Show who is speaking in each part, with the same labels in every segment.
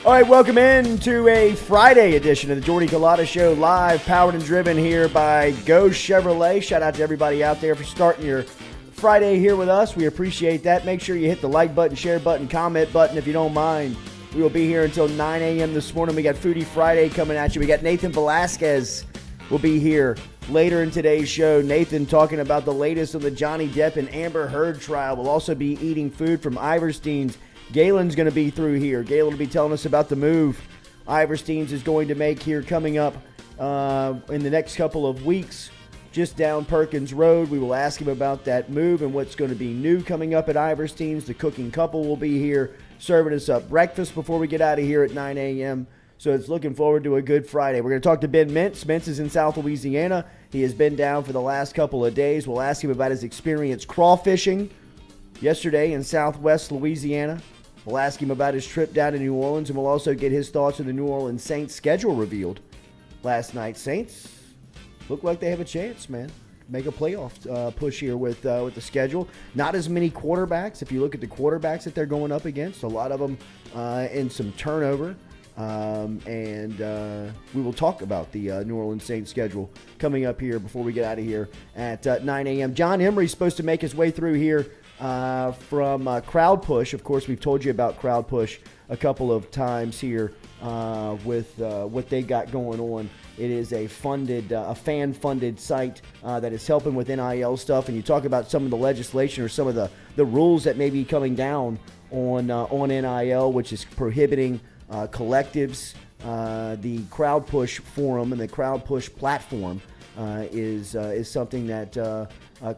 Speaker 1: All right, welcome in to a Friday edition of the Jordy Culotta Show, live, powered and driven here by Go Chevrolet. Shout out to everybody out there for starting your Friday here with us. We appreciate that. Make sure you hit the like button, share button, comment button if you don't mind. We will be here until 9 a.m. this morning. We got Foodie Friday coming at you. We got Nathan Velasquez will be here later in today's show. Nathan talking about the latest on the Johnny Depp and Amber Heard trial. We'll also be eating food from Iverstein's. Galen's going to be through here. Galen will be telling us about the move Iverstein's is going to make here coming up in the next couple of weeks, just down Perkins Road. We will ask him about that move and what's going to be new coming up at Iverstein's. The cooking couple will be here serving us up breakfast before we get out of here at 9 a.m. So it's looking forward to a good Friday. We're going to talk to Ben Mintz. Mintz is in South Louisiana. He has been down for the last couple of days. We'll ask him about his experience crawfishing yesterday in Southwest Louisiana. We'll ask him about his trip down to New Orleans, and we'll also get his thoughts on the New Orleans Saints schedule revealed last night. Saints look like they have a chance, man. Make a playoff push here with the schedule. Not as many quarterbacks. If you look at the quarterbacks that they're going up against, a lot of them in some turnover. And we will talk about the New Orleans Saints schedule coming up here before we get out of here at 9 a.m. John Emery's supposed to make his way through here from Crowd Push. Of course, we've told you about Crowd Push a couple of times here with what they got going on. It is a fan-funded site that is helping with NIL stuff. And you talk about some of the legislation or some of the rules that may be coming down on NIL, which is prohibiting collectives. The Crowd Push forum and the Crowd Push platform is something that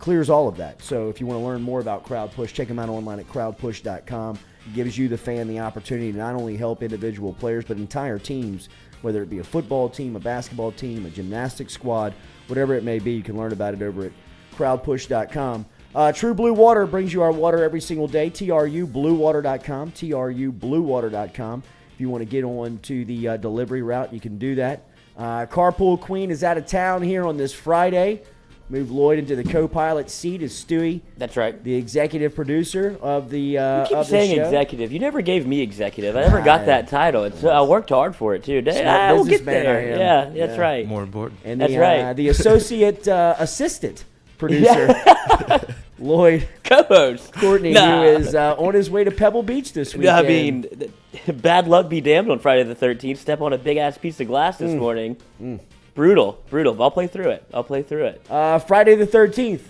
Speaker 1: clears all of that. So if you want to learn more about Crowd Push, check them out online at crowdpush.com. It gives you, the fan, the opportunity to not only help individual players, but entire teams, whether it be a football team, a basketball team, a gymnastics squad, whatever it may be. You can learn about it over at crowdpush.com. True Blue Water brings you our water every single day. TRUBluewater.com. TRUBluewater.com. If you want to get on to the delivery route, you can do that. Carpool Queen is out of town here on this Friday. Move Lloyd into the co-pilot seat as Stewie.
Speaker 2: That's right.
Speaker 1: The executive producer of the
Speaker 2: You keep saying executive. You never gave me executive. I never got that title. I worked hard for it, too. We'll get there. Yeah, that's right.
Speaker 3: More important.
Speaker 1: And
Speaker 2: that's right.
Speaker 1: The associate assistant producer, Lloyd.
Speaker 2: Co-host.
Speaker 1: Courtney, who is on his way to Pebble Beach this weekend.
Speaker 2: I mean, bad luck be damned on Friday the 13th. Step on a big-ass piece of glass this morning. Brutal. I'll play through it.
Speaker 1: Friday the 13th,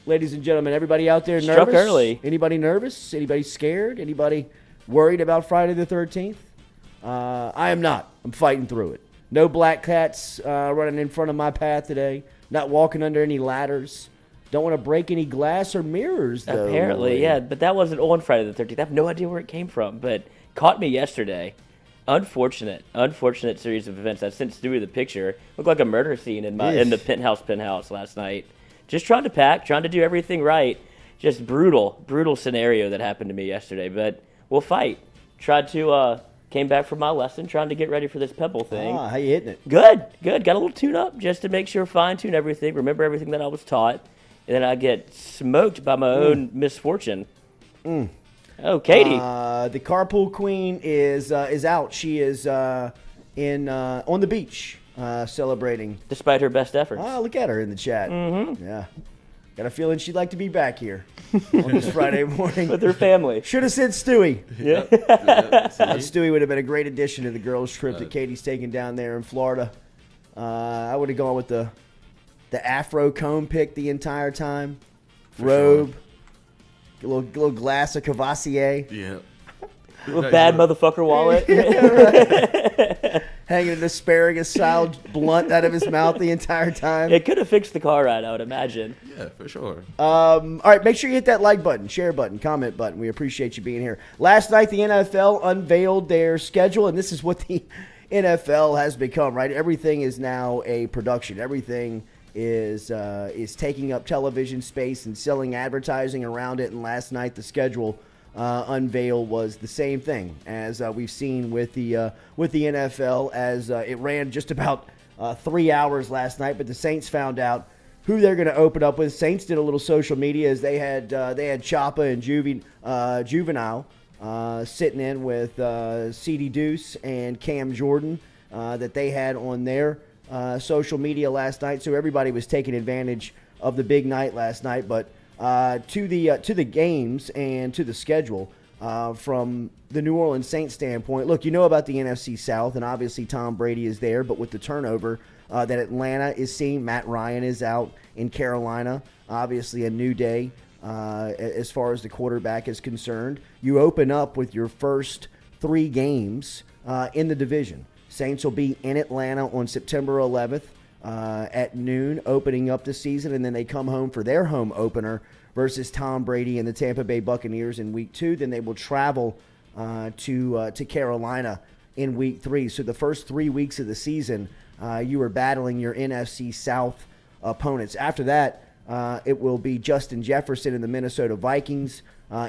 Speaker 1: ladies and gentlemen. Everybody out there nervous?
Speaker 2: Struck early.
Speaker 1: Anybody nervous? Anybody scared? Anybody worried about Friday the 13th? I am not. I'm fighting through it. No black cats running in front of my path today. Not walking under any ladders. Don't want to break any glass or mirrors, though.
Speaker 2: Apparently, yeah. But that wasn't on Friday the 13th. I have no idea where it came from, but caught me yesterday. Unfortunate series of events. I sent Stewie the picture. Looked like a murder scene in the penthouse last night. Just trying to pack, trying to do everything right. Just brutal scenario that happened to me yesterday. But we'll fight. Came back from my lesson, trying to get ready for this Pebble thing.
Speaker 1: How you hitting it?
Speaker 2: Good. Got a little tune-up just to make sure, fine-tune everything, remember everything that I was taught, and then I get smoked by my own misfortune. Oh, Katie.
Speaker 1: The Carpool Queen is out. She is on the beach celebrating.
Speaker 2: Despite her best efforts.
Speaker 1: Look at her in the chat. Mm-hmm. Yeah. Got a feeling she'd like to be back here on this Friday morning.
Speaker 2: With her family.
Speaker 1: Should have said Stewie.
Speaker 2: Yeah.
Speaker 1: Stewie would have been a great addition to the girls' trip that Katie's taking down there in Florida. I would have gone with the afro comb pick the entire time. Robe. A little glass of Cavassier.
Speaker 3: Yeah.
Speaker 2: A bad motherfucker wallet.
Speaker 1: Hanging an asparagus-style blunt out of his mouth the entire time.
Speaker 2: It could have fixed the car ride, I would imagine.
Speaker 3: Yeah, for sure.
Speaker 1: All right, make sure you hit that like button, share button, comment button. We appreciate you being here. Last night, the NFL unveiled their schedule, and this is what the NFL has become, right? Everything is now a production. Everything is taking up television space and selling advertising around it. And last night, the schedule unveil was the same thing as we've seen with the NFL, as it ran just about 3 hours last night. But the Saints found out who they're going to open up with. Saints did a little social media as they had Choppa and Juvenile sitting in with CD Deuce and Cam Jordan that they had on their social media last night. So everybody was taking advantage of the big night last night. But to the games and to the schedule, from the New Orleans Saints standpoint, look, you know about the NFC South, and obviously Tom Brady is there, but with the turnover that Atlanta is seeing, Matt Ryan is out in Carolina, obviously a new day as far as the quarterback is concerned. You open up with your first 3 games in the division. Saints will be in Atlanta on September 11th at noon, opening up the season, and then they come home for their home opener versus Tom Brady and the Tampa Bay Buccaneers in Week 2. Then they will travel to Carolina in Week 3. So the first 3 weeks of the season, you are battling your NFC South opponents. After that, it will be Justin Jefferson and the Minnesota Vikings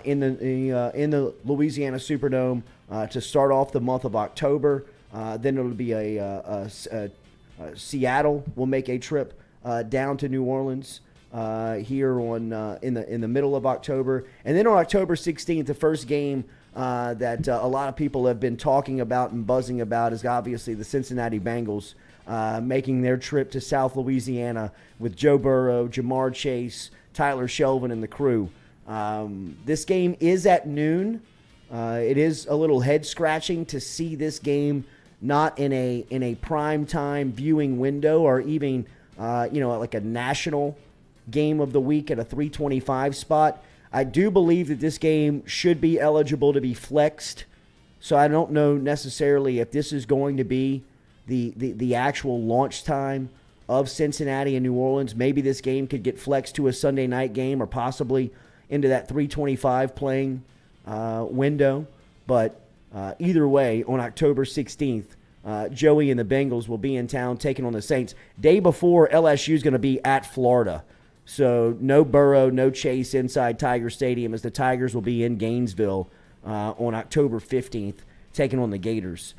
Speaker 1: in the Louisiana Superdome to start off the month of October. Then it'll be Seattle will make a trip down to New Orleans here in the middle of October, and then on October 16th, the first game that a lot of people have been talking about and buzzing about is obviously the Cincinnati Bengals making their trip to South Louisiana with Joe Burrow, Jamar Chase, Tyler Shelvin, and the crew. This game is at noon. It is a little head-scratching to see this game not in a prime time viewing window, or even like a national game of the week at a 325 spot. I do believe that this game should be eligible to be flexed, so I don't know necessarily if this is going to be the actual launch time of Cincinnati and New Orleans. Maybe this game could get flexed to a Sunday night game or possibly into that 325 playing window. But either way, on October 16th, Joey and the Bengals will be in town taking on the Saints. Day before, LSU is going to be at Florida. So no Burrow, no Chase inside Tiger Stadium, as the Tigers will be in Gainesville on October 15th taking on the Gators.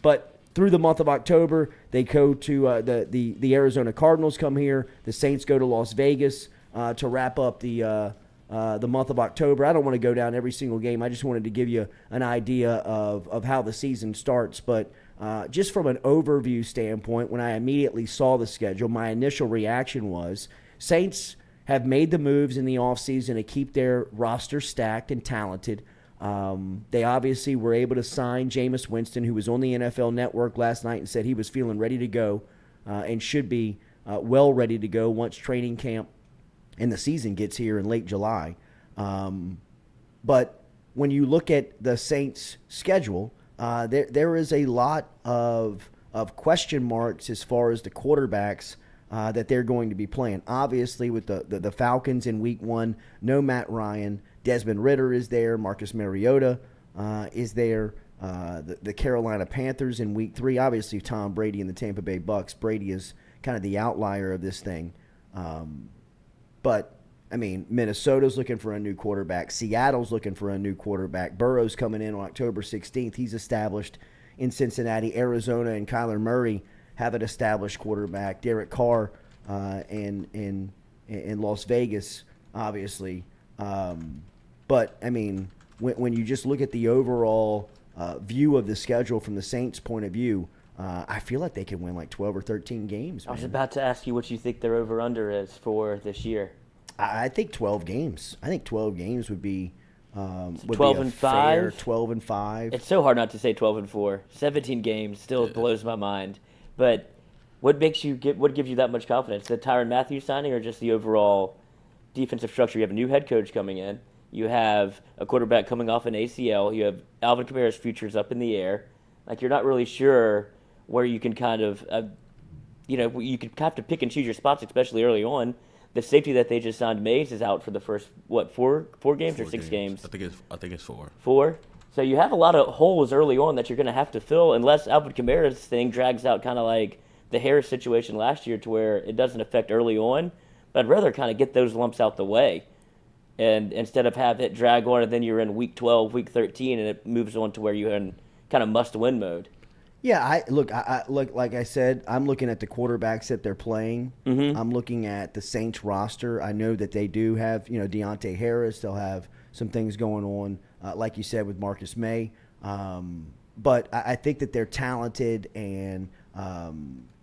Speaker 1: But through the month of October, they go to the Arizona Cardinals come here. The Saints go to Las Vegas to wrap up the month of October. I don't want to go down every single game. I just wanted to give you an idea of how the season starts. But just from an overview standpoint, when I immediately saw the schedule, my initial reaction was Saints have made the moves in the offseason to keep their roster stacked and talented. They obviously were able to sign Jameis Winston, who was on the NFL Network last night and said he was feeling ready to go and should be well ready to go once training camp and the season gets here in late July. But when you look at the Saints' schedule, there is a lot of question marks as far as the quarterbacks that they're going to be playing. Obviously, with the Falcons in Week 1, no Matt Ryan. Desmond Ridder is there. Marcus Mariota is there. The Carolina Panthers in Week 3. Obviously, Tom Brady and the Tampa Bay Bucks. Brady is kind of the outlier of this thing. But, I mean, Minnesota's looking for a new quarterback. Seattle's looking for a new quarterback. Burrow's coming in on October 16th. He's established in Cincinnati. Arizona and Kyler Murray have an established quarterback. Derek Carr in Las Vegas, obviously. But, I mean, when you just look at the overall view of the schedule from the Saints' point of view, I feel like they can win like 12 or 13 games. Man.
Speaker 2: I was about to ask you what you think their over-under is for this year.
Speaker 1: I think 12 games. I think 12 games would be
Speaker 2: 12 and 5.
Speaker 1: 12 and 5.
Speaker 2: It's so hard not to say 12 and 4. 17 games still blows my mind. But what gives you that much confidence? The Tyrann Mathieu signing, or just the overall defensive structure? You have a new head coach coming in. You have a quarterback coming off an ACL. You have Alvin Kamara's future's up in the air. Like, you're not really sure where you can kind of, you could have to pick and choose your spots, especially early on. The safety that they just signed, Mays, is out for the first, four games or 6 games?
Speaker 3: I think it's 4.
Speaker 2: 4? So you have a lot of holes early on that you're going to have to fill, unless Alvin Kamara's thing drags out kind of like the Harris situation last year, to where it doesn't affect early on. But I'd rather kind of get those lumps out the way, and instead of have it drag on, and then you're in week 12, week 13, and it moves on to where you're in kind of must-win mode.
Speaker 1: Yeah, I look like I said, I'm looking at the quarterbacks that they're playing. I'm looking at the Saints roster. I know that they do have, Deontay Harris. They'll have some things going on, like you said, with Marcus May. But I think that they're talented and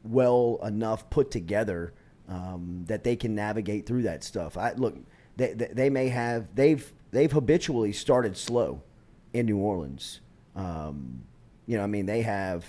Speaker 1: well enough put together that they can navigate through that stuff. They've habitually started slow in New Orleans. They have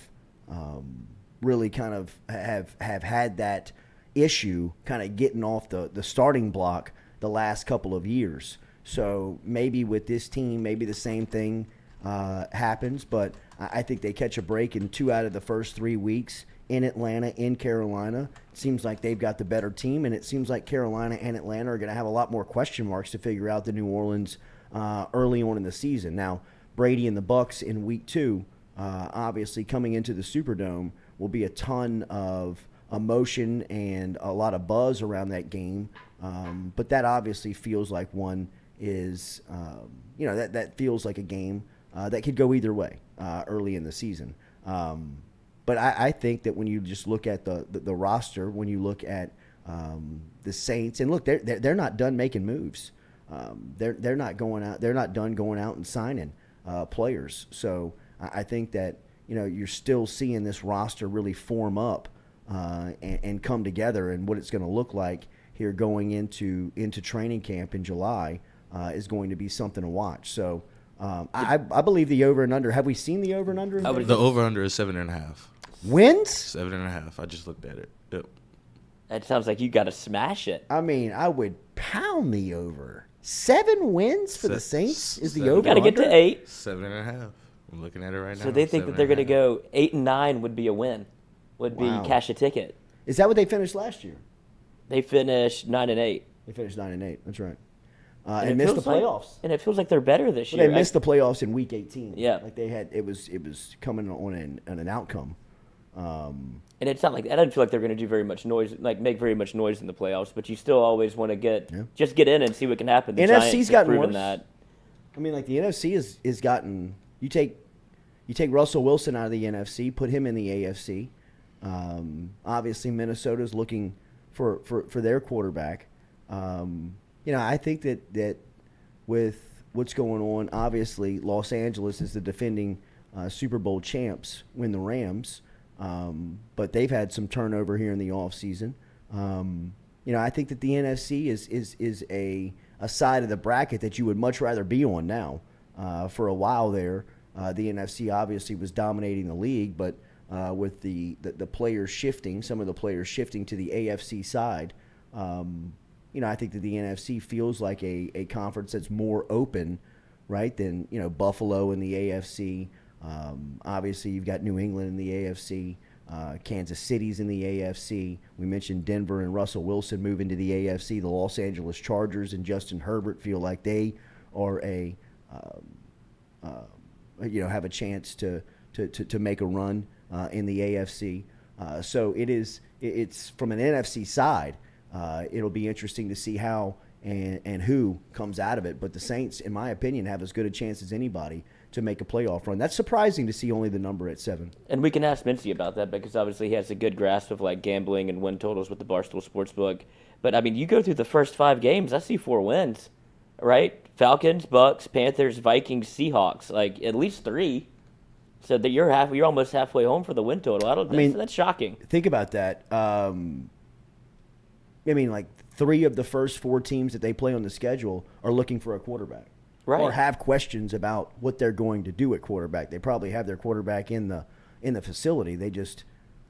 Speaker 1: really kind of have had that issue kind of getting off the starting block the last couple of years. So maybe with this team, maybe the same thing happens, but I think they catch a break in 2 out of the first 3 weeks in Atlanta, in Carolina. It seems like they've got the better team, and it seems like Carolina and Atlanta are going to have a lot more question marks to figure out the New Orleans early on in the season. Now, Brady and the Bucs in week 2, obviously coming into the Superdome, will be a ton of emotion and a lot of buzz around that game. But that obviously feels like one is, that feels like a game that could go either way early in the season. But I think that when you just look at the roster, when you look at the Saints, and look, they're not done making moves. They're not going out. They're not done going out and signing players. So I think that you're still seeing this roster really form up and come together, and what it's going to look like here going into training camp in July is going to be something to watch. So I believe the over and under. Have we seen the over and under?
Speaker 3: The over under is 7.5
Speaker 1: wins.
Speaker 3: 7.5. I just looked at it. Yep.
Speaker 2: That sounds like you got to smash it.
Speaker 1: I mean, I would pound the over. 7 wins for the Saints is the over.
Speaker 2: Got to get to 8.
Speaker 3: 7.5. I'm looking at it right now.
Speaker 2: So they think that they're going to go 8-9 would be a win, would be cash a ticket.
Speaker 1: Is that what they finished last year?
Speaker 2: They finished 9-8.
Speaker 1: They finished 9-8. That's right. And missed the playoffs.
Speaker 2: And it feels like they're better this year.
Speaker 1: They missed the playoffs in week 18.
Speaker 2: Yeah,
Speaker 1: like they had. It was coming on an outcome.
Speaker 2: And it's not like I don't feel like they're going to do very much noise, like make very much noise in the playoffs. But you still always want to just get in and see what can happen. The
Speaker 1: NFC's gotten
Speaker 2: proven
Speaker 1: worse.
Speaker 2: That.
Speaker 1: I mean, like the NFC is gotten. You take Russell Wilson out of the NFC, put him in the AFC. Obviously, Minnesota's looking for their quarterback. I think that with what's going on, obviously Los Angeles is the defending Super Bowl champs, win the Rams, but they've had some turnover here in the offseason. I think that the NFC is a side of the bracket that you would much rather be on now. For a while there, the NFC obviously was dominating the league, but with the players shifting, some of the players shifting to the AFC side, I think that the NFC feels like a conference that's more open, right, than, Buffalo in the AFC. Obviously, you've got New England in the AFC. Kansas City's in the AFC. We mentioned Denver and Russell Wilson moving to the AFC. The Los Angeles Chargers and Justin Herbert feel like they are have a chance to make a run in the AFC. So it's from an NFC side. It'll be interesting to see how and who comes out of it. But the Saints, in my opinion, have as good a chance as anybody to make a playoff run. That's surprising to see only the number at 7.
Speaker 2: And we can ask Mintz about that because obviously he has a good grasp of like gambling and win totals with the Barstool Sportsbook. But I mean, you go through the first 5 games, I see 4 wins, right? Falcons, Bucks, Panthers, Vikings, Seahawks, like at least 3. So that you're almost halfway home for the win total. That's shocking.
Speaker 1: Think about that. Like 3 of the first 4 teams that they play on the schedule are looking for a quarterback,
Speaker 2: right?
Speaker 1: Or have questions about what they're going to do at quarterback. They probably have their quarterback in the facility.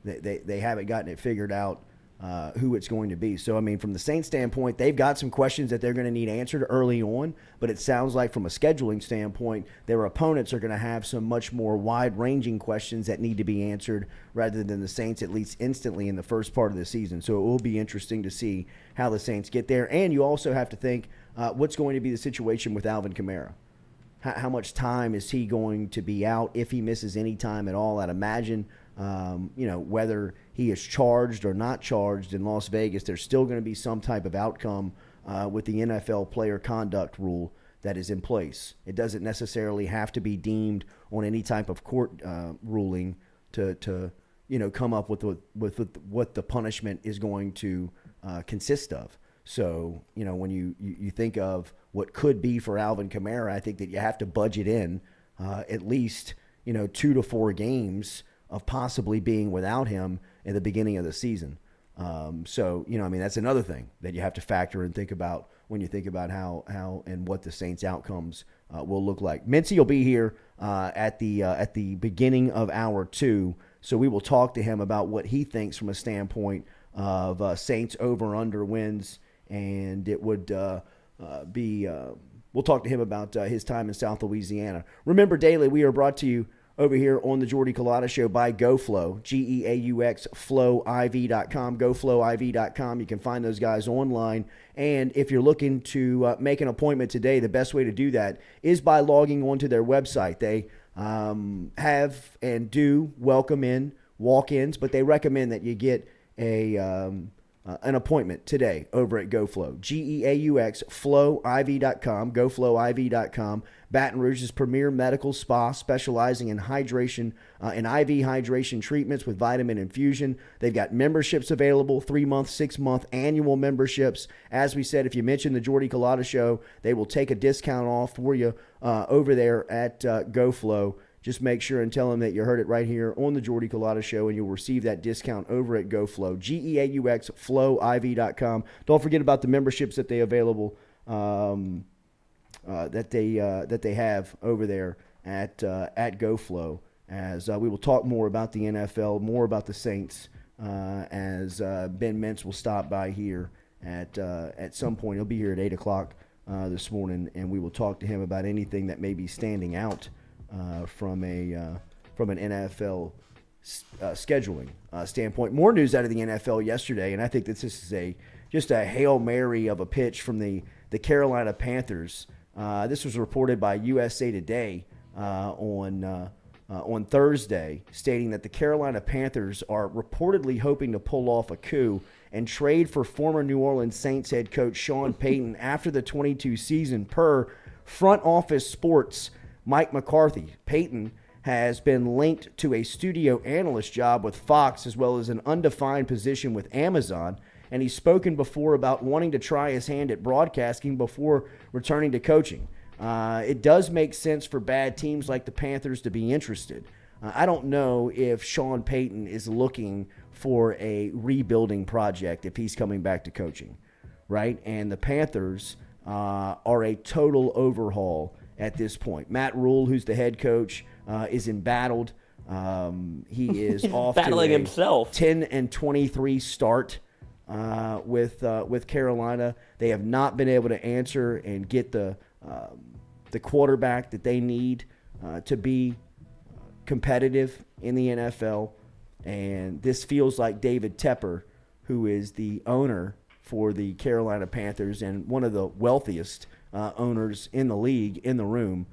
Speaker 1: They haven't gotten it figured out who it's going to be. So, I mean, from the Saints standpoint, they've got some questions that they're going to need answered early on, but it sounds like from a scheduling standpoint, their opponents are going to have some much more wide-ranging questions that need to be answered rather than the Saints at least instantly in the first part of the season. So it will be interesting to see how the Saints get there. And you also have to think what's going to be the situation with Alvin Kamara. How much time is he going to be out if he misses any time at all? I'd imagine whether he is charged or not charged in Las Vegas, there's still going to be some type of outcome with the NFL player conduct rule that is in place. It doesn't necessarily have to be deemed on any type of court ruling to come up with what the punishment is going to consist of. So, when you think of what could be for Alvin Kamara, I think that you have to budget in at least, 2 to 4 games of possibly being without him at the beginning of the season. So, that's another thing that you have to factor and think about when you think about how and what the Saints' outcomes will look like. Mintz will be here at the beginning of hour 2, so we will talk to him about what he thinks from a standpoint of Saints over/under wins, and it would be. We'll talk to him about his time in South Louisiana. Remember, daily we are brought to you over here on the Jordy Culotta Show by GoFlow, GEAUX, flowiv.com, goflowiv.com. You can find those guys online. And if you're looking to make an appointment today, the best way to do that is by logging onto their website. They have and do welcome in walk-ins, but they recommend that you get an appointment today over at GoFlow, GEAUX, flowiv.com, goflowiv.com. Baton Rouge's premier medical spa specializing in hydration and IV hydration treatments with vitamin infusion. They've got memberships available, 3-month, 6-month, annual memberships. As we said, if you mention the Jordy Culotta Show, they will take a discount off for you over there at GoFlow. Just make sure and tell them that you heard it right here on the Jordy Culotta Show, and you'll receive that discount over at GoFlow, GEAUX, flowiv.com. Don't forget about the memberships that they available that they have over there at GoFlow. As we will talk more about the NFL, more about the Saints, as Ben Mintz will stop by here at some point. He'll be here at 8 o'clock this morning, and we will talk to him about anything that may be standing out from an NFL scheduling standpoint. More news out of the NFL yesterday, and I think that this is just a Hail Mary of a pitch from the Carolina Panthers. This was reported by USA Today on Thursday, stating that the Carolina Panthers are reportedly hoping to pull off a coup and trade for former New Orleans Saints head coach Sean Payton after the 22 season, per Front Office Sports' Mike McCarthy. Payton has been linked to a studio analyst job with Fox, as well as an undefined position with Amazon, and he's spoken before about wanting to try his hand at broadcasting before returning to coaching. It does make sense for bad teams like the Panthers to be interested. I don't know if Sean Payton is looking for a rebuilding project if he's coming back to coaching, right? And the Panthers are a total overhaul at this point. Matt Rule, who's the head coach, is embattled. He is off
Speaker 2: battling
Speaker 1: to a
Speaker 2: himself.
Speaker 1: 10-23 start with Carolina. They have not been able to answer and get the quarterback that they need to be competitive in the NFL. And this feels like David Tepper, who is the owner for the Carolina Panthers and one of the wealthiest owners in the league, in the room,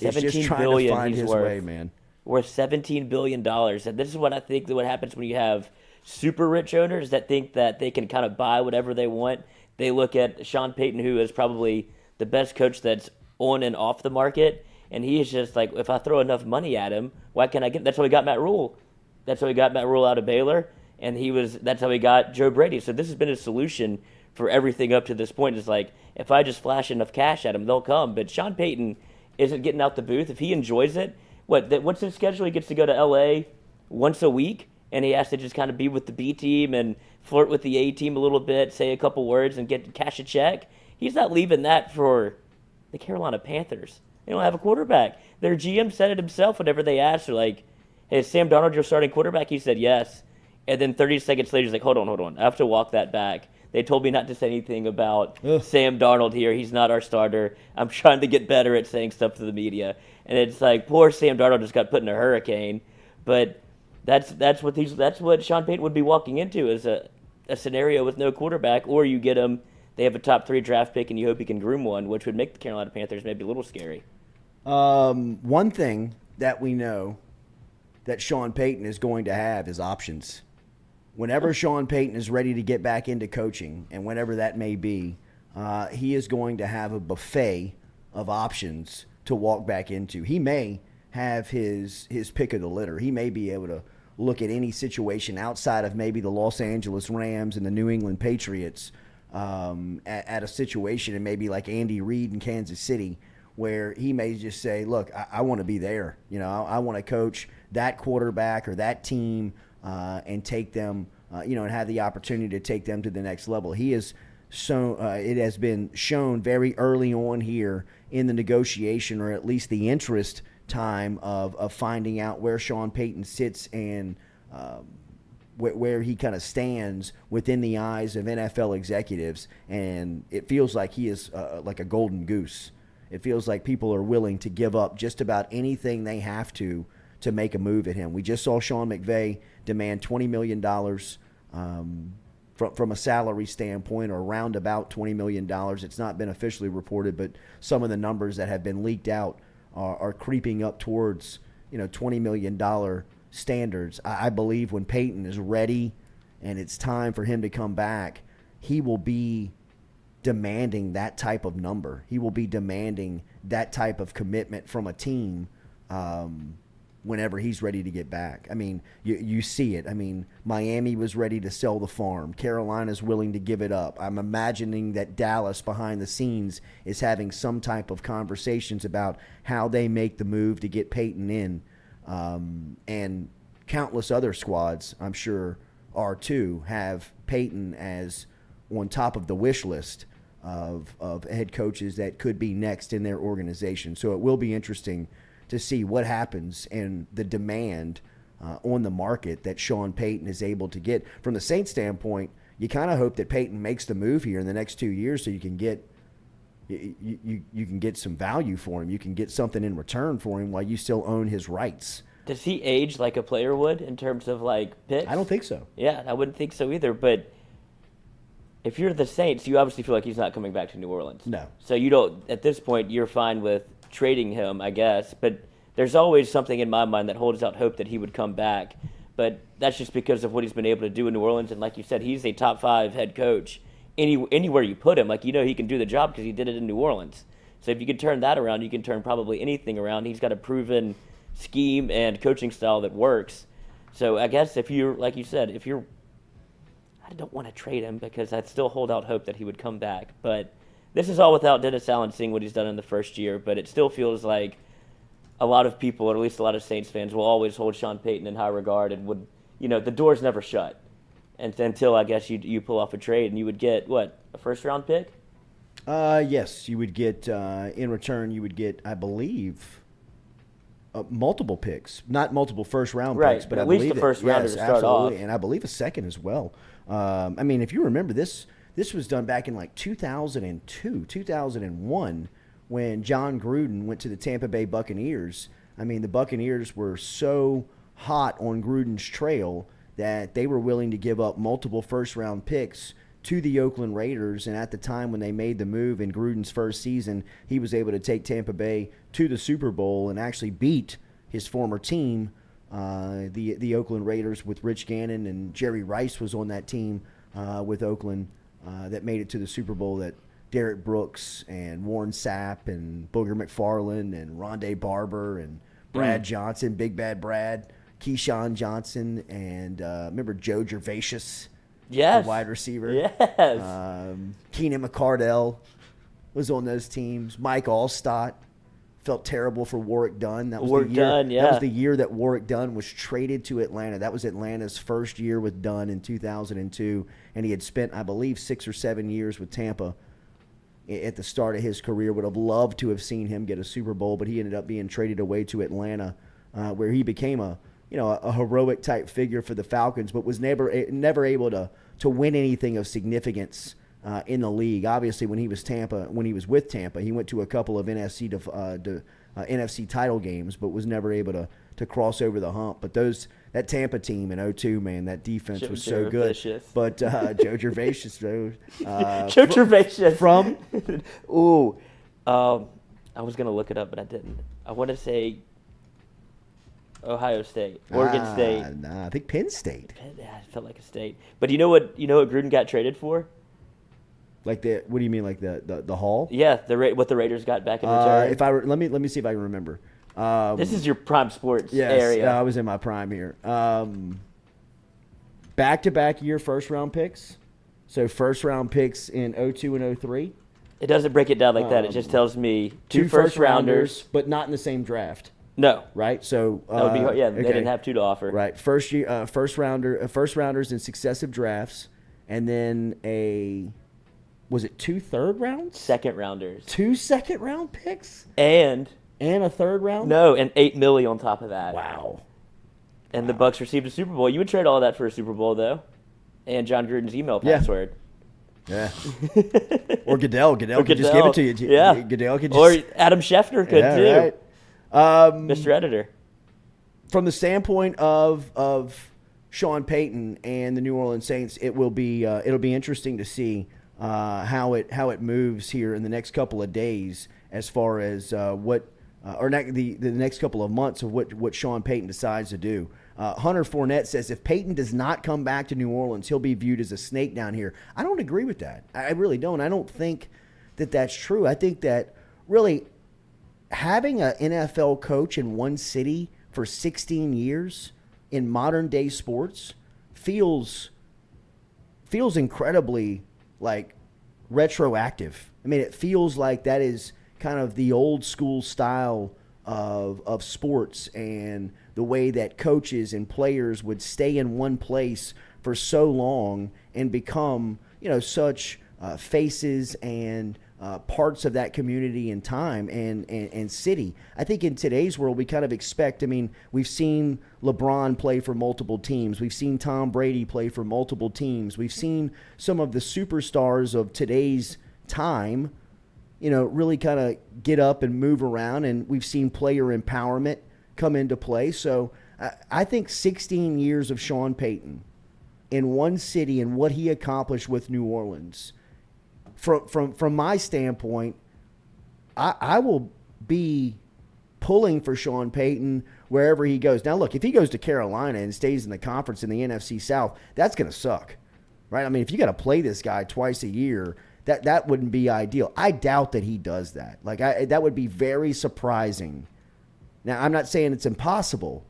Speaker 1: is just trying to find his way, man.
Speaker 2: Worth $17 billion. And this is what I think that what happens when you have super rich owners that think that they can kind of buy whatever they want. They look at Sean Payton, who is probably the best coach that's on and off the market, and he is just like, if I throw enough money at him, why can't I get? That's how we got Matt Rule. That's how we got Matt Rule out of Baylor, and that's how we got Joe Brady. So this has been a solution for everything up to this point. It's like, if I just flash enough cash at him, they'll come. But Sean Payton isn't getting out the booth. If he enjoys it, what's his schedule? He gets to go to L.A. once a week, and he has to just kind of be with the B team and flirt with the A team a little bit, say a couple words, and cash a check. He's not leaving that for the Carolina Panthers. They don't have a quarterback. Their GM said it himself whenever they asked. They're like, hey, is Sam Darnold your starting quarterback? He said yes. And then 30 seconds later, he's like, hold on. I have to walk that back. They told me not to say anything about Sam Darnold here. He's not our starter. I'm trying to get better at saying stuff to the media. And it's like, poor Sam Darnold just got put in a hurricane. But that's what Sean Payton would be walking into, is a scenario with no quarterback, or you get him, they have a top 3 draft pick, and you hope he can groom one, which would make the Carolina Panthers maybe a little scary.
Speaker 1: One thing that we know that Sean Payton is going to have is options. Whenever Sean Payton is ready to get back into coaching, and whenever that may be, he is going to have a buffet of options to walk back into. He may have his pick of the litter. He may be able to look at any situation outside of maybe the Los Angeles Rams and the New England Patriots at a situation, and maybe like Andy Reid in Kansas City, where he may just say, look, I want to be there. I want to coach that quarterback or that team and take them, and have the opportunity to take them to the next level. He is it has been shown very early on here in the negotiation, or at least the interest time of finding out where Sean Payton sits and where he kind of stands within the eyes of NFL executives. And it feels like he is like a golden goose. It feels like people are willing to give up just about anything they have to make a move at him. We just saw Sean McVay demand $20 million from a salary standpoint, or around about $20 million. It's not been officially reported, but some of the numbers that have been leaked out are creeping up towards $20 million standards. I believe when Payton is ready and it's time for him to come back, he will be demanding that type of number. He will be demanding that type of commitment from a team whenever he's ready to get back. I mean, you see it. I mean, Miami was ready to sell the farm. Carolina's willing to give it up. I'm imagining that Dallas behind the scenes is having some type of conversations about how they make the move to get Payton in. And countless other squads, I'm sure, are too, have Payton as on top of the wish list of head coaches that could be next in their organization. So it will be interesting to see what happens and the demand on the market that Sean Payton is able to get. From the Saints standpoint, you kind of hope that Payton makes the move here in the next 2 years so you can get you can get some value for him. You can get something in return for him while you still own his rights.
Speaker 2: Does he age like a player would in terms of like picks?
Speaker 1: I don't think so.
Speaker 2: Yeah, I wouldn't think so either. But if you're the Saints, you obviously feel like he's not coming back to New Orleans.
Speaker 1: No.
Speaker 2: So you don't. At this point, you're fine with trading him, I guess. But there's always something in my mind that holds out hope that he would come back. But that's just because of what he's been able to do in New Orleans. And like you said, he's a top 5 head coach anywhere you put him. Like, he can do the job because he did it in New Orleans. So if you can turn that around, you can turn probably anything around. He's got a proven scheme and coaching style that works. So I guess if you're, like you said, I don't want to trade him because I still hold out hope that he would come back. But this is all without Dennis Allen seeing what he's done in the first year. But it still feels like a lot of people, or at least a lot of Saints fans, will always hold Sean Payton in high regard and would, the door's never shut. And until, I guess, you pull off a trade and you would get, what, a first-round pick?
Speaker 1: Yes, you would get, in return, you would get, I believe, multiple picks. Not multiple first-round picks, but
Speaker 2: at
Speaker 1: I
Speaker 2: least
Speaker 1: believe
Speaker 2: the first rounder to start
Speaker 1: absolutely.
Speaker 2: off.
Speaker 1: And I believe a second as well. I mean, if you remember, this was done back in like 2002, 2001, when John Gruden went to the Tampa Bay Buccaneers. I mean, the Buccaneers were so hot on Gruden's trail that they were willing to give up multiple first-round picks to the Oakland Raiders. And at the time when they made the move in Gruden's first season, he was able to take Tampa Bay to the Super Bowl and actually beat his former team, the Oakland Raiders, with Rich Gannon, and Jerry Rice was on that team with Oakland that made it to the Super Bowl, that Derek Brooks and Warren Sapp and Booger McFarland and Rondé Barber and Brad Johnson, Big Bad Brad, Keyshawn Johnson, and remember Joe Gervasius,
Speaker 2: yes,
Speaker 1: the wide receiver.
Speaker 2: Yes.
Speaker 1: Keenan McCardell was on those teams. Mike Allstott. Felt terrible for Warwick Dunn. That was the year.
Speaker 2: Dunn, yeah.
Speaker 1: That was the year that Warwick Dunn was traded to Atlanta. That was Atlanta's first year with Dunn in 2002, and he had spent, I believe, 6 or 7 years with Tampa at the start of his career. Would have loved to have seen him get a Super Bowl, but he ended up being traded away to Atlanta, where he became a heroic type figure for the Falcons, but was never able to win anything of significance in the league. Obviously, when he was with Tampa, he went to a couple of NFC title games, but was never able to cross over the hump. But that Tampa team in 2002, man, that defense was so good. But Joe Gervasius,
Speaker 2: Joe Gervasius
Speaker 1: from
Speaker 2: I was gonna look it up, but I didn't. I want to say Ohio State, Oregon State.
Speaker 1: Nah, I think Penn State.
Speaker 2: Yeah, it felt like a state. But you know what Gruden got traded for?
Speaker 1: Like what do you mean, like the haul?
Speaker 2: Yeah, what the Raiders got back in return.
Speaker 1: Let me see if I can remember.
Speaker 2: This is your prime sports
Speaker 1: Yes,
Speaker 2: area.
Speaker 1: I was in my prime here. Back-to-back year first-round picks. So first-round picks in 02 and 03.
Speaker 2: It doesn't break it down like that. It just tells me two first-rounders.
Speaker 1: But not in the same draft.
Speaker 2: No.
Speaker 1: Right? So
Speaker 2: That would be hard. Yeah,
Speaker 1: okay.
Speaker 2: they didn't have two to offer.
Speaker 1: Right. First rounders in successive drafts, and then was it 2 third rounds?
Speaker 2: Second rounders.
Speaker 1: 2 second-round picks?
Speaker 2: And
Speaker 1: A third round?
Speaker 2: no, and $8 million on top of that.
Speaker 1: Wow.
Speaker 2: And the Bucks received a Super Bowl. You would trade all that for a Super Bowl, though. And John Gruden's email password.
Speaker 1: Yeah. Or Goodell. Goodell could just give it to you.
Speaker 2: Yeah.
Speaker 1: Goodell could
Speaker 2: Or
Speaker 1: just.
Speaker 2: Adam Schefter could too.
Speaker 1: Right.
Speaker 2: Mr. Editor.
Speaker 1: From the standpoint of Sean Payton and the New Orleans Saints, it'll be interesting to see how it moves here in the next couple of days as far as the next couple of months of what Sean Payton decides to do. Hunter Fournette says if Payton does not come back to New Orleans, he'll be viewed as a snake down here. I don't agree with that. I really don't. I don't think that that's true. I think that really having an NFL coach in one city for 16 years in modern day sports feels incredibly like retroactive. I mean, it feels like that is kind of the old school style of sports and the way that coaches and players would stay in one place for so long and become, such faces and parts of that community and time and city. I think in today's world, we kind of expect, we've seen LeBron play for multiple teams. We've seen Tom Brady play for multiple teams. We've seen some of the superstars of today's time, really kind of get up and move around, and we've seen player empowerment come into play. So I think 16 years of Sean Payton in one city and what he accomplished with New Orleans, from my standpoint, I will be pulling for Sean Payton wherever he goes. Now, look, if he goes to Carolina and stays in the conference in the NFC South, that's going to suck, right? If you got to play this guy twice a year, that wouldn't be ideal. I doubt that he does that. That would be very surprising. Now, I'm not saying it's impossible,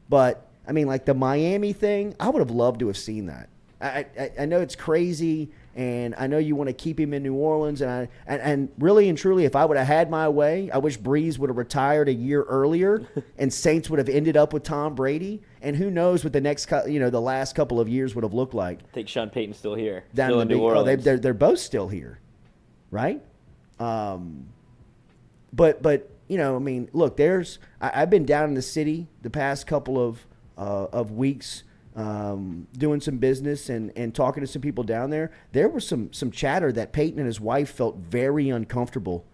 Speaker 1: but, the Miami thing, I would have loved to have seen that. I know it's crazy, and I know you want to keep him in New Orleans, and really and truly, if I would have had my way, I wish Breeze would have retired a year earlier, and Saints would have ended up with Tom Brady, and who knows what the last couple of years would have looked like.
Speaker 2: I think Sean Payton's still here.
Speaker 1: Down
Speaker 2: still in New Orleans.
Speaker 1: They're both still here, right? But look, I've been down in the city the past couple of weeks, doing some business and talking to some people down there. There was some chatter that Payton and his wife felt very uncomfortable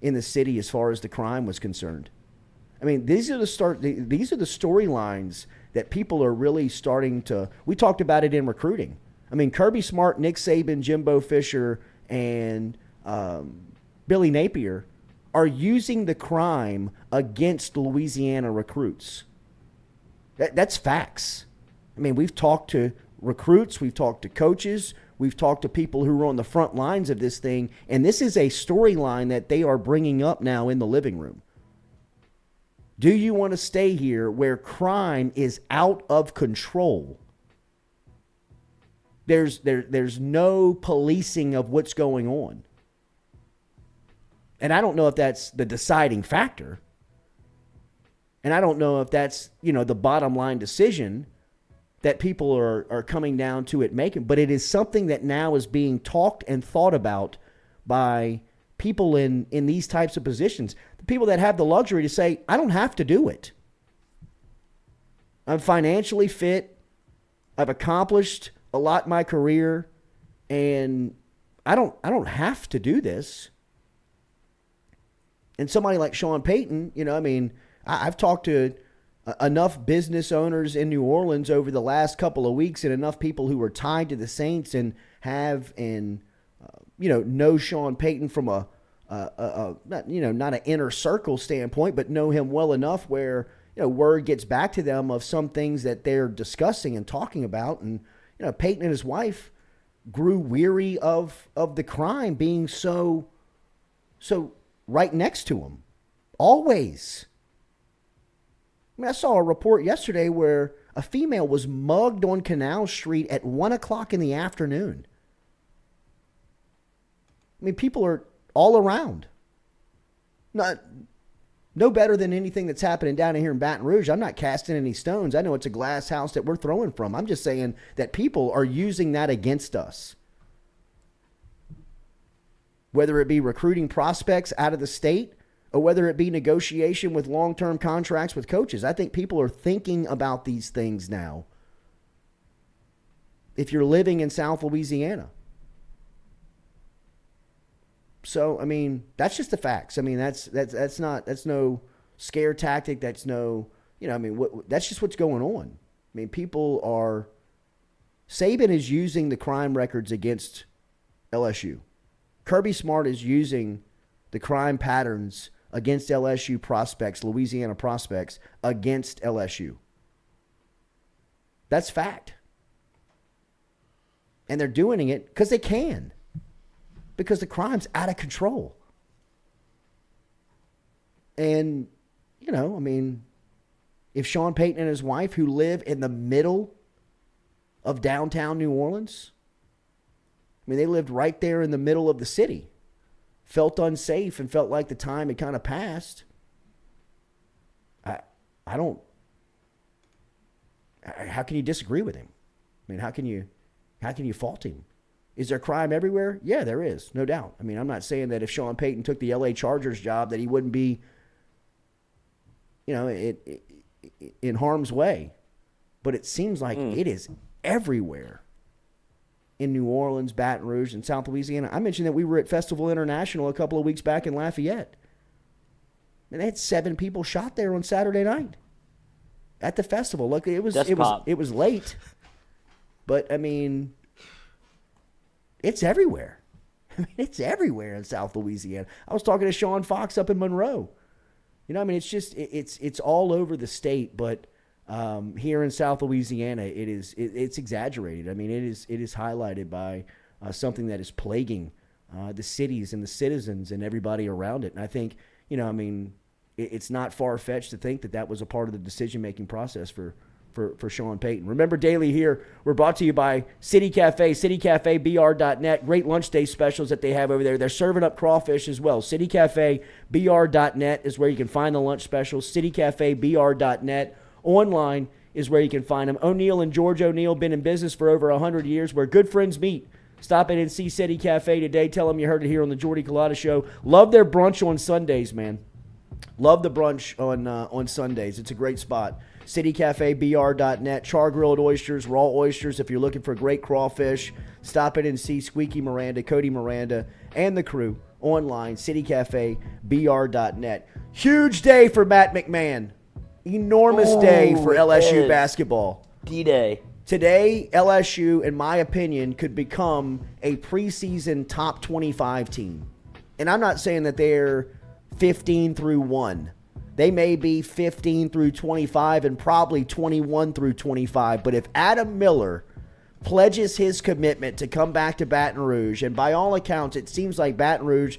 Speaker 1: in the city as far as the crime was concerned. These are the storylines that people are really starting to. We talked about it in recruiting. Kirby Smart, Nick Saban, Jimbo Fisher, and Billy Napier are using the crime against Louisiana recruits. That's facts. We've talked to recruits, we've talked to coaches, we've talked to people who are on the front lines of this thing, and this is a storyline that they are bringing up now in the living room. Do you want to stay here where crime is out of control? There's no policing of what's going on. And I don't know if that's the deciding factor. And I don't know if that's, the bottom line decision that people are coming down to it making. But it is something that now is being talked and thought about by people in these types of positions. The people that have the luxury to say, I don't have to do it. I'm financially fit. I've accomplished a lot in my career. And I don't have to do this. And somebody like Sean Payton, I've talked to enough business owners in New Orleans over the last couple of weeks, and enough people who are tied to the Saints and have know Sean Payton from a not an inner circle standpoint, but know him well enough where word gets back to them of some things that they're discussing and talking about, and Payton and his wife grew weary of the crime being so right next to him, always. I mean, I saw a report yesterday where a female was mugged on Canal Street at 1 o'clock in the afternoon. I mean, people are all around. No better than anything that's happening down here in Baton Rouge. I'm not casting any stones. I know it's a glass house that we're throwing from. I'm just saying that people are using that against us. Whether it be recruiting prospects out of the state or whether it be negotiation with long-term contracts with coaches. I think people are thinking about these things now. If you're living in South Louisiana. So, I mean, that's just the facts. I mean, that's no scare tactic. That's no, that's just what's going on. I mean, Saban is using the crime records against LSU. Kirby Smart is using the crime patterns against LSU prospects, Louisiana prospects, against LSU. That's fact. And they're doing it because they can. Because the crime's out of control. And, if Sean Payton and his wife, who live in the middle of downtown New Orleans, they lived right there in the middle of the city, felt unsafe and felt like the time had kind of passed. How can you disagree with him? How can you fault him? Is there crime everywhere? Yeah, there is, no doubt. I'm not saying that if Sean Payton took the LA Chargers job that he wouldn't be, in harm's way. But it seems like it is everywhere in New Orleans, Baton Rouge, and South Louisiana. I mentioned that we were at Festival International a couple of weeks back in Lafayette. And they had 7 people shot there on Saturday night at the festival. Look, it was late, but it's everywhere. It's everywhere in South Louisiana. I was talking to Sean Fox up in Monroe. It's just it's all over the state, but here in South Louisiana, it's exaggerated. It is highlighted by something that is plaguing the cities and the citizens and everybody around it. And I think, it's not far-fetched to think that was a part of the decision-making process for Sean Payton. Remember, daily here, we're brought to you by City Cafe, citycafebr.net. Great lunch day specials that they have over there. They're serving up crawfish as well. Citycafebr.net is where you can find the lunch specials. Citycafebr.net. Online is where you can find them. O'Neill and George O'Neill, been in business for over 100 years, where good friends meet. Stop in and see City Cafe today. Tell them you heard it here on the Jordy Culotta Show. Love their brunch on Sundays, man. Love the brunch on Sundays. It's a great spot. citycafebr.net. Char-grilled oysters, raw oysters. If you're looking for great crawfish, stop in and see Squeaky Miranda, Cody Miranda, and the crew online. citycafebr.net. Huge day for Matt McMahon. Enormous day for LSU basketball.
Speaker 2: D-Day.
Speaker 1: Today, LSU, in my opinion, could become a preseason top 25 team. And I'm not saying that they're 15 through 1. They may be 15 through 25 and probably 21 through 25. But if Adam Miller pledges his commitment to come back to Baton Rouge, and by all accounts, it seems like LSU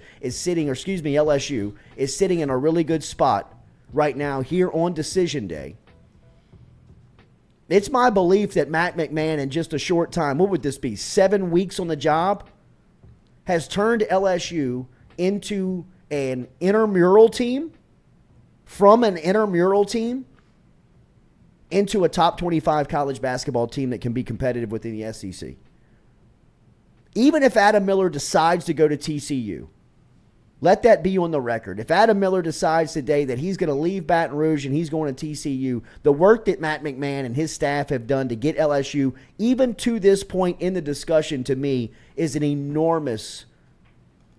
Speaker 1: is sitting in a really good spot right now here on decision day. It's my belief that Matt McMahon, in just a short time, what would this be, 7 weeks on the job, has turned LSU into an intramural team, from an intramural team into a top 25 college basketball team that can be competitive within the SEC. Even if Adam Miller decides to go to TCU, let that be on the record. If Adam Miller decides today that he's going to leave Baton Rouge and he's going to TCU, the work that Matt McMahon and his staff have done to get LSU even to this point in the discussion, to me, is an enormous,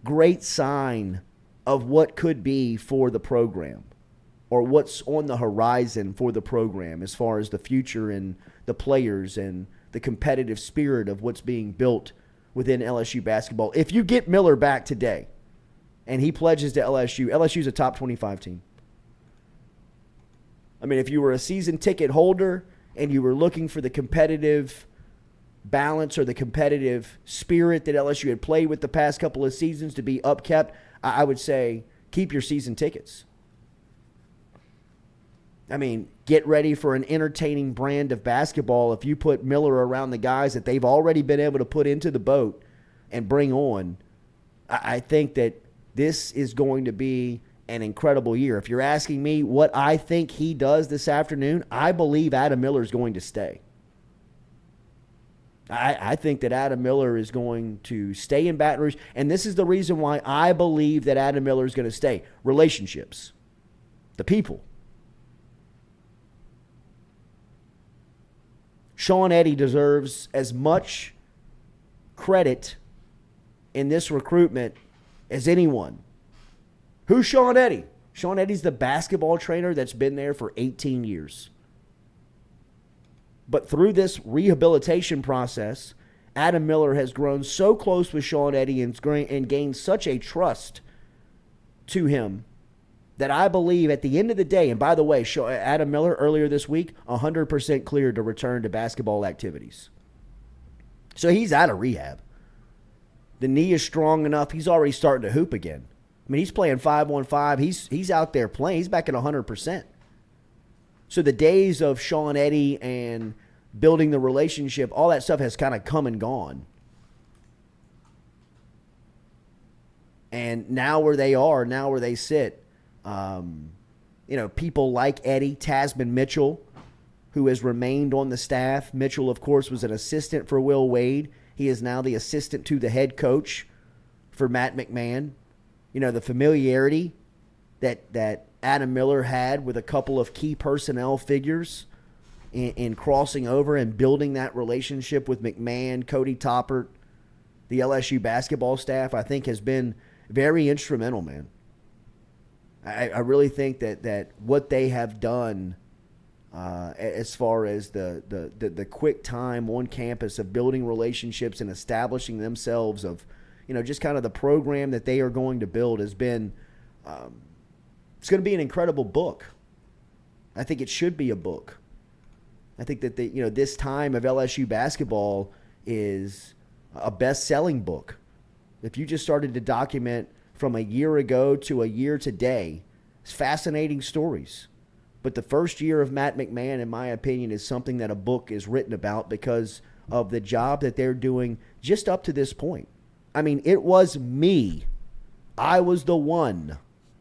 Speaker 1: great sign of what could be for the program, or what's on the horizon for the program as far as the future and the players and the competitive spirit of what's being built within LSU basketball. If you get Miller back today and he pledges to LSU, LSU's a top 25 team. If you were a season ticket holder and you were looking for the competitive balance or the competitive spirit that LSU had played with the past couple of seasons to be upkept, I would say keep your season tickets. I mean, get ready for an entertaining brand of basketball if you put Miller around the guys that they've already been able to put into the boat and bring on. I think that this is going to be an incredible year. If you're asking me what I think he does this afternoon, I believe Adam Miller is going to stay. I think that Adam Miller is going to stay in Baton Rouge, and this is the reason why I believe that Adam Miller is going to stay. Relationships. The people. Sean Eddy deserves as much credit in this recruitment as anyone. Who's Sean Eddy? Sean Eddy's the basketball trainer that's been there for 18 years. But through this rehabilitation process, Adam Miller has grown so close with Sean Eddy and gained such a trust to him that I believe at the end of the day, and by the way, Adam Miller earlier this week, 100% cleared to return to basketball activities. So he's out of rehab. The knee is strong enough. He's already starting to hoop again. I mean, he's playing 5-on-5. He's out there playing. He's back at 100%. So the days of Sean Eddy and building the relationship, all that stuff has kind of come and gone. And now where they are, now where they sit, people like Eddy, Tasman Mitchell, who has remained on the staff. Mitchell, of course, was an assistant for Will Wade. He is now the assistant to the head coach for Matt McMahon. You know, the familiarity that Adam Miller had with a couple of key personnel figures in crossing over and building that relationship with McMahon, Cody Toppert, the LSU basketball staff, I think has been very instrumental, man. I really think that what they have done as far as the quick time on campus of building relationships and establishing themselves of, just kind of the program that they are going to build has been it's going to be an incredible book. I think it should be a book. I think that this time of LSU basketball is a best-selling book. If you just started to document from a year ago to a year today, it's fascinating stories. But the first year of Matt McMahon, in my opinion, is something that a book is written about because of the job that they're doing just up to this point. I mean, it was me. I was the one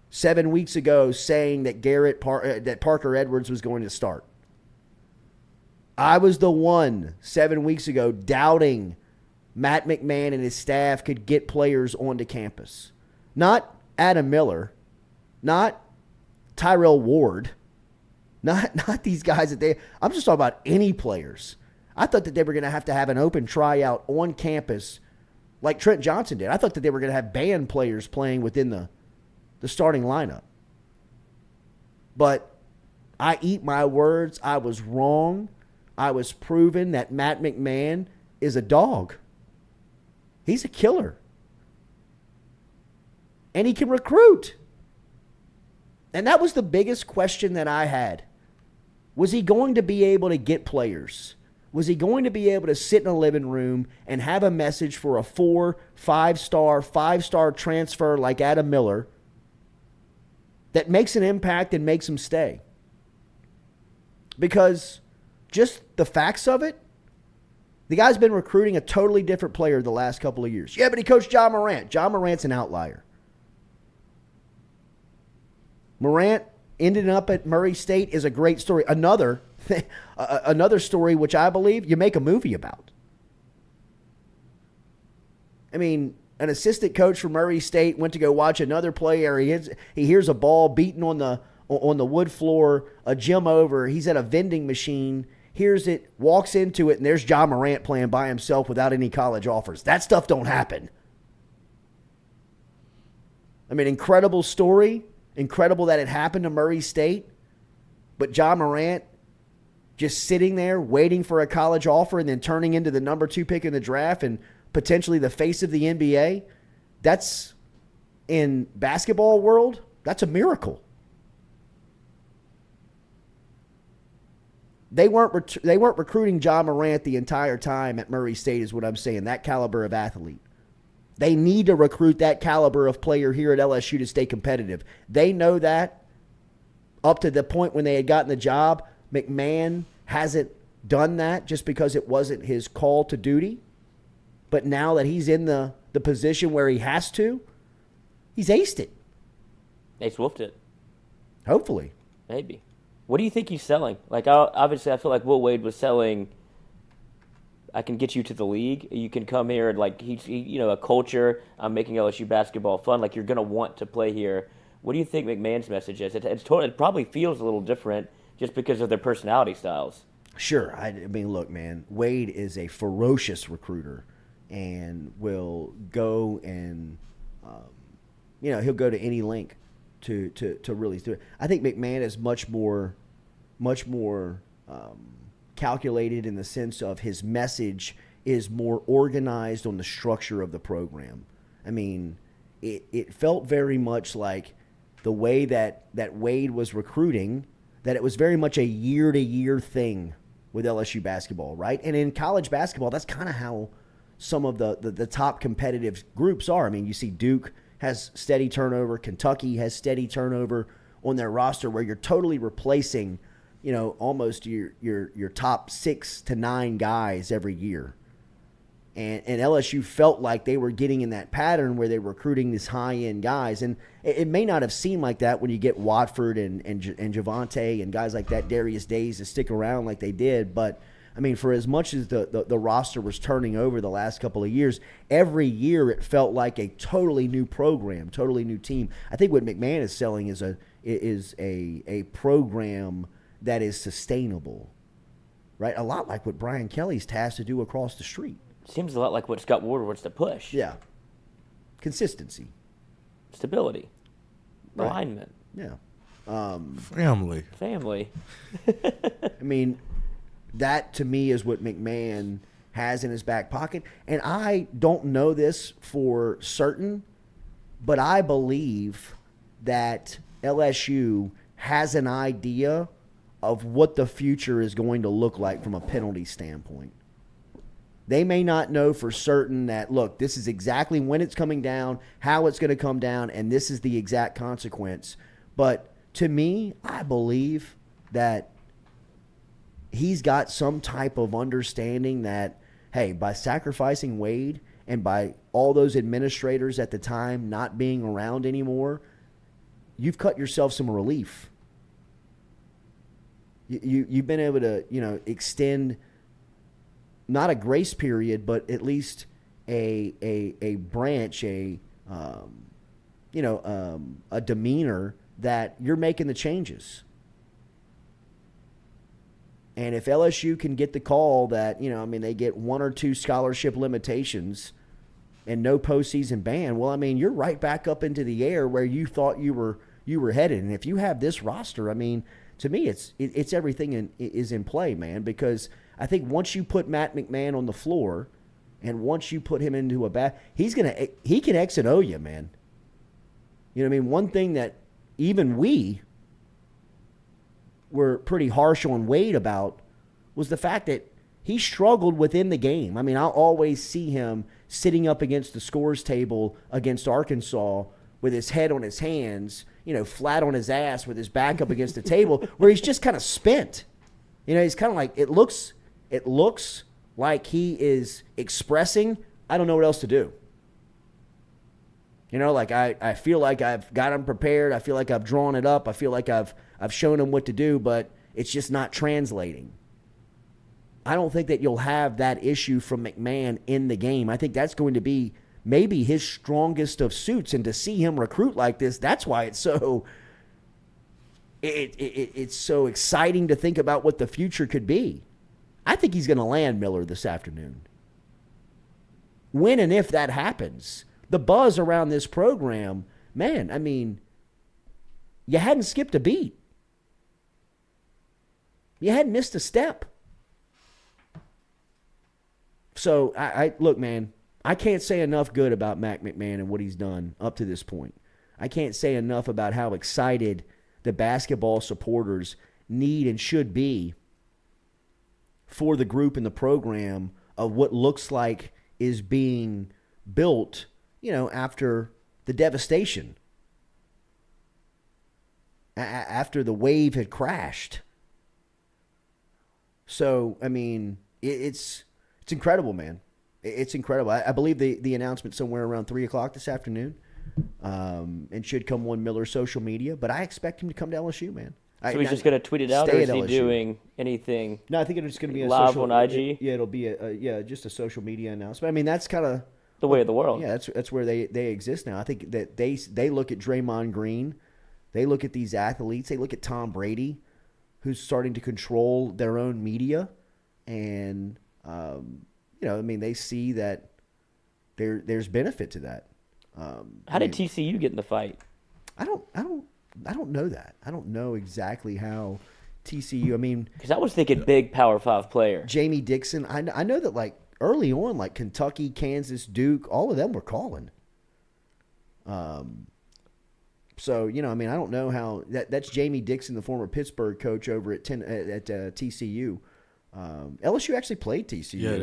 Speaker 1: 7 weeks ago saying that that Parker Edwards was going to start. I was the one 7 weeks ago doubting Matt McMahon and his staff could get players onto campus. Not Adam Miller, not Tyrell Ward, not these guys I'm just talking about any players. I thought that they were going to have an open tryout on campus like Trent Johnson did. I thought that they were going to have band players playing within the starting lineup. But I eat my words. I was wrong. I was proven that Matt McMahon is a dog. He's a killer. And he can recruit. And that was the biggest question that I had. Was he going to be able to get players? Was he going to be able to sit in a living room and have a message for a 4, 5-star transfer like Adam Miller that makes an impact and makes him stay? Because just the facts of it, the guy's been recruiting a totally different player the last couple of years. Yeah, but he coached John Morant. John Morant's an outlier. Morant ended up at Murray State is a great story. Another story which I believe you make a movie about. I mean, an assistant coach from Murray State went to go watch another player. He hears a ball beaten on the wood floor, a gym over. He's at a vending machine, hears it, walks into it, and there's John Morant playing by himself without any college offers. That stuff don't happen. I mean, incredible story. Incredible that it happened to Murray State. But John Morant just sitting there waiting for a college offer and then turning into the number 2 pick in the draft and potentially the face of the NBA. That's, in basketball world, that's a miracle. They weren't recruiting John Morant the entire time at Murray State is what I'm saying, that caliber of athlete. They need to recruit that caliber of player here at LSU to stay competitive. They know that. up to the point when they had gotten the job, McMahon hasn't done that just because it wasn't his call to duty. But now that he's in the position where he has to, he's aced it.
Speaker 2: Ace wolfed it.
Speaker 1: Hopefully.
Speaker 2: Maybe. What do you think he's selling? Like, obviously, I feel like Will Wade was selling, I can get you to the league. You can come here and, like, he a culture. I'm making LSU basketball fun. Like, you're going to want to play here. What do you think McMahon's message is? It probably feels a little different just because of their personality styles.
Speaker 1: Sure. I mean, look, man, Wade is a ferocious recruiter and will go and, he'll go to any length to really do it. I think McMahon is much more calculated in the sense of his message is more organized on the structure of the program. I mean, it felt very much like the way that Wade was recruiting, that it was very much a year-to-year thing with LSU basketball, right? And in college basketball, that's kind of how some of the top competitive groups are. I mean, you see Duke has steady turnover. Kentucky has steady turnover on their roster where you're totally replacing, almost your top 6 to 9 guys every year. And LSU felt like they were getting in that pattern where they were recruiting these high-end guys. And it may not have seemed like that when you get Watford and Javante and guys like that, Darius Days, to stick around like they did. But, I mean, for as much as the roster was turning over the last couple of years, every year it felt like a totally new program, totally new team. I think what McMahon is selling is a program that is sustainable, right? A lot like what Brian Kelly's tasked to do across the street.
Speaker 2: Seems a lot like what Scott Ward wants to push.
Speaker 1: Yeah. Consistency.
Speaker 2: Stability.
Speaker 1: Right.
Speaker 2: Alignment.
Speaker 1: Yeah.
Speaker 3: Family.
Speaker 1: I mean, that to me is what McMahon has in his back pocket. And I don't know this for certain, but I believe that LSU has an idea of what the future is going to look like from a penalty standpoint. They may not know for certain that, look, this is exactly when it's coming down, how it's going to come down, and this is the exact consequence. But to me, I believe that he's got some type of understanding that, hey, by sacrificing Wade and by all those administrators at the time not being around anymore, you've cut yourself some relief. You've been able to, extend not a grace period, but at least a branch, a demeanor that you're making the changes. And if LSU can get the call that, they get 1 or 2 scholarship limitations and no postseason ban, well, you're right back up into the air where you thought you were headed. And if you have this roster, to me, it's everything is in play, man, because I think once you put Matt McMahon on the floor and once you put him into he can exit you, man. One thing that even we were pretty harsh on Wade about was the fact that he struggled within the game. I'll always see him sitting up against the scores table against Arkansas with his head on his hands, flat on his ass with his back up against the table where he's just kind of spent. He's kind of like, it looks like he is expressing, I don't know what else to do. I feel like I've got him prepared. I feel like I've drawn it up. I feel like I've shown him what to do, but it's just not translating. I don't think that you'll have that issue from McMahon in the game. I think that's going to be maybe his strongest of suits, and to see him recruit like this, that's why it's so it's so exciting to think about what the future could be. I think he's going to land Miller this afternoon. When and if that happens, the buzz around this program, man, you hadn't skipped a beat. You hadn't missed a step. So, look, man, I can't say enough good about Mac McMahon and what he's done up to this point. I can't say enough about how excited the basketball supporters need and should be for the group and the program of what looks like is being built, after the devastation. after the wave had crashed. So, I mean, it's incredible, man. It's incredible. I believe the announcement somewhere around 3 o'clock this afternoon, and should come on Miller's social media. But I expect him to come to LSU, man.
Speaker 2: So he's just going to tweet it out, or is he doing anything?
Speaker 1: No, I think it's going to be a
Speaker 2: live
Speaker 1: social,
Speaker 2: on IG.
Speaker 1: It'll be just a social media announcement. I mean, that's kind of
Speaker 2: the way of the world.
Speaker 1: Yeah, that's where they exist now. I think that they look at Draymond Green, they look at these athletes, they look at Tom Brady, who's starting to control their own media, and I mean, they see that there's benefit to that.
Speaker 2: How did TCU get in the fight?
Speaker 1: I don't know that. I don't know exactly how TCU. I mean,
Speaker 2: because I was thinking big Power 5 player.
Speaker 1: Jamie Dixon. I know that like early on, like Kentucky, Kansas, Duke, all of them were calling. So I mean, I don't know how that's Jamie Dixon, the former Pittsburgh coach over at TCU. LSU actually played TCU.
Speaker 3: Yeah,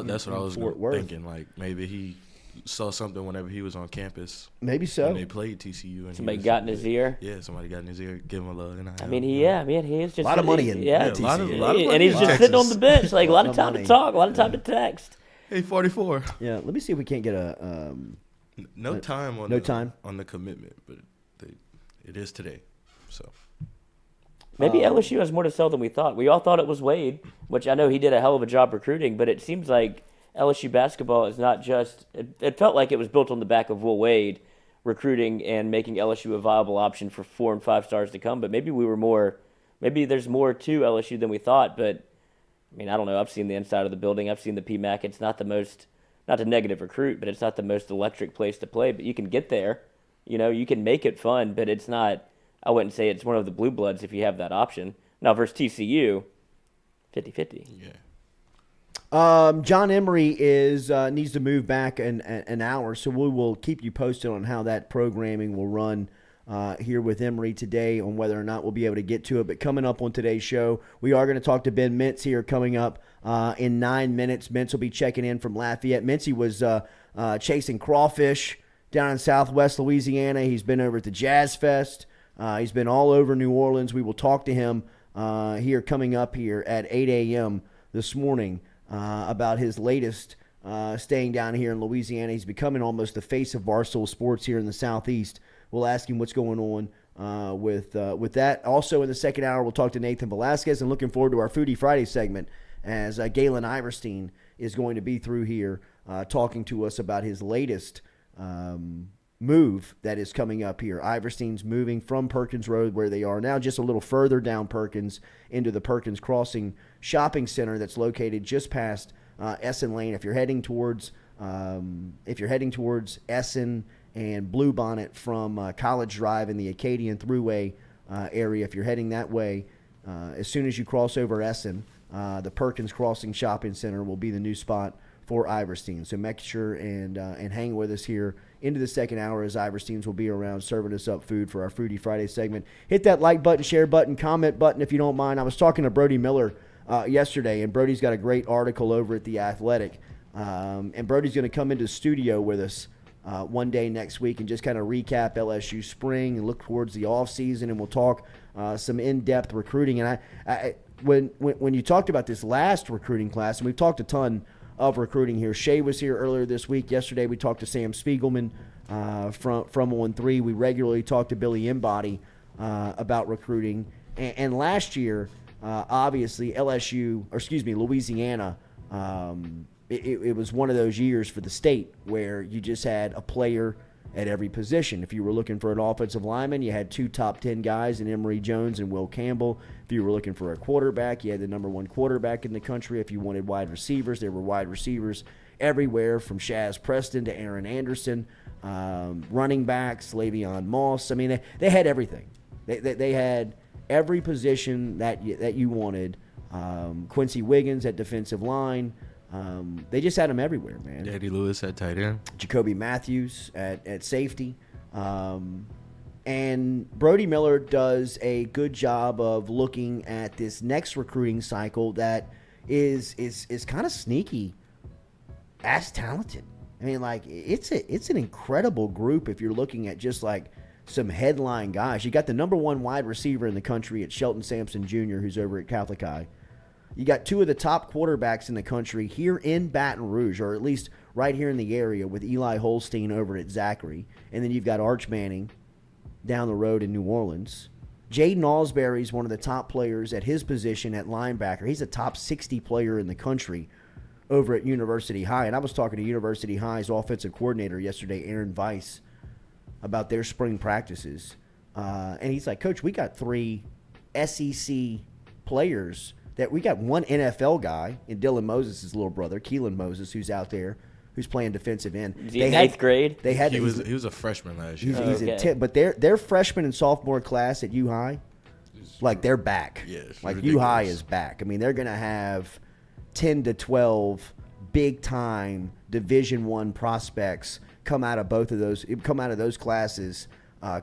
Speaker 3: that's what I was thinking. Like maybe he saw something whenever he was on campus.
Speaker 1: Maybe so.
Speaker 3: When they played TCU, and
Speaker 2: somebody got in his ear.
Speaker 3: Yeah, somebody got in his ear, give him a little.
Speaker 2: I mean, he is just
Speaker 1: a lot of money in
Speaker 3: TCU. A lot of money
Speaker 2: and he's just
Speaker 3: Texas.
Speaker 2: sitting on the bench, like a lot of time to talk, a lot of time to text.
Speaker 3: Hey, 44.
Speaker 1: Yeah, let me see if we can't get
Speaker 3: no time on the commitment, but it is today. So
Speaker 2: maybe LSU has more to sell than we thought. We all thought it was Wade, which I know he did a hell of a job recruiting, but it seems like LSU basketball is not just – it felt like it was built on the back of Will Wade recruiting and making LSU a viable option for 4 and 5 stars to come. But maybe there's more to LSU than we thought. But, I mean, I don't know. I've seen the inside of the building. I've seen the PMAC. It's not the most – not a negative recruit, but it's not the most electric place to play. But you can get there. You can make it fun, but it's not – I wouldn't say it's one of the blue bloods if you have that option. Now, versus TCU, 50-50.
Speaker 3: Yeah.
Speaker 1: John Emery needs to move back an hour, so we will keep you posted on how that programming will run here with Emery today on whether or not we'll be able to get to it. But coming up on today's show, we are going to talk to Ben Mintz here coming up in 9 minutes. Mintz will be checking in from Lafayette. Mintz was chasing crawfish down in southwest Louisiana. He's been over at the Jazz Fest. He's been all over New Orleans. We will talk to him here coming up here at 8 a.m. this morning. About his latest staying down here in Louisiana. He's becoming almost the face of Barstool sports here in the Southeast. We'll ask him what's going on with that. Also in the second hour, we'll talk to Nathan Velasquez, and looking forward to our Foodie Friday segment as Galen Iverstein is going to be through here talking to us about his latest move that is coming up here. Iverstein's moving from Perkins Road, where they are now, just a little further down Perkins into the Perkins Crossing Shopping Center that's located just past Essen Lane. If you're heading towards Essen and Bluebonnet from College Drive and the Acadian Thruway area, if you're heading that way, as soon as you cross over Essen, the Perkins Crossing Shopping Center will be the new spot for Iverstein. So make sure and hang with us here into the second hour as Iversteins will be around serving us up food for our Foodie Friday segment. Hit that like button, share button, comment button if you don't mind. I was talking to Brody Miller yesterday, and Brody's got a great article over at The Athletic. And Brody's going to come into the studio with us one day next week and just kind of recap LSU spring and look towards the offseason, and we'll talk some in-depth recruiting. And when you talked about this last recruiting class, and we've talked a ton of recruiting here. Shay was here earlier this week. Yesterday we talked to Sam Spiegelman from On 3. We regularly talk to Billy Embody about recruiting. And last year, obviously, Louisiana, it was one of those years for the state where you just had a player at every position. If you were looking for an offensive lineman, you had 2 top 10 guys in Emory Jones and Will Campbell. If you were looking for a quarterback, you had the number 1 quarterback in the country. If you wanted wide receivers, there were wide receivers everywhere from Shaz Preston to Aaron Anderson, running backs, Le'Veon Moss. I mean, they had everything. They had every position that you wanted. Quincy Wiggins at defensive line. They just had them everywhere, man.
Speaker 3: Daddy Lewis at tight end.
Speaker 1: Jacoby Matthews at safety. And Brody Miller does a good job of looking at this next recruiting cycle that is kind of sneaky as talented. I mean, like, it's an incredible group if you're looking at just like some headline guys. You got the number one wide receiver in the country at Shelton Sampson Jr., who's over at Catholic High. You got two of the top quarterbacks in the country here in Baton Rouge, or at least right here in the area, with Eli Holstein over at Zachary. And then you've got Arch Manning down the road in New Orleans. Jaden Alsbury is one of the top players at his position at linebacker. He's a top 60 player in the country over at University High. And I was talking to University High's offensive coordinator yesterday, Aaron Weiss, about their spring practices. And he's like, Coach, we got 3 SEC players. That we got one NFL guy in Dylan Moses' little brother, Keelan Moses, who's out there, who's playing defensive end.
Speaker 2: Is he in 8th grade?
Speaker 3: He was a freshman last year.
Speaker 1: He's in 10th, but their freshman and sophomore class at U High, like they're back.
Speaker 3: Yes,
Speaker 1: like U High is back. I mean, they're gonna have 10 to 12 big time Division I prospects come out of those classes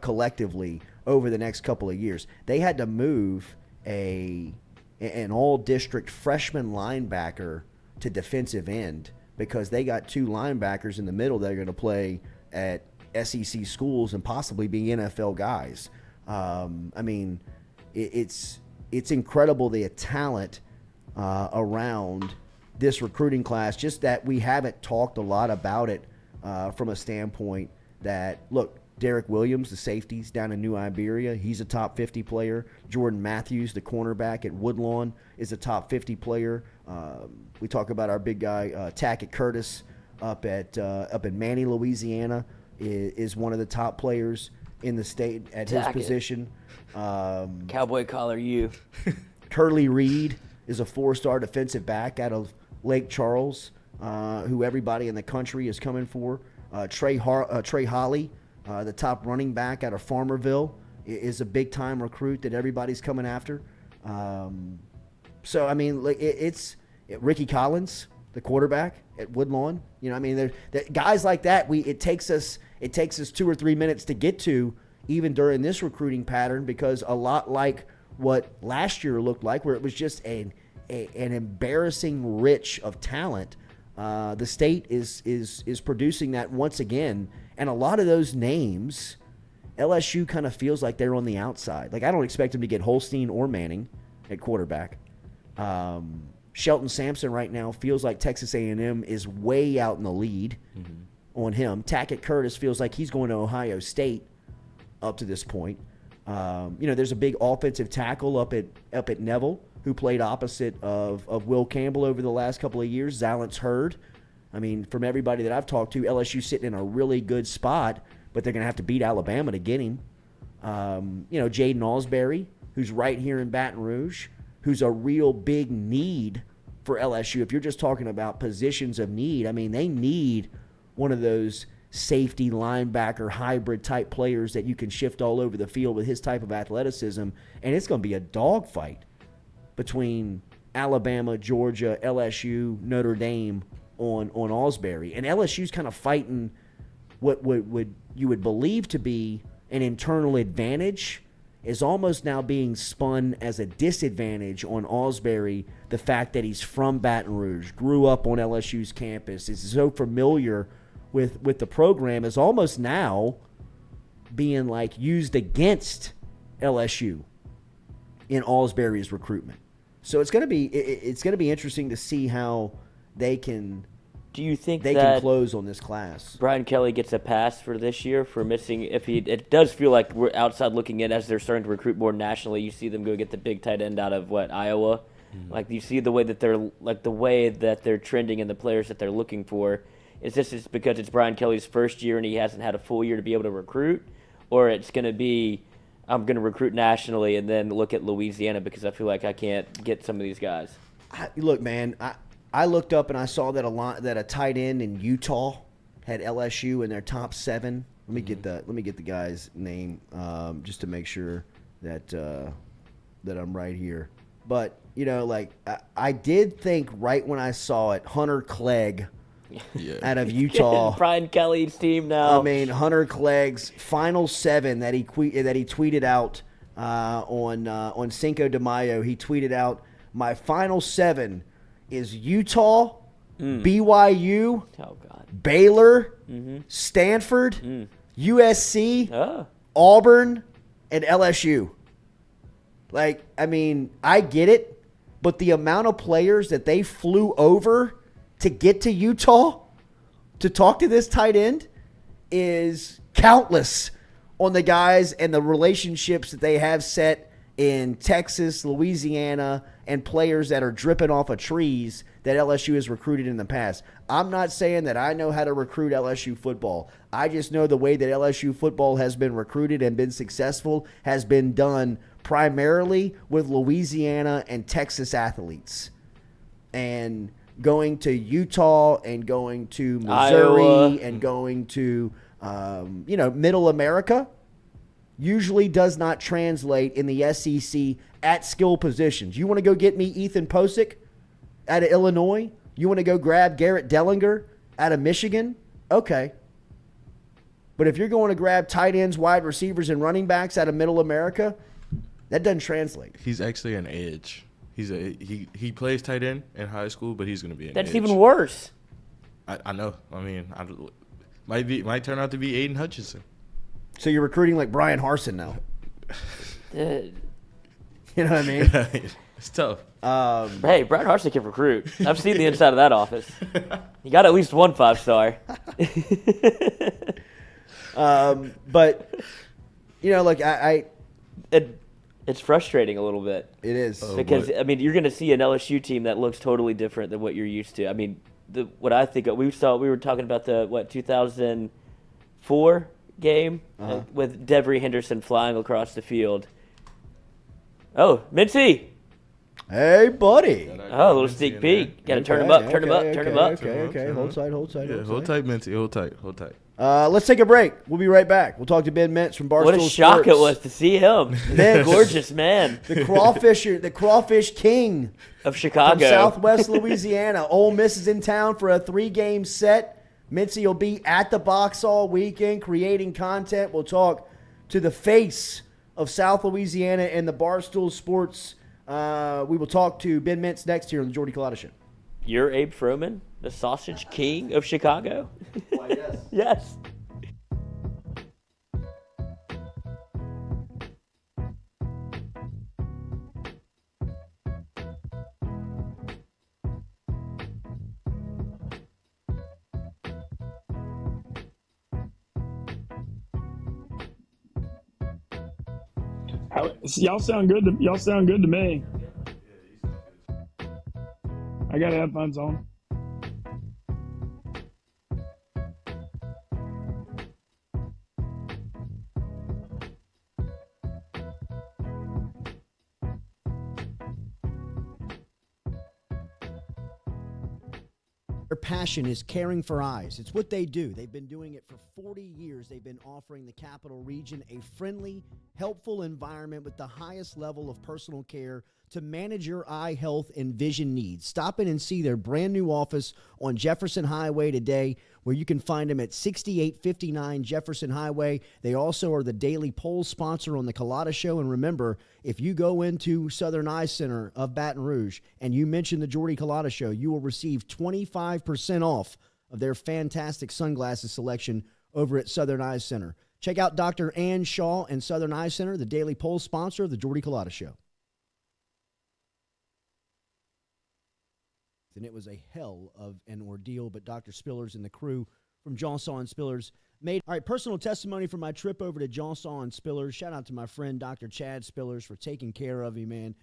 Speaker 1: collectively over the next couple of years. They had to move an all-district freshman linebacker to defensive end because they got 2 linebackers in the middle that are going to play at SEC schools and possibly be NFL guys. I mean, it's incredible the talent around this recruiting class, just that we haven't talked a lot about it from a standpoint that, look, Derek Williams, the safeties down in New Iberia, he's a top 50 player. Jordan Matthews, the cornerback at Woodlawn, is a top 50 player. We talk about our big guy, Tackett Curtis, up in Manny, Louisiana, is one of the top players in the state at his position.
Speaker 2: Cowboy collar you.
Speaker 1: Curly Reed is a 4-star defensive back out of Lake Charles, who everybody in the country is coming for. Trey Holly, the top running back out of Farmerville, is a big-time recruit that everybody's coming after. So, I mean, it's Ricky Collins, the quarterback at Woodlawn. You know, I mean, guys like that, it takes us 2 or 3 minutes to get to, even during this recruiting pattern, because a lot like what last year looked like, where it was just an embarrassing rich of talent. The state is producing that once again. And a lot of those names, LSU kind of feels like they're on the outside. Like, I don't expect them to get Holstein or Manning at quarterback. Shelton Sampson right now feels like Texas A&M is way out in the lead on him. Tackett Curtis feels like he's going to Ohio State up to this point. There's a big offensive tackle up at Neville who played opposite of Will Campbell over the last couple of years, Zalance Hurd. I mean, from everybody that I've talked to, LSU sitting in a really good spot, but they're going to have to beat Alabama to get him. Jaden Alsbury, who's right here in Baton Rouge, who's a real big need for LSU. If you're just talking about positions of need, I mean, they need one of those safety, linebacker, hybrid type players that you can shift all over the field with his type of athleticism, and it's going to be a dogfight between Alabama, Georgia, LSU, Notre Dame on Alsbury. And LSU's kind of fighting what you would believe to be an internal advantage is almost now being spun as a disadvantage on Alsbury, the fact that he's from Baton Rouge, grew up on LSU's campus, is so familiar with the program, is almost now being like used against LSU in Alsbury's recruitment. So it's going to be interesting to see how they can.
Speaker 2: Do you think
Speaker 1: they can close on this class?
Speaker 2: Brian Kelly gets a pass for this year for missing. It does feel like we're outside looking in as they're starting to recruit more nationally. You see them go get the big tight end out of Iowa. Mm-hmm. Like you see the way that they're trending and the players that they're looking for. Is this just because it's Brian Kelly's first year and he hasn't had a full year to be able to recruit, or it's going to be I'm going to recruit nationally and then look at Louisiana because I feel like I can't get some of these guys?
Speaker 1: Look, man, I looked up and I saw that a tight end in Utah had LSU in their top 7. Let me get the guy's name just to make sure that I'm right here. But I did think right when I saw it, Hunter Clegg. Yeah. Out of Utah,
Speaker 2: Brian Kelly's team now.
Speaker 1: I mean, Hunter Clegg's final 7 that he tweeted out on Cinco de Mayo. He tweeted out, "My final 7 is Utah, BYU, Baylor, Stanford, USC, Auburn and LSU. Like, I mean, I get it, but the amount of players that they flew over to get to Utah to talk to this tight end is countless on the guys and the relationships that they have set in Texas, Louisiana, and players that are dripping off of trees that LSU has recruited in the past. I'm not saying that I know how to recruit LSU football. I just know the way that LSU football has been recruited and been successful has been done primarily with Louisiana and Texas athletes. And going to Utah and going to Missouri
Speaker 2: Iowa.
Speaker 1: And going to, Middle America usually does not translate in the SEC at skill positions. You want to go get me Ethan Posick out of Illinois? You want to go grab Garrett Dellinger out of Michigan? Okay. But if you're going to grab tight ends, wide receivers, and running backs out of Middle America, that doesn't translate.
Speaker 3: He's actually an edge. He plays tight end in high school, but he's going to be an edge.
Speaker 2: That's even worse.
Speaker 3: I know. I mean, might turn out to be Aiden Hutchinson.
Speaker 1: So you're recruiting like Brian Harsin now. You know what I mean?
Speaker 3: It's tough.
Speaker 2: Hey, Brian Harsin can recruit. I've seen the inside of that office. He got at least one 5-star.
Speaker 1: But,
Speaker 2: It's frustrating a little bit.
Speaker 1: It is.
Speaker 2: Because, I mean, you're going to see an LSU team that looks totally different than what you're used to. I mean, what I think of, we were talking about the 2004 game with Devery Henderson flying across the field. Oh, Mintzy.
Speaker 1: Hey, buddy.
Speaker 2: Oh, a little sneak peek. Got to turn him up, turn him up.
Speaker 1: Okay. Hold tight.
Speaker 3: Yeah, hold tight, Mintzy. Hold tight.
Speaker 1: Let's take a break. We'll be right back. We'll talk to Ben Mintz from Barstool
Speaker 2: What a shock
Speaker 1: Sports.
Speaker 2: it was to see him. Gorgeous man.
Speaker 1: The crawfish king
Speaker 2: Of Chicago.
Speaker 1: from Southwest Louisiana. Ole Miss is in town for a 3-game set. Mintzy will be at the box all weekend creating content. We'll talk to the face of South Louisiana and the Barstool Sports. We will talk to Ben Mintz next here on the Jordy Culotta Show.
Speaker 2: You're Abe Froman, the sausage king of Chicago?
Speaker 1: Why, yes.
Speaker 2: Yes.
Speaker 4: Y'all sound good to me. I got headphones on.
Speaker 1: Their passion is caring for eyes. It's what they do. They've been doing it for 40 years. They've been offering the Capital Region a friendly, helpful environment with the highest level of personal care to manage your eye health and vision needs. Stop in and see their brand new office on Jefferson Highway today, where you can find them at 6859 Jefferson Highway. They also are the daily poll sponsor on the Culotta Show. And remember, if you go into Southern Eye Center of Baton Rouge and you mention the Jordy Culotta Show, you will receive 25% off of their fantastic sunglasses selection over at Southern Eye Center. Check out Dr. Ann Shaw and Southern Eye Center, the daily poll sponsor of the Jordy Culotta Show. And it was a hell of an ordeal, but Dr. Spillers and the crew from Johnsaw and Spillers made. All right, personal testimony from my trip over to Johnsaw and Spillers. Shout out to my friend Dr. Chad Spillers for taking care of me, man.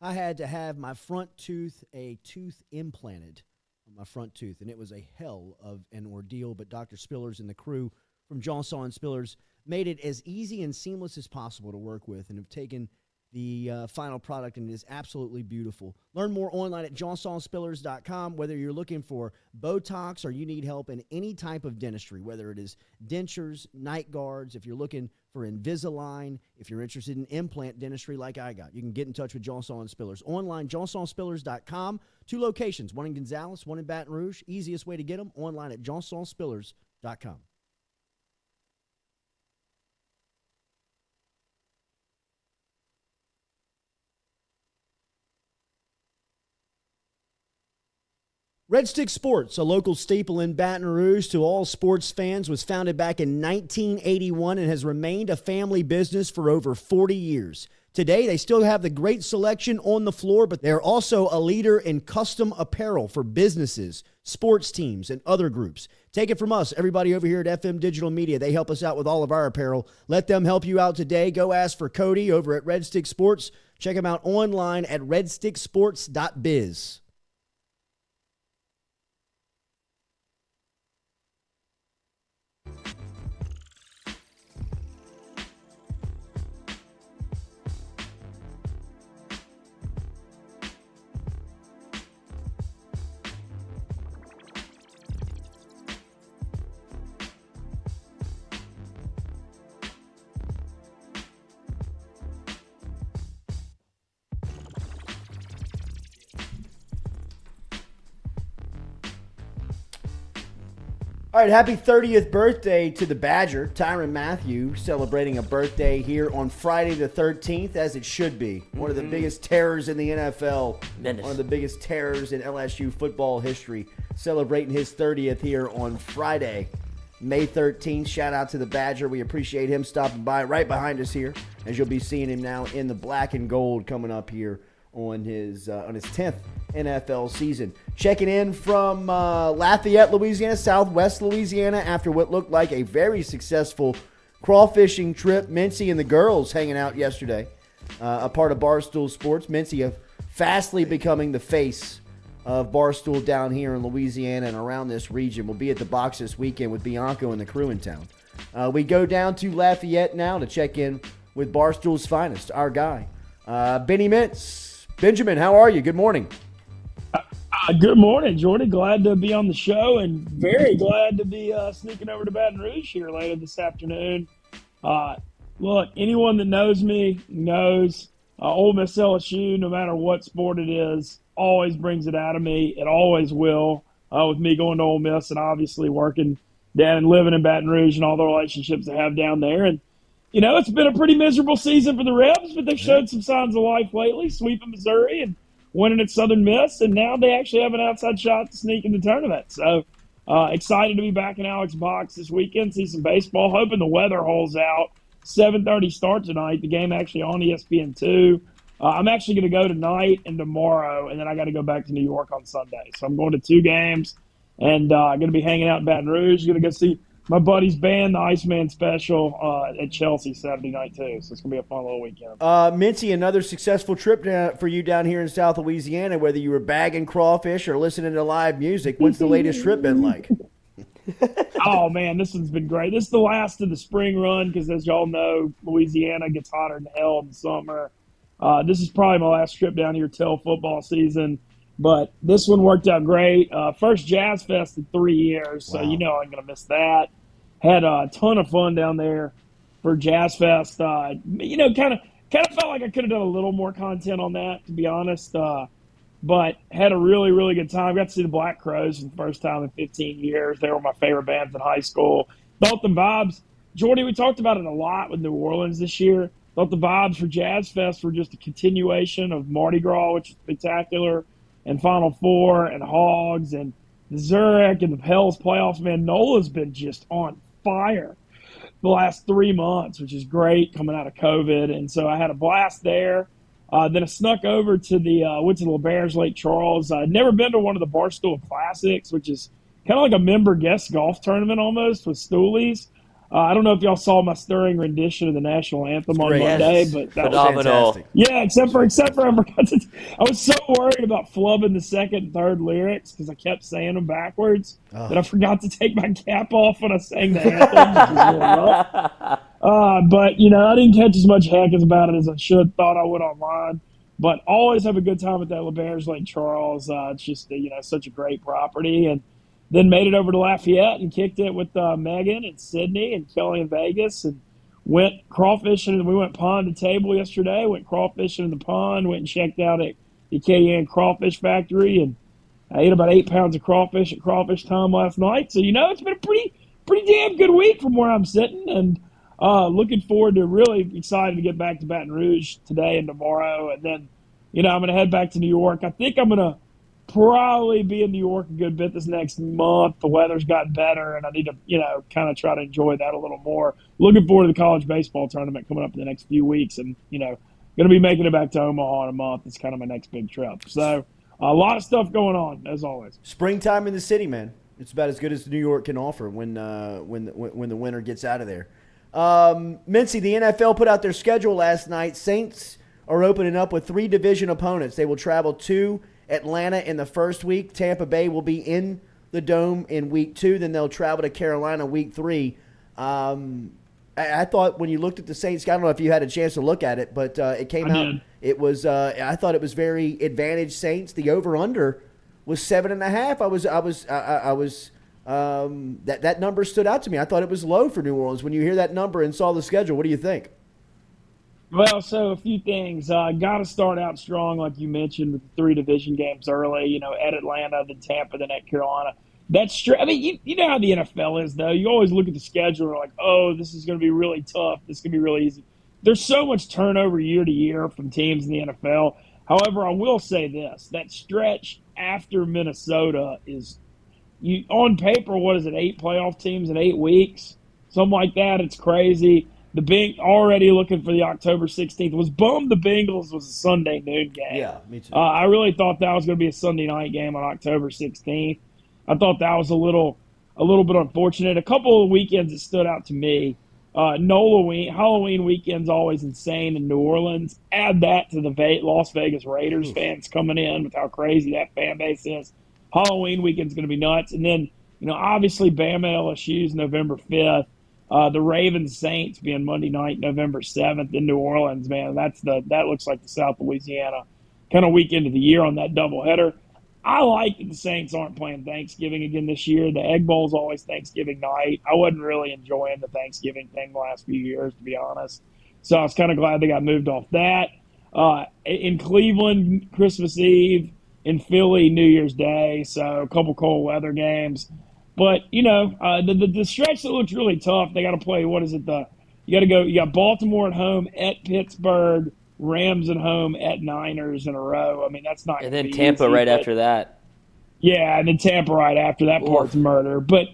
Speaker 1: I had to have my front tooth, a tooth implanted on my front tooth, and it was a hell of an ordeal, but Dr. Spillers and the crew from Johnsaw and Spillers made it as easy and seamless as possible to work with and have taken the final product, and it is absolutely beautiful. Learn more online at johnsonspillers.com. Whether you're looking for Botox or you need help in any type of dentistry, whether it is dentures, night guards, if you're looking for Invisalign, if you're interested in implant dentistry like I got, you can get in touch with Johnson and Spillers. Online, johnsonspillers.com. 2 locations, one in Gonzales, one in Baton Rouge. Easiest way to get them, online at johnsonspillers.com. Red Stick Sports, a local staple in Baton Rouge to all sports fans, was founded back in 1981 and has remained a family business for over 40 years. Today, they still have the great selection on the floor, but they're also a leader in custom apparel for businesses, sports teams, and other groups. Take it from us, everybody over here at FM Digital Media. They help us out with all of our apparel. Let them help you out today. Go ask for Cody over at Red Stick Sports. Check him out online at redsticksports.biz. All right, happy 30th birthday to the Badger, Tyrann Mathieu, celebrating a birthday here on Friday the 13th, as it should be. One of the biggest terrors in the NFL, one of the biggest terrors in LSU football history, celebrating his 30th here on Friday, May 13th. Shout out to the Badger. We appreciate him stopping by right behind us here, as you'll be seeing him now in the black and gold coming up here on his 10th NFL season. Checking in from Lafayette, Louisiana, Southwest Louisiana, after what looked like a very successful crawfishing trip. Mintzy and the girls hanging out yesterday, a part of Barstool Sports. Mintzy fastly becoming the face of Barstool down here in Louisiana and around this region. We'll be at the box this weekend with Bianco and the crew in town. We go down to Lafayette now to check in with Barstool's finest, our guy, Benny Mintz. Benjamin, how are you? Good morning.
Speaker 4: Good morning, Jordy. Glad to be on the show and very glad to be sneaking over to Baton Rouge here later this afternoon. Look, anyone that knows me knows Ole Miss LSU, no matter what sport it is, always brings it out of me. It always will, with me going to Ole Miss and obviously working down and living in Baton Rouge and all the relationships I have down there. And you know, it's been a pretty miserable season for the Rebs, but they've showed some signs of life lately, sweeping Missouri and winning at Southern Miss, and now they actually have an outside shot to sneak in the tournament. So excited to be back in Alex Box this weekend, see some baseball, hoping the weather holds out. 7:30 start tonight, the game actually on ESPN2. I'm actually going to go tonight and tomorrow, and then I got to go back to New York on Sunday. So I'm going to 2 games, and going to be hanging out in Baton Rouge. Going to go see my buddy's band, the Iceman Special, at Chelsea Saturday night, too. So it's going to be a fun little weekend.
Speaker 1: Mintzy, another successful trip for you down here in South Louisiana, whether you were bagging crawfish or listening to live music. What's the latest trip been like?
Speaker 4: Oh, man, this one's been great. This is the last of the spring run because, as y'all know, Louisiana gets hotter than hell in the summer. This is probably my last trip down here till football season. But this one worked out great. First Jazz Fest in 3 years, so you know I'm going to miss that. Had a ton of fun down there for Jazz Fest. You know, kind of felt like I could have done a little more content on that, to be honest. But had a really, really good time. Got to see the Black Crowes for the first time in 15 years. They were my favorite bands in high school. Thought the vibes, Jordy, we talked about it a lot with New Orleans this year. Thought the vibes for Jazz Fest were just a continuation of Mardi Gras, which is spectacular, and Final Four and Hogs and the Zurich and the Pels playoffs. Man, NOLA's been just on fire the last 3 months, which is great coming out of COVID. And so I had a blast there. Then I snuck over to went to the LeBaires Lake Charles. I'd never been to one of the Barstool Classics, which is kind of like a member guest golf tournament almost with stoolies. I don't know if y'all saw my stirring rendition of the national anthem on Monday, but that was
Speaker 2: phenomenal.
Speaker 4: Yeah, except for I forgot to. I was so worried about flubbing the second and third lyrics because I kept saying them backwards that I forgot to take my cap off when I sang the anthem, which was really rough. But you know, I didn't catch as much heckles about it as I should. Thought I would online, but always have a good time at that LeBaires Lake Charles. It's just such a great property. And then made it over to Lafayette and kicked it with Megan and Sydney and Kelly in Vegas and went crawfishing. And we went pond to table yesterday, went crawfishing in the pond, went and checked out at the Cayenne Crawfish Factory, and I ate about 8 pounds of crawfish at crawfish time last night. So, it's been a pretty damn good week from where I'm sitting, and looking forward to, really excited to get back to Baton Rouge today and tomorrow. And then, I'm going to head back to New York. I think I'm going to probably be in New York a good bit this next month. The weather's gotten better, and I need to, kind of try to enjoy that a little more. Looking forward to the college baseball tournament coming up in the next few weeks, and, going to be making it back to Omaha in a month. It's kind of my next big trip. So a lot of stuff going on, as always.
Speaker 1: Springtime in the city, man. It's about as good as New York can offer when the winter gets out of there. Mincy, the NFL put out their schedule last night. Saints are opening up with 3 division opponents. They will travel to Atlanta in the first week. Tampa Bay will be in the Dome in week 2. Then they'll travel to Carolina week 3. I thought when you looked at the Saints, I don't know if you had a chance to look at it, but it came out. It was. I thought it was very advantaged Saints. The over/under was 7.5. That number stood out to me. I thought it was low for New Orleans. When you hear that number and saw the schedule, what do you think?
Speaker 4: Well, so a few things. Got to start out strong, like you mentioned, with the 3 division games early. At Atlanta, then Tampa, then at Carolina. That's true. I mean, you know how the NFL is, though. You always look at the schedule and are like, oh, this is going to be really tough. This is going to be really easy. There's so much turnover year to year from teams in the NFL. However, I will say this: that stretch after Minnesota is, on paper, what is it? 8 playoff teams in 8 weeks, something like that. It's crazy. The already looking for the October 16th. Was bummed the Bengals was a Sunday noon game.
Speaker 1: Yeah, me too.
Speaker 4: I really thought that was going to be a Sunday night game on October 16th. I thought that was a little bit unfortunate. A couple of weekends that stood out to me. Halloween weekend's always insane in New Orleans. Add that to the Las Vegas Raiders fans coming in with how crazy that fan base is. Halloween weekend's going to be nuts. And then, obviously Bama LSU's November 5th. The Ravens Saints being Monday night, November 7th in New Orleans, man. That looks like the South Louisiana kind of weekend of the year on that doubleheader. I like that the Saints aren't playing Thanksgiving again this year. The Egg Bowl's always Thanksgiving night. I wasn't really enjoying the Thanksgiving thing the last few years, to be honest. So I was kind of glad they got moved off that. In Cleveland, Christmas Eve. In Philly, New Year's Day. So a couple cold weather games. But, the stretch that looks really tough, they got to play, you got Baltimore at home, at Pittsburgh, Rams at home, at Niners in a row. I mean, that's not
Speaker 2: And then Tampa easy, after that.
Speaker 4: Yeah, and then Tampa right after that part's murder. But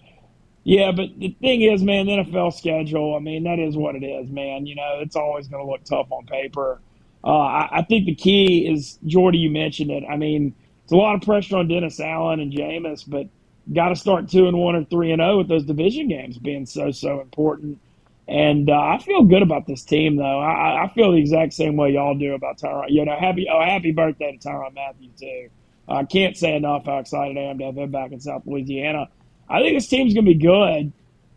Speaker 4: the thing is, man, the NFL schedule, I mean, that is what it is, man. It's always going to look tough on paper. I think the key is, Jordy, you mentioned it. I mean, it's a lot of pressure on Dennis Allen and Jameis, but got to start 2-1 or 3-0 with those division games being so important. And I feel good about this team, though. I feel the exact same way y'all do about Tyrann. Happy birthday to Tyrann Mathieu, too. I can't say enough how excited I am to have him back in South Louisiana. I think this team's going to be good.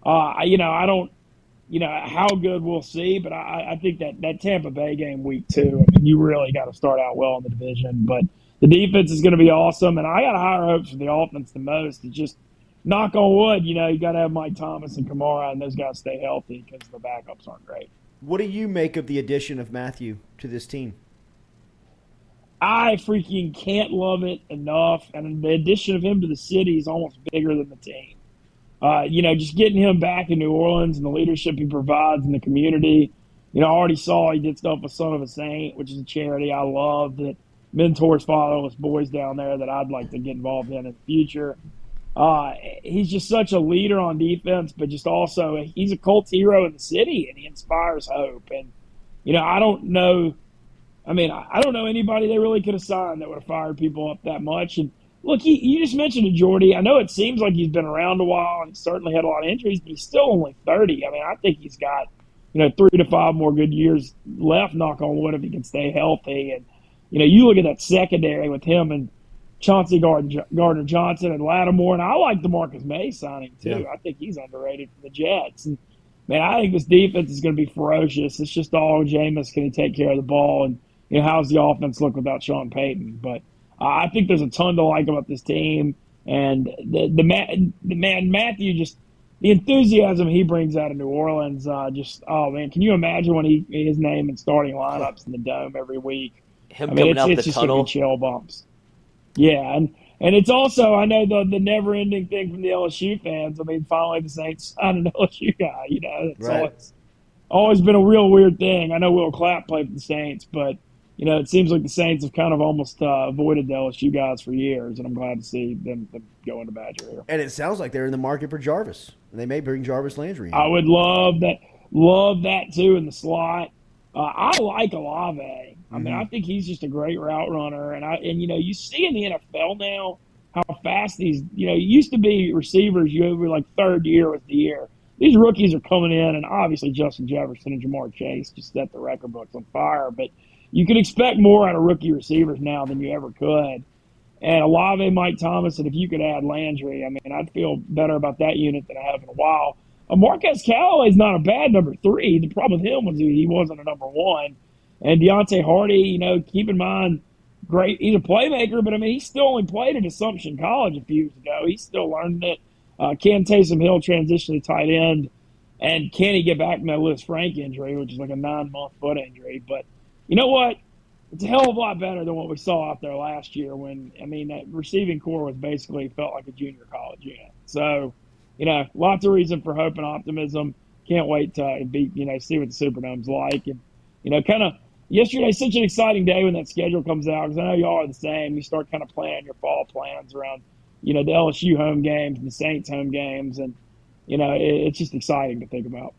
Speaker 4: I don't, how good we'll see, but I think that Tampa Bay game week 2, I mean, you really got to start out well in the division. But the defense is going to be awesome, and I got higher hopes for the offense the most. It's just, knock on wood, you got to have Mike Thomas and Kamara, and those guys stay healthy because the backups aren't great.
Speaker 1: What do you make of the addition of Mathieu to this team?
Speaker 4: I freaking can't love it enough, and the addition of him to the city is almost bigger than the team. Just getting him back in New Orleans and the leadership he provides in the community. I already saw he did stuff with Son of a Saint, which is a charity I love that mentors fatherless boys down there that I'd like to get involved in the future. He's just such a leader on defense, but just also he's a cult hero in the city, and he inspires hope. And, I don't know anybody they really could have signed that would have fired people up that much. And look, you just mentioned it, Jordy. I know it seems like he's been around a while and certainly had a lot of injuries, but he's still only 30. I mean, I think he's got, 3 to 5 more good years left, knock on wood, if he can stay healthy. And, you look at that secondary with him and Chauncey Gardner-Johnson and Lattimore, and I like the Marcus May signing too. Yeah. I think he's underrated for the Jets. And, man, I think this defense is going to be ferocious. It's just all Jameis, can he take care of the ball, and how's the offense look without Sean Payton? But I think there's a ton to like about this team, and the man Mathieu, just the enthusiasm he brings out of New Orleans. Oh man, can you imagine when his name in starting lineups in the Dome every week?
Speaker 2: Coming out
Speaker 4: it's
Speaker 2: the
Speaker 4: just
Speaker 2: tunnel.
Speaker 4: Chill bumps. Yeah, and it's also, I know, the never-ending thing from the LSU fans. I mean, finally the Saints signed an LSU guy. It's
Speaker 1: right.
Speaker 4: always been a real weird thing. I know Will Clapp played for the Saints, but it seems like the Saints have kind of almost avoided the LSU guys for years, and I'm glad to see them go into Badger here.
Speaker 1: And it sounds like they're in the market for Jarvis. And they may bring Jarvis Landry in.
Speaker 4: I would love that too in the slot. I like Olave. I mean, I think he's just a great route runner, and you see in the NFL now how fast these. It used to be receivers. You were like third year was the year. These rookies are coming in, and obviously Justin Jefferson and Jamar Chase just set the record books on fire. But you can expect more out of rookie receivers now than you ever could. And Olave, Mike Thomas, and if you could add Landry, I mean, I'd feel better about that unit than I have in a while. Marquez Callaway's not a bad number 3. The problem with him was he wasn't a number 1. And Deontay Hardy, keep in mind, great. He's a playmaker, but, I mean, he still only played at Assumption College a few years ago. He's still learning it. Can Taysom Hill transition to tight end? And can he get back from that Lewis Frank injury, which is like a 9-month foot injury? But you know what? It's a hell of a lot better than what we saw out there last year when, that receiving core was basically felt like a junior college unit. So, lots of reason for hope and optimism. Can't wait to see what the Superdome's like. And, kind of yesterday's such an exciting day when that schedule comes out because I know y'all are the same. You start kind of planning your fall plans around, the LSU home games and the Saints home games. And, it's just exciting to think about.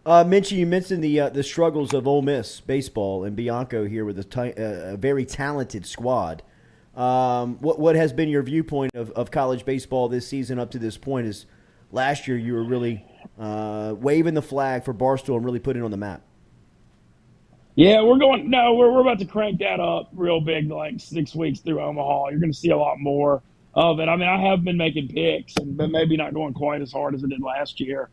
Speaker 1: You mentioned the struggles of Ole Miss baseball and Bianco here with a very talented squad. What has been your viewpoint of college baseball this season up to this point? Is last year you were really waving the flag for Barstool and really putting it on the map.
Speaker 4: Yeah, we're about to crank that up real big, like 6 weeks through Omaha. You're going to see a lot more of it. I mean, I have been making picks, but maybe not going quite as hard as I did last year,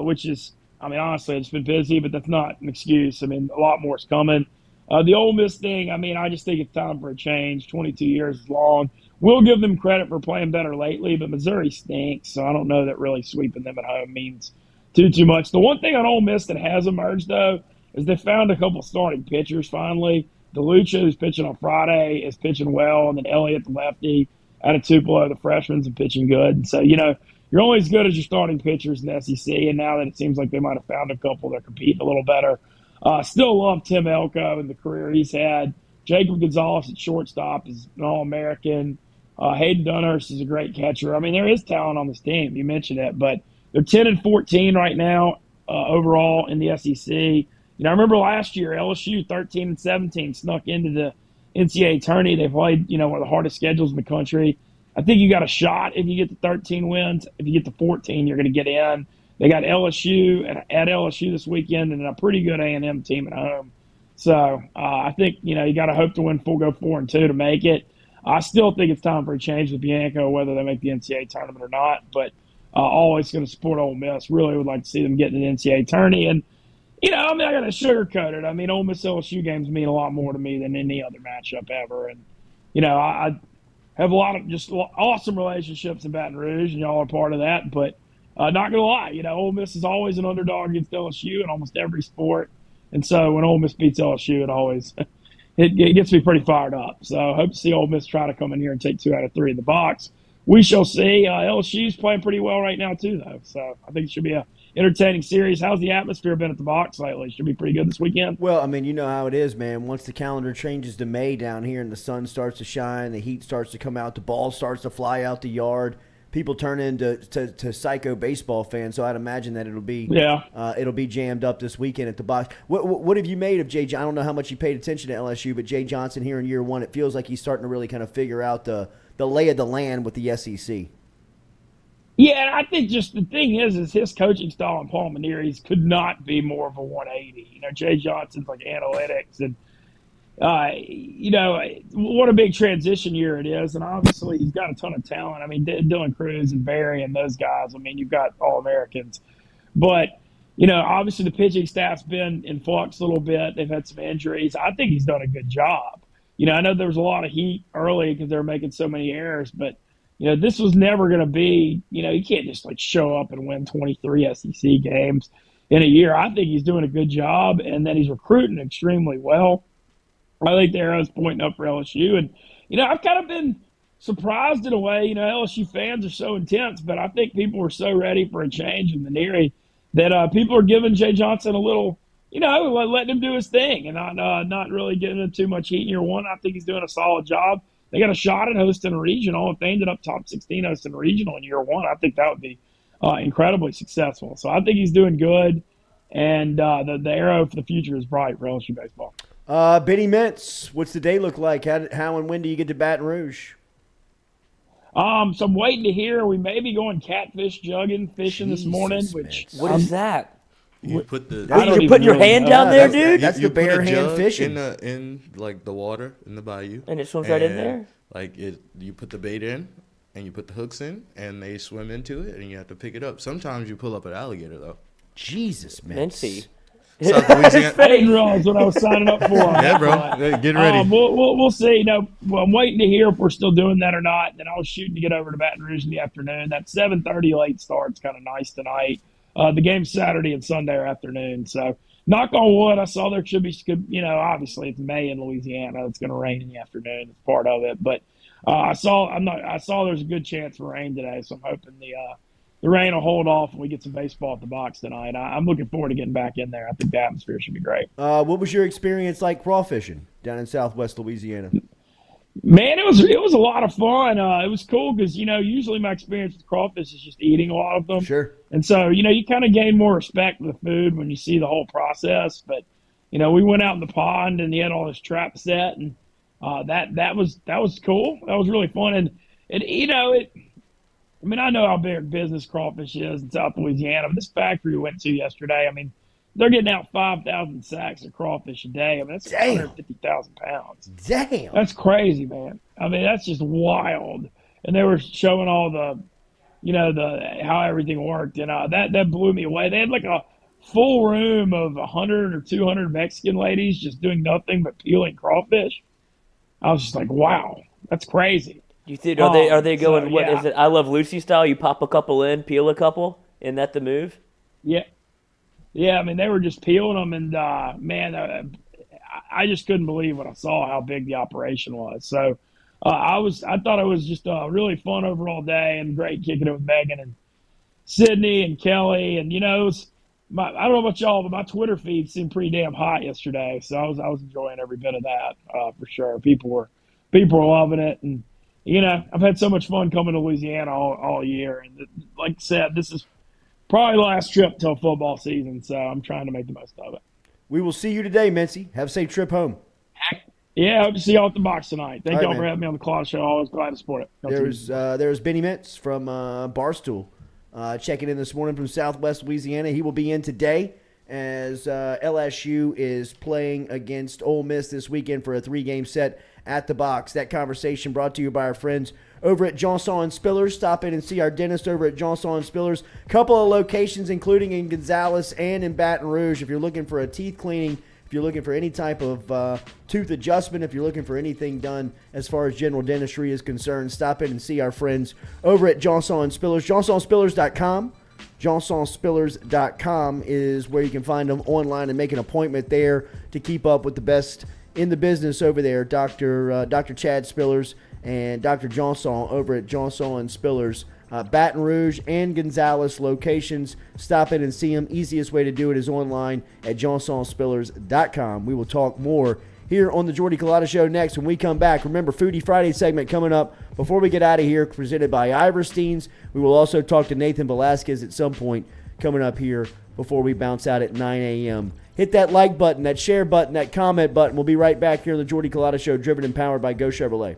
Speaker 4: which is, honestly, it's been busy, but that's not an excuse. A lot more is coming. The Ole Miss thing, I just think it's time for a change. 22 years is long. We'll give them credit for playing better lately, but Missouri stinks, so I don't know that really sweeping them at home means too much. The one thing on Ole Miss that has emerged, though, is they found a couple starting pitchers finally. DeLucia, who's pitching on Friday, is pitching well, and then Elliott, the lefty, out of Tupelo, the freshman's pitching good. And so, you're only as good as your starting pitchers in the SEC, and now that it seems like they might have found a couple, they're competing a little better. Still love Tim Elko and the career he's had. Jacob Gonzalez at shortstop is an All-American. Hayden Dunhurst is a great catcher. There is talent on this team. You mentioned it, but they're 10-14 right now overall in the SEC. I remember last year LSU 13-17 snuck into the NCAA tourney. They played, one of the hardest schedules in the country. I think you got a shot if you get to 13 wins. If you get to 14, you're going to get in. They got LSU at LSU this weekend and a pretty good A&M team at home. So I think, you got to hope to win go 4-2 to make it. I still think it's time for a change with Bianco, whether they make the NCAA tournament or not. But always going to support Ole Miss. Really would like to see them get in the NCAA tourney. And, I got to sugarcoat it. Ole Miss LSU games mean a lot more to me than any other matchup ever. And, I have a lot of just awesome relationships in Baton Rouge, and y'all are part of that. But not going to lie, Ole Miss is always an underdog against LSU in almost every sport. And so when Ole Miss beats LSU, it always it gets me pretty fired up. So I hope to see Ole Miss try to come in here and take 2 out of 3 in the box. We shall see. LSU's playing pretty well right now too, though. So I think it should be a entertaining series. How's the atmosphere been at the box lately? Should be pretty good this weekend.
Speaker 1: Well, you know how it is, man. Once the calendar changes to May down here and the sun starts to shine, the heat starts to come out, the ball starts to fly out the yard, people turn into to psycho baseball fans. So I'd imagine that it'll be jammed up this weekend at the box. What have you made of Jay? I don't know how much you paid attention to LSU, but Jay Johnson here in year 1, it feels like he's starting to really kind of figure out the lay of the land with the SEC.
Speaker 4: Yeah, and I think just the thing is his coaching style and Paul Maneri's could not be more of a 180. Jay Johnson's like analytics and, what a big transition year it is. And obviously he's got a ton of talent. Dylan Cruz and Barry and those guys, you've got All-Americans. But, obviously the pitching staff's been in flux a little bit. They've had some injuries. I think he's done a good job. I know there was a lot of heat early because they were making so many errors, but this was never going to be, you can't just show up and win 23 SEC games in a year. I think he's doing a good job, and then he's recruiting extremely well. I think the arrow's pointing up for LSU. And, I've kind of been surprised in a way. LSU fans are so intense, but I think people were so ready for a change in Maneri that people are giving Jay Johnson a little letting him do his thing and not really getting him too much heat in year one. I think he's doing a solid job. They got a shot at hosting a regional. If they ended up top 16 hosting a regional in year one, I think that would be incredibly successful. So I think he's doing good, and the arrow for the future is bright for LSU baseball.
Speaker 1: Benny Mintz, what's the day look like? How and when do you get to Baton Rouge?
Speaker 4: So I'm waiting to hear. We may be going catfish fishing this morning.
Speaker 2: What is that?
Speaker 3: You put the.
Speaker 2: You're putting your hand down there, dude.
Speaker 1: That's the bare hand fishing
Speaker 3: in like the water in the bayou,
Speaker 2: and it swims right in there.
Speaker 3: Like you put the bait in, and you put the hooks in, and they swim into it, and you have to pick it up. Sometimes you pull up an alligator though.
Speaker 1: Jesus,
Speaker 2: Mincy.
Speaker 3: South Louisiana.
Speaker 4: I didn't realize what I was signing up for.
Speaker 3: Yeah, bro. Get ready.
Speaker 4: We'll see. I'm waiting to hear if we're still doing that or not. Then I was shooting to get over to Baton Rouge in the afternoon. That 7:30 late start's kind of nice tonight. The game's Saturday and Sunday afternoon. So, knock on wood, I saw there should be, obviously it's May in Louisiana. It's going to rain in the afternoon. It's part of it. But I saw there's a good chance for rain today. So I'm hoping the rain will hold off and we get some baseball at the box tonight. I'm looking forward to getting back in there. I think the atmosphere should be great.
Speaker 1: What was your experience like crawfishing down in Southwest Louisiana?
Speaker 4: Man, it was a lot of fun. It was cool because, usually my experience with crawfish is just eating a lot of them.
Speaker 1: Sure.
Speaker 4: And so, you kind of gain more respect for the food when you see the whole process. But, we went out in the pond and he had all his trap set, and that was cool. That was really fun. And I know how big business crawfish is in South Louisiana, but this factory we went to yesterday, they're getting out 5,000 sacks of crawfish a day. That's 150,000 pounds.
Speaker 1: Damn.
Speaker 4: That's crazy, man. That's just wild. And they were showing all the how everything worked, and that blew me away. They had like a full room of 100 or 200 Mexican ladies just doing nothing but peeling crawfish. I was just like, wow, that's crazy.
Speaker 2: You think are they going? So, is it? I Love Lucy style. You pop a couple in, peel a couple. Isn't that the move?
Speaker 4: Yeah. Yeah, they were just peeling them, and I just couldn't believe what I saw, how big the operation was. So I thought it was just a really fun overall day and great kicking it with Megan and Sydney and Kelly, and I don't know about y'all, but my Twitter feed seemed pretty damn hot yesterday, so I was enjoying every bit of that for sure. People were loving it, and I've had so much fun coming to Louisiana all year, and like I said, this is probably the last trip till football season, so I'm trying to make the most of it.
Speaker 1: We will see you today, Mincy. Have a safe trip home.
Speaker 4: Yeah, hope to see y'all at the box tonight. Thank y'all for having me on the Culotta Show. Always glad to support it.
Speaker 1: There's Benny Mintz from Barstool checking in this morning from Southwest Louisiana. He will be in today as LSU is playing against Ole Miss this weekend for a 3-game set at the box. That conversation brought to you by our friends over at Johnson & Spillers. Stop in and see our dentist over at Johnson & Spillers. Couple of locations, including in Gonzales and in Baton Rouge. If you're looking for a teeth cleaning, if you're looking for any type of tooth adjustment, if you're looking for anything done as far as general dentistry is concerned, stop in and see our friends over at Johnson & Spillers. JohnsonSpillers.com. JohnsonSpillers.com is where you can find them online and make an appointment there to keep up with the best in the business over there. Dr. Chad Spillers and Dr. Johnson over at Johnson & Spillers. Baton Rouge and Gonzales locations. Stop in and see them. Easiest way to do it is online at JohnsonSpillers.com. We will talk more here on the Jordy Culotta Show next when we come back. Remember, Foodie Friday segment coming up before we get out of here, presented by Iverstein's. We will also talk to Nathan Velasquez at some point coming up here before we bounce out at 9 a.m. Hit that like button, that share button, that comment button. We'll be right back here on the Jordy Culotta Show, driven and powered by Go Chevrolet.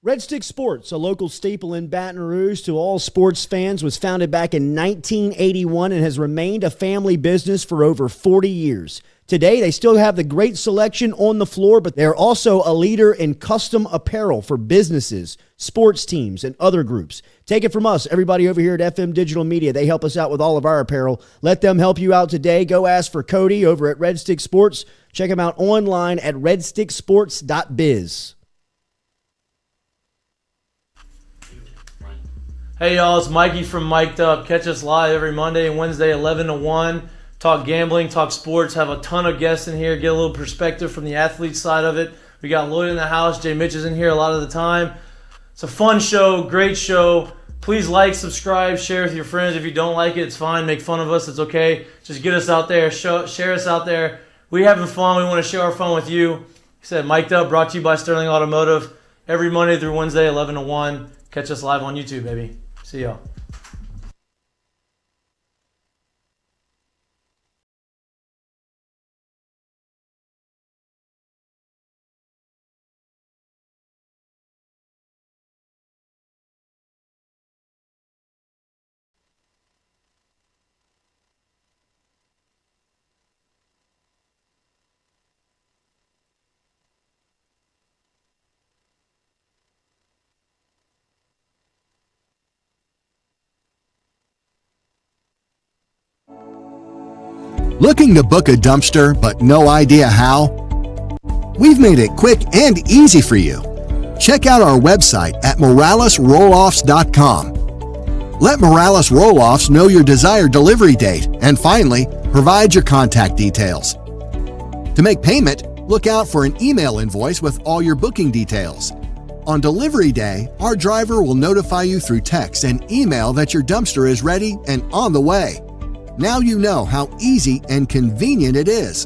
Speaker 1: Red Stick Sports, a local staple in Baton Rouge to all sports fans, was founded back in 1981 and has remained a family business for over 40 years. Today, they still have the great selection on the floor, but they're also a leader in custom apparel for businesses, sports teams, and other groups. Take it from us, everybody over here at FM Digital Media. They help us out with all of our apparel. Let them help you out today. Go ask for Cody over at Red Stick Sports. Check him out online at redsticksports.biz.
Speaker 5: Hey y'all, it's Mikey from Mic'd Up. Catch us live every Monday and Wednesday, 11 to 1. Talk gambling, talk sports, have a ton of guests in here, get a little perspective from the athlete side of it. We got Lloyd in the house, Jay Mitch is in here a lot of the time. It's a fun show, great show. Please like, subscribe, share with your friends. If you don't like it, it's fine. Make fun of us, it's okay. Just get us out there, share us out there. We're having fun, we want to share our fun with you. Like I said, Mic'd Up, brought to you by Sterling Automotive. Every Monday through Wednesday, 11 to 1. Catch us live on YouTube, baby. See y'all.
Speaker 6: Looking to book a dumpster but no idea how? We've made it quick and easy for you. Check out our website at moralesrolloffs.com. Let Morales Roll-Offs know your desired delivery date and finally, provide your contact details. To make payment, look out for an email invoice with all your booking details. On delivery day, our driver will notify you through text and email that your dumpster is ready and on the way. Now you know how easy and convenient it is.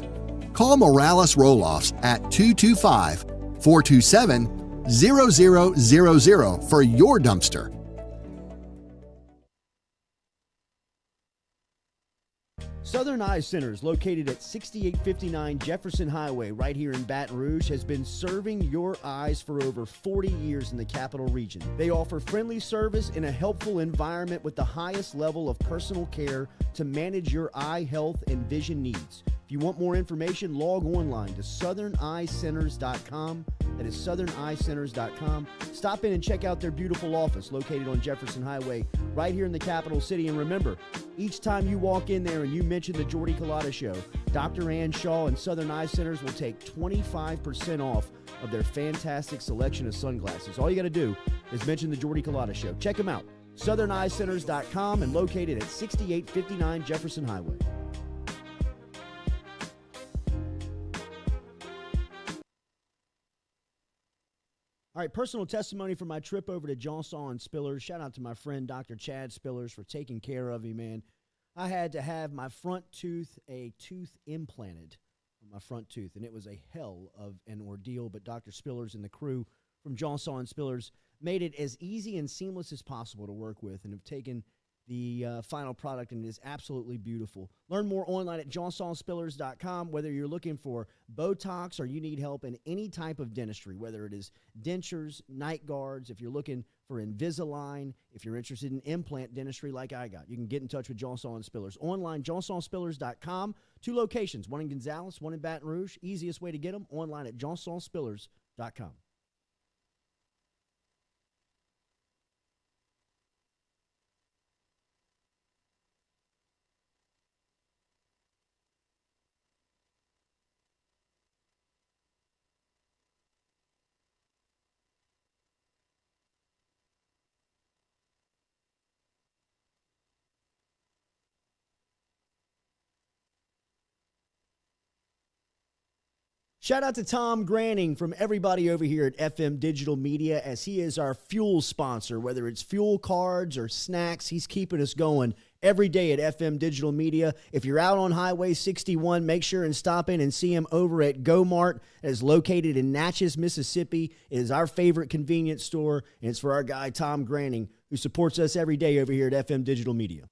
Speaker 6: Call Morales Roll-Offs at 225-427-0000 for your dumpster.
Speaker 1: Southern Eye Centers, located at 6859 Jefferson Highway right here in Baton Rouge, has been serving your eyes for over 40 years in the capital region. They offer friendly service in a helpful environment with the highest level of personal care to manage your eye health and vision needs. If you want more information, log online to southerneyecenters.com. That is southerneyecenters.com. Stop in and check out their beautiful office located on Jefferson Highway right here in the capital city. And remember, each time you walk in there and you mention the Jordy Culotta Show, Dr. Ann Shaw and Southern Eye Centers will take 25% off of their fantastic selection of sunglasses. All you got to do is mention the Jordy Culotta Show. Check them out. southerneyecenters.com and located at 6859 Jefferson Highway. All right, personal testimony from my trip over to Johnson and Spillers. Shout out to my friend Dr. Chad Spillers for taking care of me, man. I had to have my front tooth, a tooth implanted on my front tooth, and it was a hell of an ordeal, but Dr. Spillers and the crew from Johnson and Spillers made it as easy and seamless as possible to work with and have taken the final product, and it is absolutely beautiful. Learn more online at johnsonspillers.com. Whether you're looking for Botox or you need help in any type of dentistry, whether it is dentures, night guards, if you're looking for Invisalign, if you're interested in implant dentistry like I got, you can get in touch with Johnson and Spillers. Online, johnsonspillers.com. 2 locations, one in Gonzales, one in Baton Rouge. Easiest way to get them, online at johnsonspillers.com. Shout out to Tom Granning from everybody over here at FM Digital Media, as he is our fuel sponsor. Whether it's fuel cards or snacks, he's keeping us going every day at FM Digital Media. If you're out on Highway 61, make sure and stop in and see him over at Go Mart. It is located in Natchez, Mississippi. It is our favorite convenience store, and it's for our guy Tom Granning, who supports us every day over here at FM Digital Media.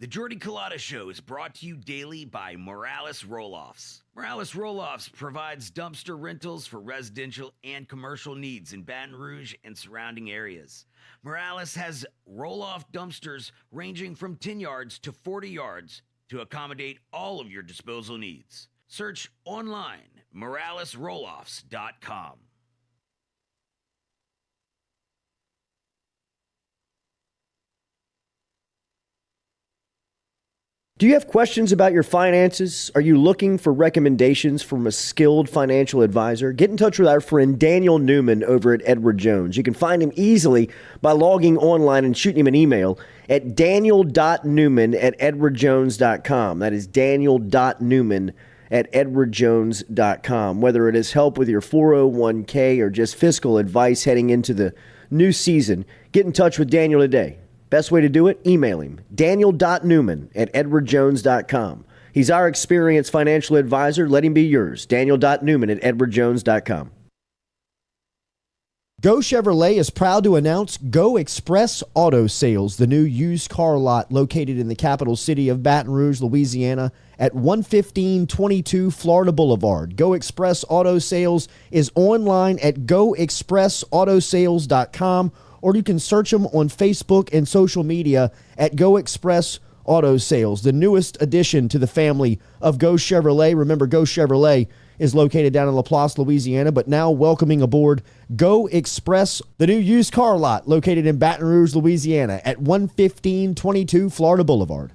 Speaker 7: The Jordy Culotta Show is brought to you daily by Morales Roll-Offs. Morales Roll-Offs provides dumpster rentals for residential and commercial needs in Baton Rouge and surrounding areas. Morales has roll-off dumpsters ranging from 10 yards to 40 yards to accommodate all of your disposal needs. Search online, moralesrolloffs.com.
Speaker 1: Do you have questions about your finances? Are you looking for recommendations from a skilled financial advisor? Get in touch with our friend Daniel Newman over at Edward Jones. You can find him easily by logging online and shooting him an email at daniel.newman@edwardjones.com. That is daniel.newman@edwardjones.com. Whether it is help with your 401k or just fiscal advice heading into the new season, get in touch with Daniel today. Best way to do it? Email him, daniel.newman@edwardjones.com. He's our experienced financial advisor. Let him be yours, daniel.newman@edwardjones.com. Go Chevrolet is proud to announce Go Express Auto Sales, the new used car lot located in the capital city of Baton Rouge, Louisiana, at 11522 Florida Boulevard. Go Express Auto Sales is online at goexpressautosales.com, or you can search them on Facebook and social media at Go Express Auto Sales, the newest addition to the family of Go Chevrolet. Remember, Go Chevrolet is located down in Laplace, Louisiana, but now welcoming aboard Go Express, the new used car lot located in Baton Rouge, Louisiana at 11522 Florida Boulevard.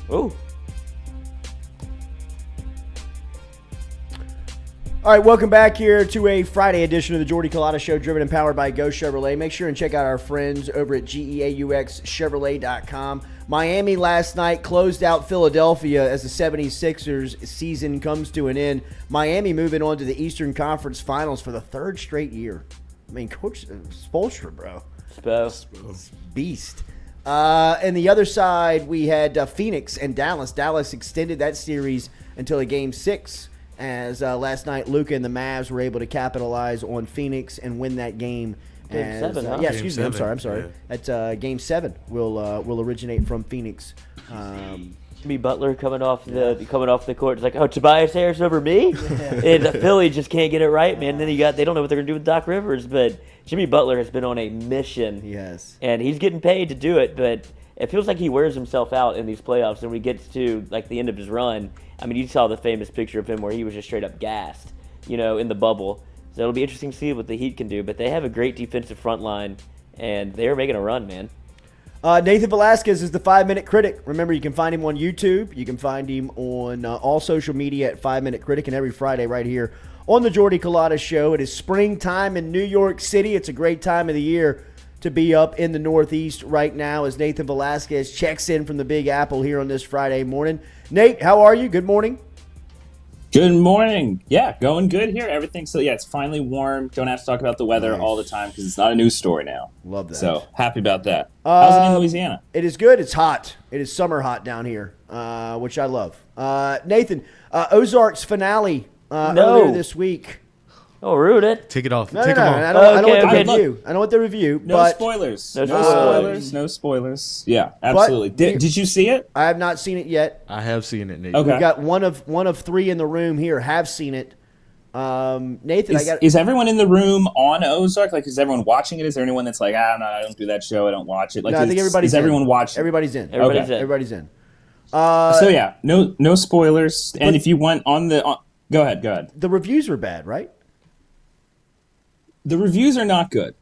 Speaker 2: Ooh.
Speaker 1: All right, welcome back here to a Friday edition of the Jordy Culotta Show, driven and powered by Go Chevrolet. Make sure and check out our friends over at GEAUXChevrolet.com. Miami last night closed out Philadelphia as the 76ers season comes to an end. Miami moving on to the Eastern Conference Finals for the third straight year. I mean, Coach Spoelstra, bro. Beast. And the other side, we had Phoenix and Dallas. Dallas extended that series until a Game 6, as last night Luka and the Mavs were able to capitalize on Phoenix and win that game.
Speaker 2: Game 7, huh?
Speaker 1: Yeah, excuse me. I'm sorry. Yeah. That's Game 7 will originate from Phoenix.
Speaker 2: Jimmy Butler coming off the court. It's like, oh, Tobias Harris over me? And Philly just can't get it right, man. Then they don't know what they're gonna do with Doc Rivers, but Jimmy Butler has been on a mission.
Speaker 1: Yes.
Speaker 2: And he's getting paid to do it, but it feels like he wears himself out in these playoffs. And when he gets to like the end of his run, I mean, you saw the famous picture of him where he was just straight up gassed, in the bubble. So it'll be interesting to see what the Heat can do. But they have a great defensive front line, and they are making a run, man.
Speaker 1: Nathan Velasquez is the 5-Minute Critic. Remember, you can find him on YouTube. You can find him on all social media at 5-Minute Critic, and every Friday right here on the Jordy Culotta Show. It is springtime in New York City. It's a great time of the year to be up in the Northeast right now as Nathan Velasquez checks in from the Big Apple here on this Friday morning. Nate, how are you? Good morning.
Speaker 8: Good morning. Yeah, going good here. Everything's it's finally warm. Don't have to talk about the weather all the time because it's not a news story now.
Speaker 1: Love that.
Speaker 8: So happy about that. How's it in Louisiana?
Speaker 1: It is good. It's hot. It is summer hot down here, which I love. Nathan, Ozark's finale earlier this week.
Speaker 2: Oh, rude it.
Speaker 3: Take it off.
Speaker 1: No,
Speaker 3: Take
Speaker 1: no,
Speaker 3: it
Speaker 1: no.
Speaker 3: off.
Speaker 1: I don't want the review.
Speaker 8: No
Speaker 1: but
Speaker 8: spoilers.
Speaker 2: No
Speaker 8: spoilers. No spoilers. Yeah, absolutely. Did you see it?
Speaker 1: I have not seen it yet.
Speaker 3: I have seen it, Nate.
Speaker 8: Okay.
Speaker 1: We've got one of three in the room here have seen it. Nathan,
Speaker 8: is everyone in the room on Ozark? Like, is everyone watching it? Is there anyone that's like, I don't do that show. I don't watch it. Like,
Speaker 1: no, I think everybody's in.
Speaker 8: Everyone watching?
Speaker 1: Everybody's in.
Speaker 2: Everybody's
Speaker 1: in.
Speaker 8: So yeah, no spoilers. And if you went on go ahead.
Speaker 1: The reviews were bad, right?
Speaker 8: The reviews are not good.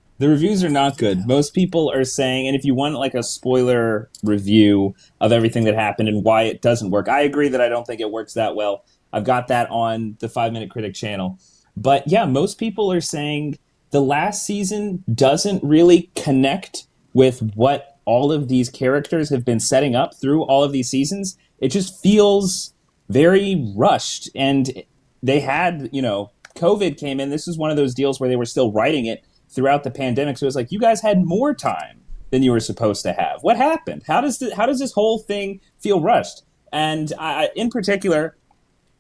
Speaker 8: Most people are saying, and if you want like a spoiler review of everything that happened and why it doesn't work, I agree that I don't think it works that well. I've got that on the 5-Minute Critic channel. But yeah, most people are saying the last season doesn't really connect with what all of these characters have been setting up through all of these seasons. It just feels very rushed. And they had, COVID came in. This was one of those deals where they were still writing it throughout the pandemic. So it was like, you guys had more time than you were supposed to have. What happened? How does this whole thing feel rushed? And in particular,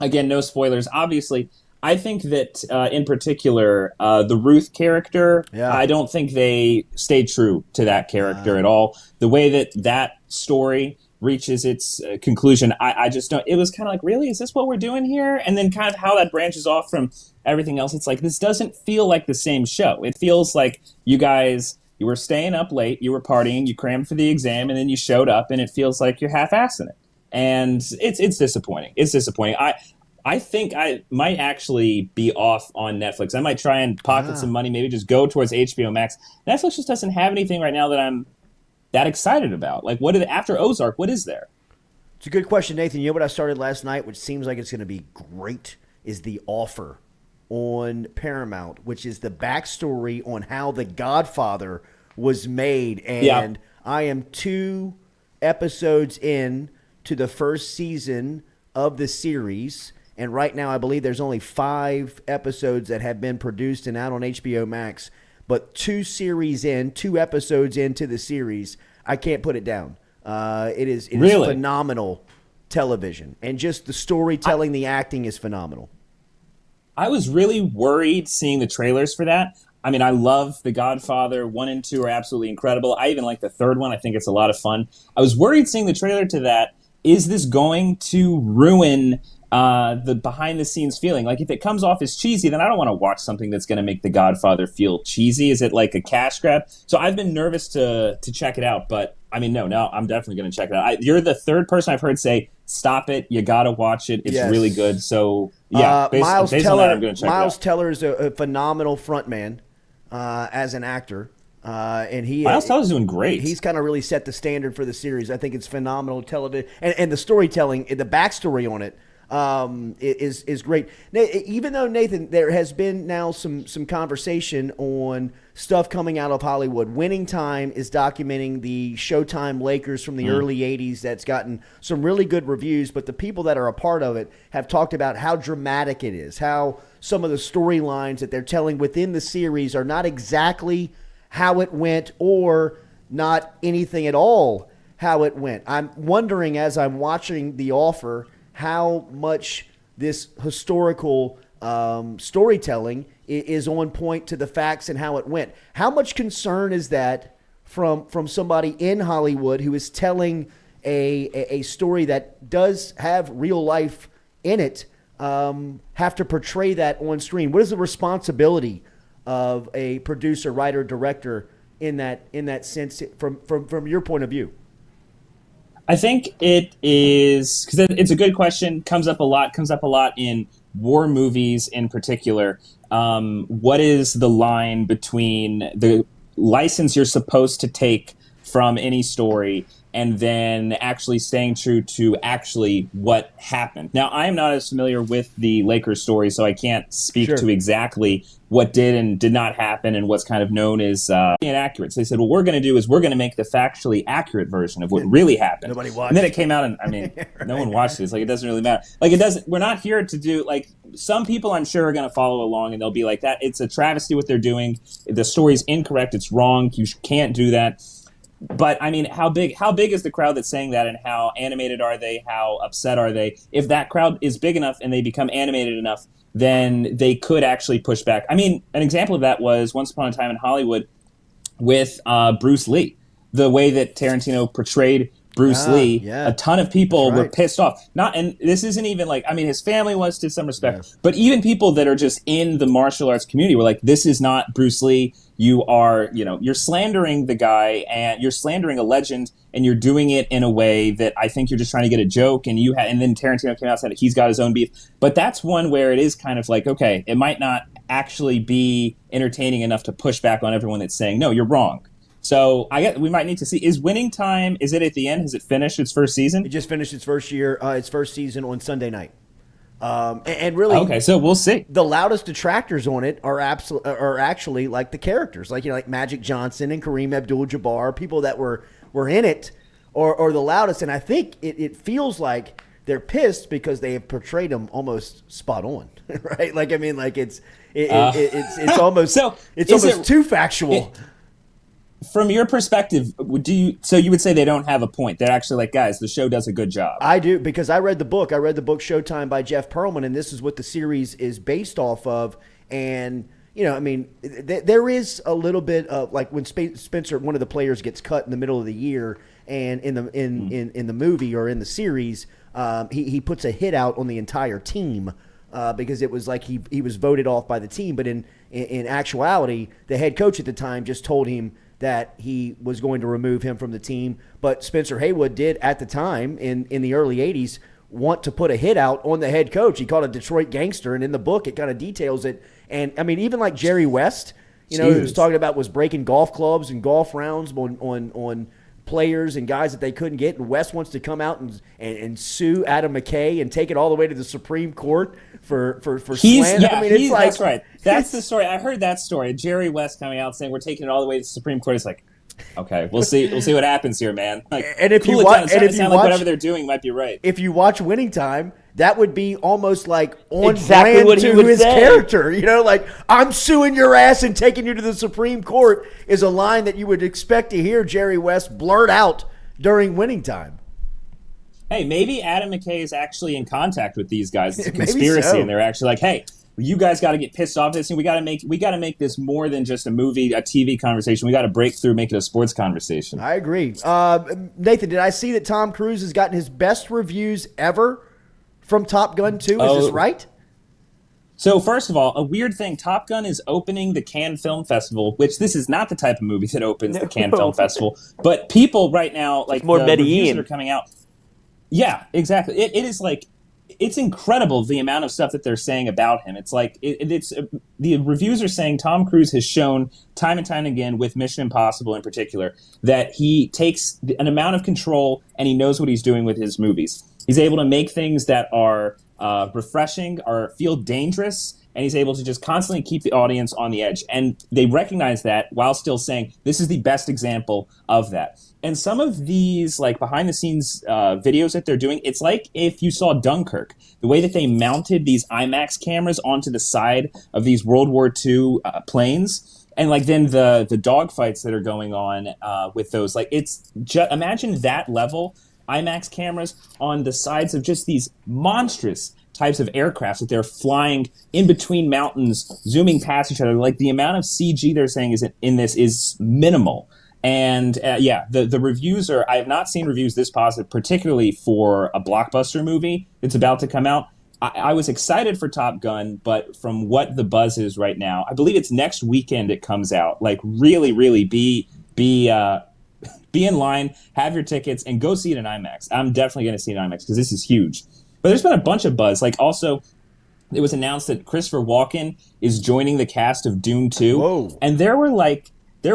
Speaker 8: again, no spoilers, obviously, I think that in particular, the Ruth character, I don't think they stayed true to that character at all. The way that story reaches its conclusion, I just don't. It was kind of like, really, is this what we're doing here? And then kind of how that branches off from everything else. It's like, this doesn't feel like the same show. It feels like you guys You were staying up late, you were partying, you crammed for the exam, and then you showed up, and it feels like you're half-assing it. And it's disappointing. It's disappointing. I think I might actually be off on Netflix. I might try and pocket some money, maybe just go towards HBO Max. Netflix just doesn't have anything right now that I'm that excited about. Like, after Ozark, what is there?
Speaker 1: It's a good question, Nathan. You know what I started last night, which seems like it's going to be great, is The Offer on Paramount, which is the backstory on how The Godfather was made. And I am 2 episodes in to the first season of the series. And right now, I believe there's only 5 episodes that have been produced and out on HBO Max. But 2 episodes into the series, I can't put it down. It is phenomenal television. And just the storytelling, the acting is phenomenal.
Speaker 8: I was really worried seeing the trailers for that. I mean, I love The Godfather. 1 and 2 are absolutely incredible. I even like the 3rd one. I think it's a lot of fun. I was worried seeing the trailer to that. Is this going to ruin the behind-the-scenes feeling? Like, if it comes off as cheesy, then I don't want to watch something that's going to make The Godfather feel cheesy. Is it like a cash grab? So I've been nervous to check it out, but I mean, no, I'm definitely going to check it out. You're the 3rd person I've heard say, stop it, you got to watch it. It's really good. So, yeah,
Speaker 1: Miles Teller,
Speaker 8: I'm going to check it out.
Speaker 1: Miles Teller is a phenomenal frontman as an actor. And
Speaker 8: Miles Teller's doing great.
Speaker 1: He's kind of really set the standard for the series. I think it's phenomenal television, and the storytelling, the backstory on it is great. Even though, Nathan, there has been now some conversation on stuff coming out of Hollywood. Winning Time is documenting the Showtime Lakers from the early 80s that's gotten some really good reviews, but the people that are a part of it have talked about how dramatic it is, how some of the storylines that they're telling within the series are not exactly how it went or not anything at all how it went. I'm wondering, as I'm watching The Offer, how much this historical storytelling is on point to the facts and how it went. How much concern is that from somebody in Hollywood who is telling a story that does have real life in it, have to portray that on screen? What is the responsibility of a producer, writer, director in that sense from your point of view?
Speaker 8: I think it is, because it's a good question, comes up a lot in war movies in particular. What is the line between the license you're supposed to take from any story and then actually staying true to actually what happened? Now, I am not as familiar with the Lakers story, so I can't speak to exactly what did and did not happen and what's kind of known as inaccurate. So they said, what we're going to do is we're going to make the factually accurate version of what really happened.
Speaker 1: Nobody watched.
Speaker 8: And then it came out, and I mean, right. No one watched this. Like, it doesn't really matter. Like, it doesn't. We're not here to do, like, some people I'm sure are going to follow along and they'll be like, that it's a travesty what they're doing. The story's incorrect. It's wrong. You can't do that. But I mean, how big is the crowd that's saying that, and how animated are they? How upset are they? If that crowd is big enough and they become animated enough, then they could actually push back. I mean, an example of that was Once Upon a Time in Hollywood with Bruce Lee. The way that Tarantino portrayed Bruce Lee, a ton of people were pissed off. And this isn't even like, I mean, his family was to some respect, but even people that are just in the martial arts community were like, this is not Bruce Lee. You are, you're slandering the guy, and you're slandering a legend, and you're doing it in a way that I think you're just trying to get a joke. And and then Tarantino came out and said he's got his own beef. But that's one where it is kind of like, okay, it might not actually be entertaining enough to push back on everyone that's saying, no, you're wrong. So we might need to see, is Winning Time, is it at the end? Has it finished its first season?
Speaker 1: It just finished its first season on Sunday night. And really,
Speaker 8: okay, so we'll see.
Speaker 1: The loudest detractors on it are actually like the characters, like Magic Johnson and Kareem Abdul-Jabbar, people that were in it, or the loudest. And I think it feels like they're pissed because they have portrayed them almost spot on, right? Like, I mean, like it's almost too factual.
Speaker 8: From your perspective, you would say they don't have a point? They're actually like, guys, the show does a good job.
Speaker 1: I do, because I read the book. I read the book Showtime by Jeff Pearlman, and this is what the series is based off of. And I mean, there is a little bit of, like, when Spencer, one of the players, gets cut in the middle of the year, and in the movie or in the series, he puts a hit out on the entire team. Because it was like he was voted off by the team, but in actuality, the head coach at the time just told him, that he was going to remove him from the team. But Spencer Haywood did at the time in the early 80s want to put a hit out on the head coach. He called a Detroit gangster, and in the book it kind of details it. And, I mean, even like Jerry West, he was talking about was breaking golf clubs and golf rounds on players and guys that they couldn't get. And West wants to come out and sue Adam McKay and take it all the way to the Supreme Court for slander.
Speaker 8: Yeah,
Speaker 1: I mean, it's like,
Speaker 8: that's right. That's the story. I heard that story. Jerry West coming out saying we're taking it all the way to the Supreme Court. It's like, okay, we'll see what happens here, man. Like,
Speaker 1: and if you
Speaker 8: watch,
Speaker 1: like
Speaker 8: whatever they're doing might be right.
Speaker 1: If you watch Winning Time, that would be almost like on
Speaker 2: exactly
Speaker 1: brand
Speaker 2: what he
Speaker 1: to
Speaker 2: would
Speaker 1: his
Speaker 2: say.
Speaker 1: character. Like, I'm suing your ass and taking you to the Supreme Court is a line that you would expect to hear Jerry West blurt out during Winning Time.
Speaker 8: Hey, maybe Adam McKay is actually in contact with these guys. It's a
Speaker 1: Maybe
Speaker 8: conspiracy,
Speaker 1: so.
Speaker 8: And they're actually like, hey, you guys got to get pissed off at this, and we got to make this more than just a movie, a TV conversation. We got to break through, make it a sports conversation.
Speaker 1: I agree. Nathan, did I see that Tom Cruise has gotten his best reviews ever from Top Gun 2? Is this right?
Speaker 8: So first of all, a weird thing, Top Gun is opening the Cannes Film Festival, which this is not the type of movie that opens the Cannes Film Festival. But people right now, like
Speaker 2: more
Speaker 8: the
Speaker 2: Medellin
Speaker 8: reviews that are coming out. Yeah, exactly. It is like, it's incredible the amount of stuff that they're saying about him. It's like, it's the reviews are saying Tom Cruise has shown time and time again with Mission Impossible in particular that he takes an amount of control and he knows what he's doing with his movies. He's able to make things that are refreshing or feel dangerous, and he's able to just constantly keep the audience on the edge. And they recognize that while still saying this is the best example of that. And some of these like behind the scenes videos that they're doing, it's like if you saw Dunkirk, the way that they mounted these IMAX cameras onto the side of these World War II planes. And like then the dogfights that are going on with those, like it's just imagine that level IMAX cameras on the sides of just these monstrous types of aircraft that they're flying in between mountains, zooming past each other. Like the amount of CG they're saying is in this is minimal. And the reviews are, I have not seen reviews this positive, particularly for a blockbuster movie that's about to come out. I was excited for Top Gun, but from what the buzz is right now, I believe it's next weekend it comes out. Like really, really be in line, have your tickets, and go see it in IMAX. I'm definitely going to see it in IMAX because this is huge. But there's been a bunch of buzz. Like also, it was announced that Christopher Walken is joining the cast of Dune 2.
Speaker 1: Whoa.
Speaker 8: And there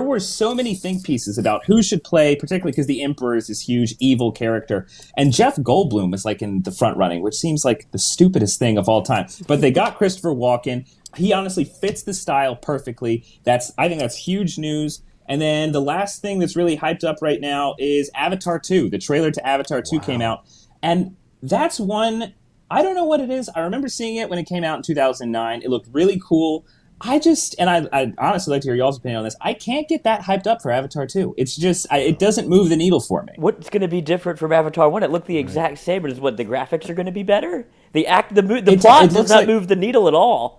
Speaker 8: were so many think pieces about who should play, particularly because the Emperor is this huge evil character. And Jeff Goldblum is like in the front running, which seems like the stupidest thing of all time. But they got Christopher Walken. He honestly fits the style perfectly. I think that's huge news. And then the last thing that's really hyped up right now is Avatar 2. The trailer to Avatar 2 came out. And that's one, I don't know what it is. I remember seeing it when it came out in 2009. It looked really cool. I'd honestly like to hear y'all's opinion on this. I can't get that hyped up for Avatar 2. It's just, it doesn't move the needle for me.
Speaker 2: What's going to be different from Avatar 1? It looked the exact same, but is what the graphics are going to be better? The plot does not move the needle at all.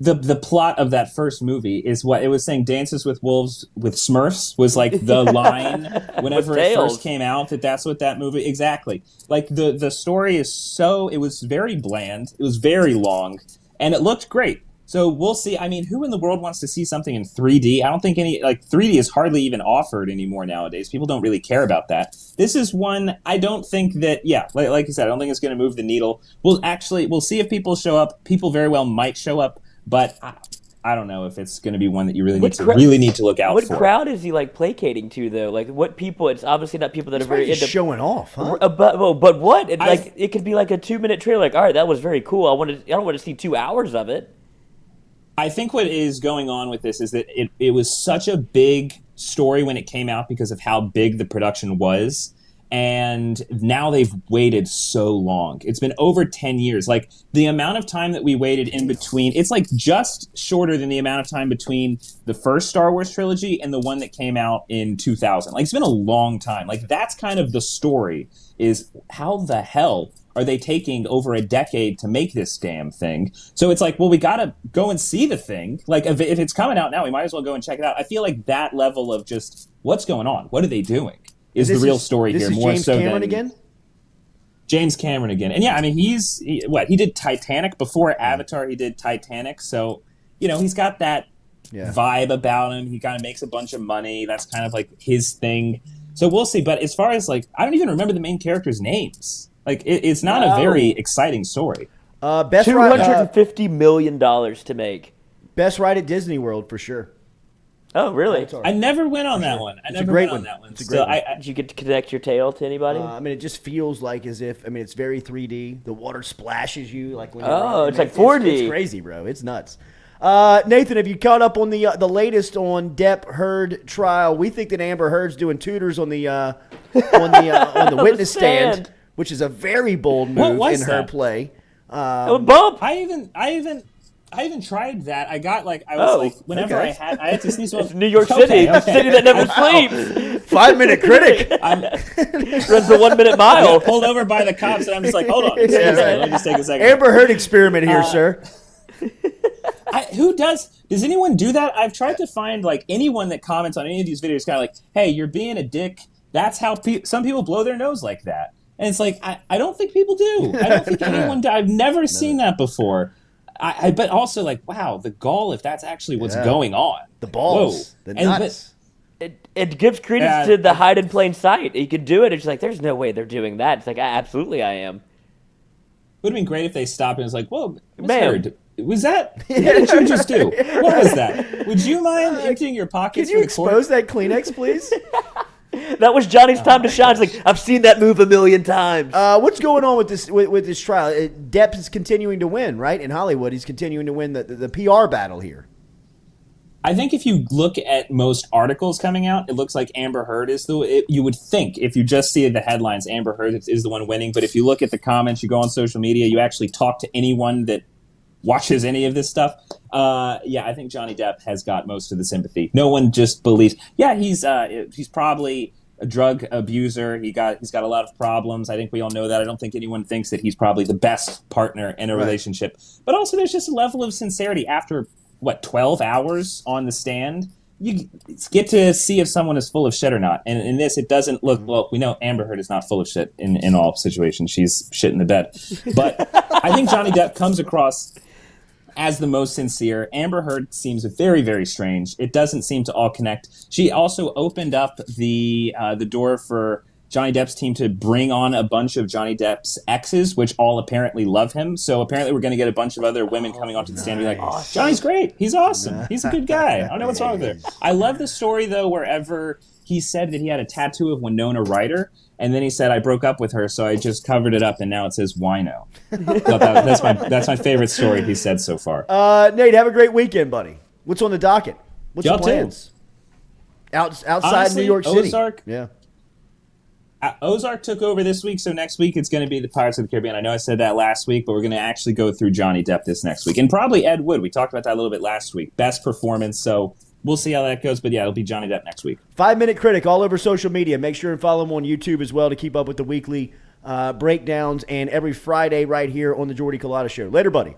Speaker 8: The plot of that first movie is what it was saying. Dances with Wolves with Smurfs was like the line whenever it first came out. That's what that movie exactly. Like the story is it was very bland. It was very long, and it looked great. So we'll see. I mean, who in the world wants to see something in 3D? I don't think 3D is hardly even offered anymore nowadays. People don't really care about that. This is one I don't think that. Yeah, like you said, I don't think it's going to move the needle. We'll see if people show up. People very well might show up. But I don't know if it's going to be one that you really need to look out for.
Speaker 2: What crowd is he like placating to though? Like what people? It's obviously not people that are very into
Speaker 1: showing off, huh?
Speaker 2: But what? It could be like a 2-minute trailer. Like, all right, that was very cool. I don't want to see 2 hours of it.
Speaker 8: I think what is going on with this is that it was such a big story when it came out because of how big the production was. And now they've waited so long. It's been over 10 years. Like the amount of time that we waited in between, it's like just shorter than the amount of time between the first Star Wars trilogy and the one that came out in 2000. Like it's been a long time. Like that's kind of the story is how the hell are they taking over a decade to make this damn thing? So it's like, well, we got to go and see the thing. Like if it's coming out now, we might as well go and check it out. I feel like that level of just what's going on? What are they doing? Is the real story here more
Speaker 1: James
Speaker 8: so
Speaker 1: Cameron
Speaker 8: than
Speaker 1: again?
Speaker 8: James Cameron again. And yeah, I mean he did Titanic before Avatar, he did Titanic. So, he's got that vibe about him. He kind of makes a bunch of money. That's kind of like his thing. So we'll see. But as far as like, I don't even remember the main characters' names. Like, it's not a very exciting story.
Speaker 2: Best $250 million to make.
Speaker 1: Best ride at Disney World for sure.
Speaker 2: Oh, really?
Speaker 8: I never went on that one.
Speaker 1: It's a great one. It's a great one.
Speaker 2: Did you get to connect your tail to anybody?
Speaker 1: I mean, it just feels like as if, I mean, it's very 3D. The water splashes you. Like when
Speaker 2: it's like 4D.
Speaker 1: It's crazy, bro. It's nuts. Nathan, have you caught up on the latest on Depp Heard trial? We think that Amber Heard's doing tutors on the witness stand, which is a very bold move in her play.
Speaker 2: Bump.
Speaker 8: I even tried that. I got like, I was like, whenever I had to sneeze.
Speaker 2: It's New York City, the city that never sleeps.
Speaker 1: 5-minute critic.
Speaker 2: Runs the 1 minute mile.
Speaker 8: Yeah, pulled over by the cops, and I'm just like, hold on. Let me just take a second.
Speaker 1: Amber Heard experiment here, sir.
Speaker 8: Does anyone do that? I've tried to find like anyone that comments on any of these videos, kind of like, hey, you're being a dick. That's how some people blow their nose like that. And it's like, I don't think people do. I don't think anyone does. I've never seen that before. But also, like, wow, the gall, if that's actually what's going on.
Speaker 1: The balls.
Speaker 8: Whoa.
Speaker 1: The nuts.
Speaker 2: It gives credence to the hide in plain sight. You could do it. It's like, there's no way they're doing that. It's like, absolutely I am.
Speaker 8: Would have been great if they stopped and was like, whoa,
Speaker 2: man.
Speaker 8: Was that? What did you just do? What was that? Would you mind emptying your pockets?
Speaker 1: Can you expose that Kleenex, please?
Speaker 2: That was Johnny's time to shine. It's like, I've seen that move a million times.
Speaker 1: What's going on with this trial? Depp is continuing to win, right? In Hollywood, he's continuing to win the PR battle here.
Speaker 8: I think if you look at most articles coming out, it looks like Amber Heard is you would think, if you just see the headlines, Amber Heard is the one winning. But if you look at the comments, you go on social media, you actually talk to anyone that watches any of this stuff, I think Johnny Depp has got most of the sympathy. No one just believes. Yeah, he's probably a drug abuser. He's got a lot of problems. I think we all know that. I don't think anyone thinks that he's probably the best partner in a relationship. But also, there's just a level of sincerity after 12 hours on the stand. You get to see if someone is full of shit or not. And in this, it doesn't look, well, we know Amber Heard is not full of shit in all situations. She's shit in the bed. But I think Johnny Depp comes across as the most sincere. Amber Heard seems very, very strange. It doesn't seem to all connect. She also opened up the door for Johnny Depp's team to bring on a bunch of Johnny Depp's exes, which all apparently love him. So apparently we're going to get a bunch of other women coming onto the stand and be like, Johnny's great. He's awesome. He's a good guy. I don't know what's wrong with her. I love the story, though, wherever he said that he had a tattoo of Winona Ryder, and then he said, I broke up with her, so I just covered it up, and now it says wino. That's my favorite story he said so far.
Speaker 1: Nate, have a great weekend, buddy. What's on the docket? What's the plans? Outside
Speaker 8: Honestly,
Speaker 1: New York City.
Speaker 8: Ozark,
Speaker 1: yeah.
Speaker 8: Ozark took over this week, so next week it's going to be the Pirates of the Caribbean. I know I said that last week, but we're going to actually go through Johnny Depp this next week. And probably Ed Wood. We talked about that a little bit last week. Best performance, so we'll see how that goes. But yeah, it'll be Johnny Depp next week.
Speaker 1: 5-Minute Critic all over social media. Make sure and follow him on YouTube as well to keep up with the weekly breakdowns, and every Friday right here on the Jordy Culotta Show. Later, buddy.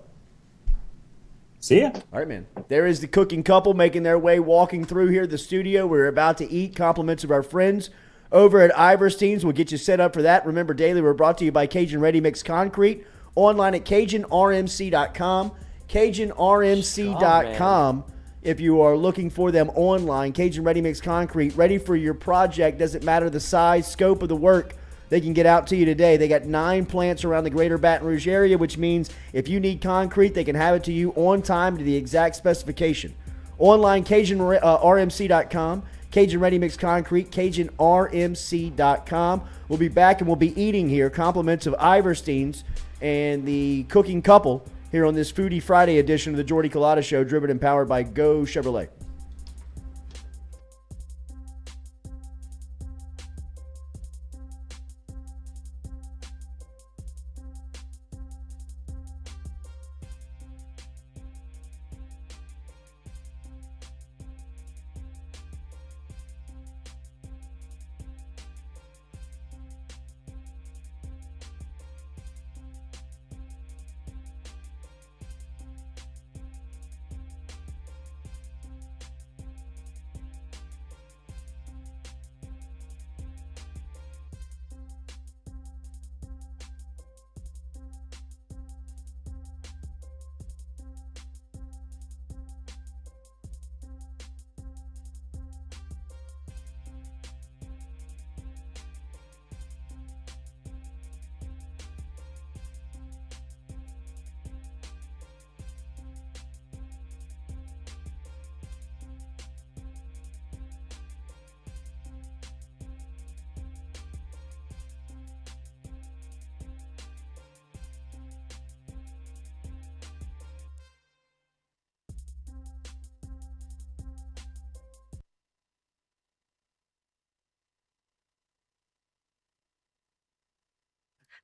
Speaker 8: See ya.
Speaker 1: All right, man. There is the cooking couple making their way, walking through here the studio. We're about to eat. Compliments of our friends over at Iverstein's. We'll get you set up for that. Remember, daily, we're brought to you by Cajun Ready Mix Concrete. Online at CajunRMC.com. CajunRMC.com. If you are looking for them online, Cajun Ready Mix Concrete, ready for your project. Doesn't matter the size, scope of the work. They can get out to you today. They got 9 plants around the greater Baton Rouge area, which means if you need concrete, they can have it to you on time to the exact specification. Online, CajunRMC.com. Cajun Ready Mix Concrete, CajunRMC.com. We'll be back and we'll be eating here. Compliments of Iverstein's and the cooking couple here on this Foodie Friday edition of the Jordy Culotta Show, driven and powered by Go Chevrolet.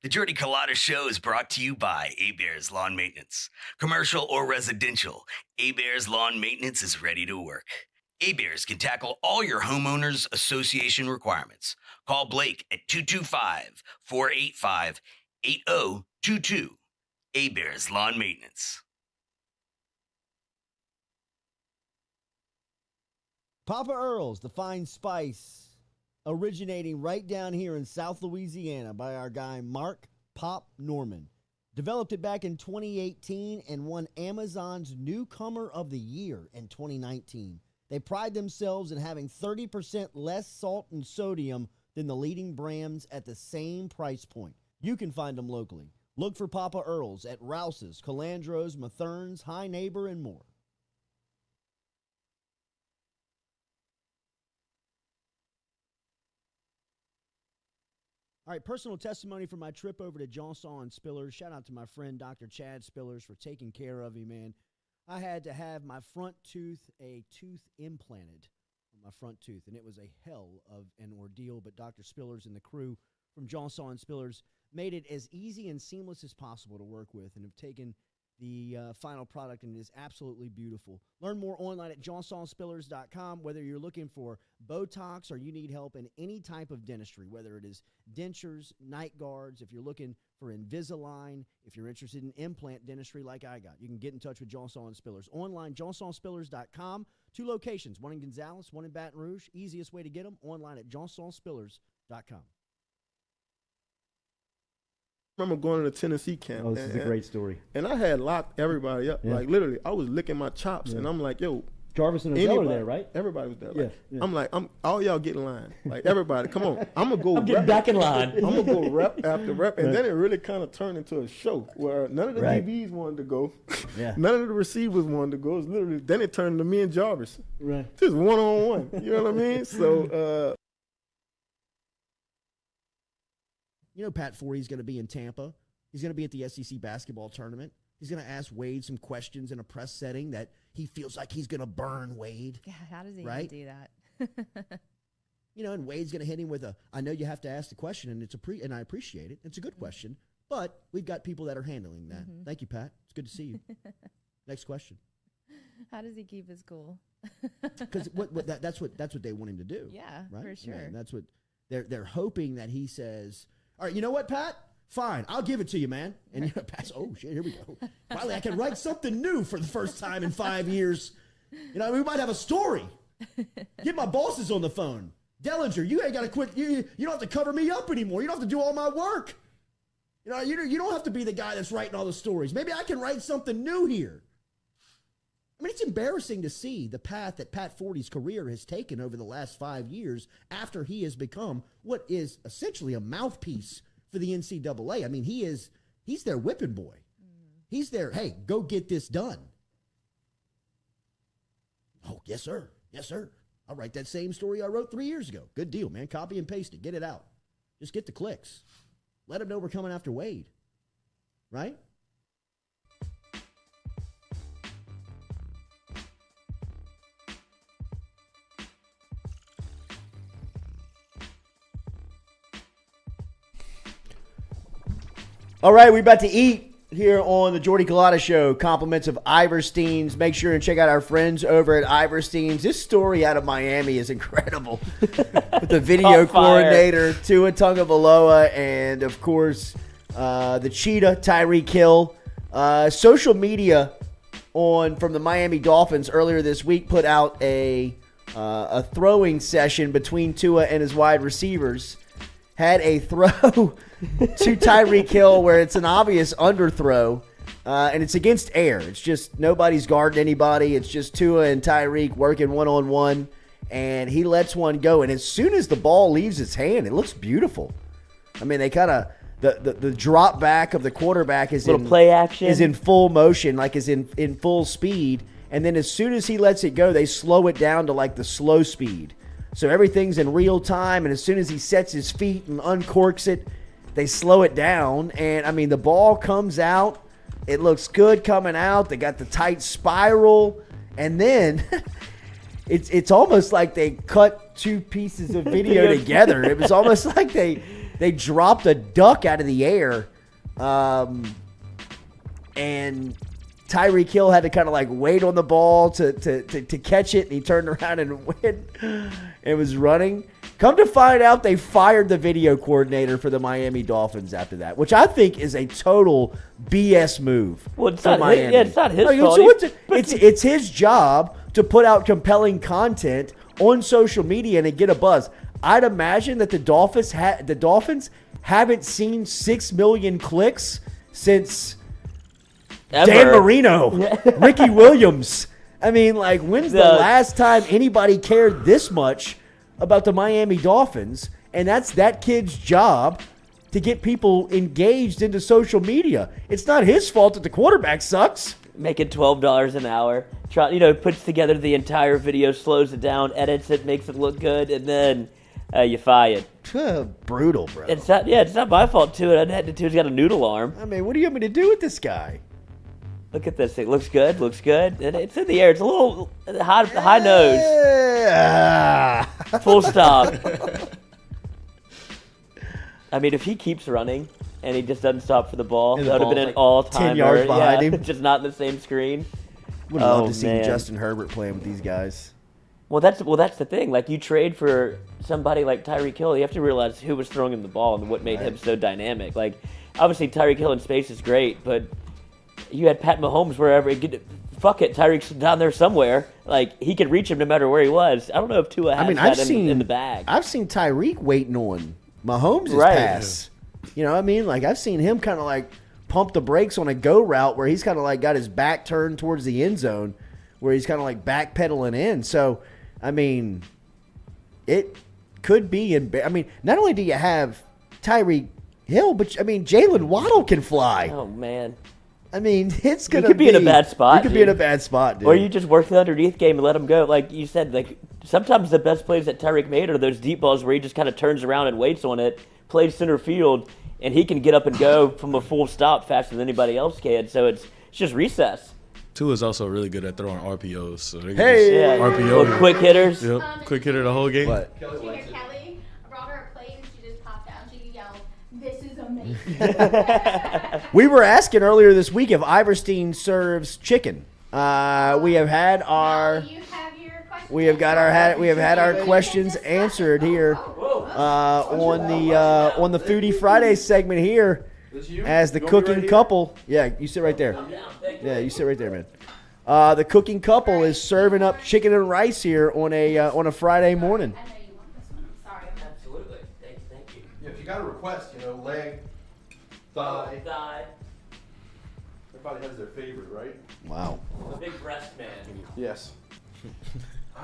Speaker 7: The Jordy Culotta Show is brought to you by A-Bears Lawn Maintenance. Commercial or residential, A-Bears Lawn Maintenance is ready to work. A-Bears can tackle all your homeowners association requirements. Call Blake at 225-485-8022. A-Bears Lawn Maintenance.
Speaker 1: Papa Earl's, the fine spice, originating right down here in South Louisiana by our guy Mark Pop Norman. Developed it back in 2018 and won Amazon's Newcomer of the Year in 2019. They pride themselves in having 30% less salt and sodium than the leading brands at the same price point. You can find them locally. Look for Papa Earl's at Rouse's, Calandro's, Mathern's, High Neighbor, and more. All right, personal testimony from my trip over to Johnson and Spillers. Shout out to my friend Dr. Chad Spillers for taking care of me, man. I had to have my front tooth, a tooth implanted on my front tooth, and it was a hell of an ordeal. But Dr. Spillers and the crew from Johnson and Spillers made it as easy and seamless as possible to work with, and have taken the final product, and it is absolutely beautiful. Learn more online at johnsonspillers.com. Whether you're looking for Botox or you need help in any type of dentistry, whether it is dentures, night guards, if you're looking for Invisalign, if you're interested in implant dentistry like I got, you can get in touch with Johnson Spillers. Online, johnsonspillers.com. 2 locations, one in Gonzales, one in Baton Rouge. Easiest way to get them, online at johnsonspillers.com.
Speaker 9: I remember going to the Tennessee camp.
Speaker 1: Oh, this is a great story.
Speaker 9: And I had locked everybody up. Yeah. Like, literally, I was licking my chops, and I'm like, yo.
Speaker 1: Jarvis and Odell were there, right?
Speaker 9: Everybody was there. Like, I'm like, all y'all get in line. Like, everybody, come on. I'm going to go
Speaker 2: get back in line.
Speaker 9: I'm going to go rep after rep. And then it really kind of turned into a show where none of the DBs wanted to go. None of the receivers wanted to go. It was literally, then it turned to me and Jarvis.
Speaker 1: Right.
Speaker 9: Just one-on-one. You know what I mean? So,
Speaker 1: you know, Pat Forey's going to be in Tampa. He's going to be at the SEC basketball tournament. He's going to ask Wade some questions in a press setting that he feels like he's going to burn Wade.
Speaker 10: Yeah, how does he even do that?
Speaker 1: You know, and Wade's going to hit him with I know you have to ask the question, and and I appreciate it. It's a good question, but we've got people that are handling that. Thank you, Pat. It's good to see you. Next question.
Speaker 10: How does he keep his cool?
Speaker 1: Because that's what they want him to do.
Speaker 10: Yeah,
Speaker 1: right?
Speaker 10: for sure.
Speaker 1: Yeah, that's what they're hoping that he says. All right, you know what, Pat? Fine, I'll give it to you, man. And you know, Pat's, oh shit, here we go. Finally, I can write something new for the first time in 5 years. You know, we might have a story. Get my bosses on the phone. Dellinger, you ain't got to quit. You don't have to cover me up anymore. You don't have to do all my work. You know, you don't have to be the guy that's writing all the stories. Maybe I can write something new here. I mean, it's embarrassing to see the path that Pat Forty's career has taken over the last 5 years after he has become what is essentially a mouthpiece for the NCAA. I mean, he's their whipping boy. He's their, hey, go get this done. Oh, yes, sir. Yes, sir. I'll write that same story I wrote 3 years ago. Good deal, man. Copy and paste it. Get it out. Just get the clicks. Let them know we're coming after Wade. Right? All right, we're about to eat here on the Jordy Culotta Show. Compliments of Iverstein's. Make sure and check out our friends over at Iverstein's. This story out of Miami is incredible. With the video coordinator, Tua Tagovailoa, and, of course, the cheetah, Tyreek Hill. Social media from the Miami Dolphins earlier this week put out a throwing session between Tua and his wide receivers. Had a throw to Tyreek Hill where it's an obvious underthrow, and it's against air. It's just nobody's guarding anybody. It's just Tua and Tyreek working one-on-one, and he lets one go. And as soon as the ball leaves his hand, it looks beautiful. I mean, they kind of the drop back of the quarterback is
Speaker 2: little play action
Speaker 1: is in full motion, like is in full speed, and then as soon as he lets it go, they slow it down to like the slow speed. So everything's in real time, and as soon as he sets his feet and uncorks it, they slow it down. And, I mean, the ball comes out. It looks good coming out. They got the tight spiral. And then it's almost like they cut two pieces of video together. It was almost like they they dropped a duck out of the air, and Tyreek Hill had to kind of like wait on the ball to catch it, and he turned around and went and was running. Come to find out, they fired the video coordinator for the Miami Dolphins after that, which I think is a total BS move.
Speaker 2: Well, it's
Speaker 1: for
Speaker 2: not.
Speaker 1: Miami.
Speaker 2: Yeah, it's not his fault.
Speaker 1: So it's his job to put out compelling content on social media and to get a buzz. I'd imagine that the Dolphins haven't seen 6 million clicks since
Speaker 2: Ever.
Speaker 1: Dan Marino, Ricky Williams. I mean, like, when's the last time anybody cared this much about the Miami Dolphins? And that's that kid's job to get people engaged into social media. It's not his fault that the quarterback sucks.
Speaker 2: Making $12 an hour. Puts together the entire video, slows it down, edits it, makes it look good, and then you fired.
Speaker 1: Brutal, bro.
Speaker 2: It's not my fault, too. He's got a noodle arm.
Speaker 1: I mean, what do you want me to do with this guy?
Speaker 2: Look at this. It looks good. And it's in the air. It's a little high nose. Full stop. I mean, if he keeps running and he just doesn't stop for the ball, that would have been an all-time
Speaker 1: 10 yards behind him.
Speaker 2: Just not in the same screen.
Speaker 1: Would love to see Justin Herbert playing with these guys.
Speaker 2: Well, that's the thing. Like, you trade for somebody like Tyreek Hill, you have to realize who was throwing him the ball and what made him so dynamic. Like, obviously Tyreek Hill in space is great, but you had Pat Mahomes wherever. Fuck it, Tyreek's down there somewhere. Like, he could reach him no matter where he was. I don't know if Tua has that in the bag.
Speaker 1: I've seen Tyreek waiting on Mahomes' pass. You know what I mean? Like, I've seen him kind of like pump the brakes on a go route where he's kind of like got his back turned towards the end zone, where he's kind of like backpedaling in. So, I mean, it could be not only do you have Tyreek Hill, but I mean, Jalen Waddle can fly.
Speaker 2: Oh man.
Speaker 1: I mean, it's going
Speaker 2: to be in a bad spot.
Speaker 1: You could be in a bad spot, dude.
Speaker 2: Or you just work the underneath game and let him go. Like you said, like sometimes the best plays that Tyreek made are those deep balls where he just kind of turns around and waits on it, plays center field, and he can get up and go from a full stop faster than anybody else can. So it's just recess.
Speaker 3: Tua is also really good at throwing RPOs. So they
Speaker 2: RPO. Quick hitters.
Speaker 3: Yep, quick hitter the whole game.
Speaker 1: What?
Speaker 11: Kelly, I brought her a plate and she just popped out. She yelled, "This is amazing."
Speaker 1: We were asking earlier this week if Iverstein serves chicken. We have had our we have had our questions answered here on the Foodie Friday segment here as the cooking couple. Yeah, you sit right there. Yeah, you sit right there, man. The cooking couple is serving up chicken and rice here on a Friday morning.
Speaker 11: I know you want this one. I'm sorry.
Speaker 2: Absolutely. Thank you.
Speaker 12: Yeah, if you got a request, leg, thigh. Everybody has their favorite, right?
Speaker 1: Wow.
Speaker 2: The big breast man.
Speaker 12: Yes.
Speaker 11: All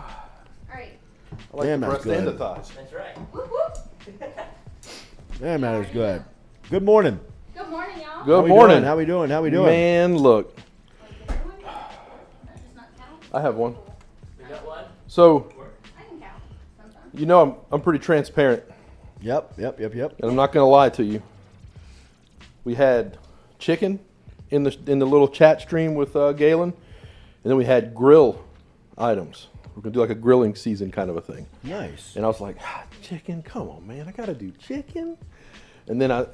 Speaker 11: right.
Speaker 12: I like the breast and the thighs.
Speaker 2: That's right.
Speaker 11: Whoop, whoop.
Speaker 1: Damn, that is good. Good morning.
Speaker 11: Good morning, y'all.
Speaker 12: Good morning.
Speaker 1: How we doing?
Speaker 12: Man, look. I have one.
Speaker 2: You got one?
Speaker 12: So,
Speaker 11: I can count sometimes.
Speaker 12: I'm pretty transparent.
Speaker 1: Yep.
Speaker 12: And I'm not going to lie to you. We had chicken in the little chat stream with Galen, and then we had grill items. We're going to do like a grilling season kind of a thing.
Speaker 1: Nice.
Speaker 12: And I was like, chicken, come on, man, I got to do chicken. And then I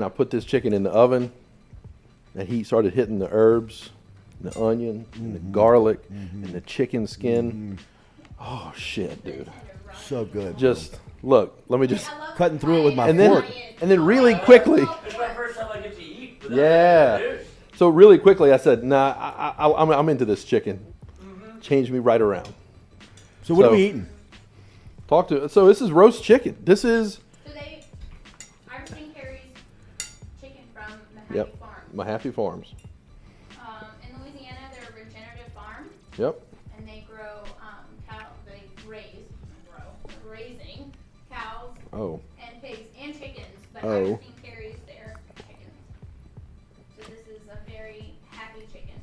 Speaker 12: put this chicken in the oven, and he started hitting the herbs, and the onion, and the garlic, and the chicken skin. Oh shit, dude!
Speaker 1: So good.
Speaker 12: Just look. Let me just
Speaker 1: cutting through it with my
Speaker 12: fork. And then really quickly.
Speaker 2: It's my first time I get to eat.
Speaker 12: Yeah. So really quickly, I said, "Nah, I'm into this chicken." Changed me right around.
Speaker 1: So what are we eating?
Speaker 12: So this is roast chicken. This is.
Speaker 11: Iverstein carries chicken from Mahaffey Farms.
Speaker 12: Mahaffey Farms.
Speaker 11: In Louisiana, they're a regenerative farm.
Speaker 12: Yep.
Speaker 11: And they grow raising cows and pigs and chickens, but Iverstein carries their chickens. So this is a very happy chicken.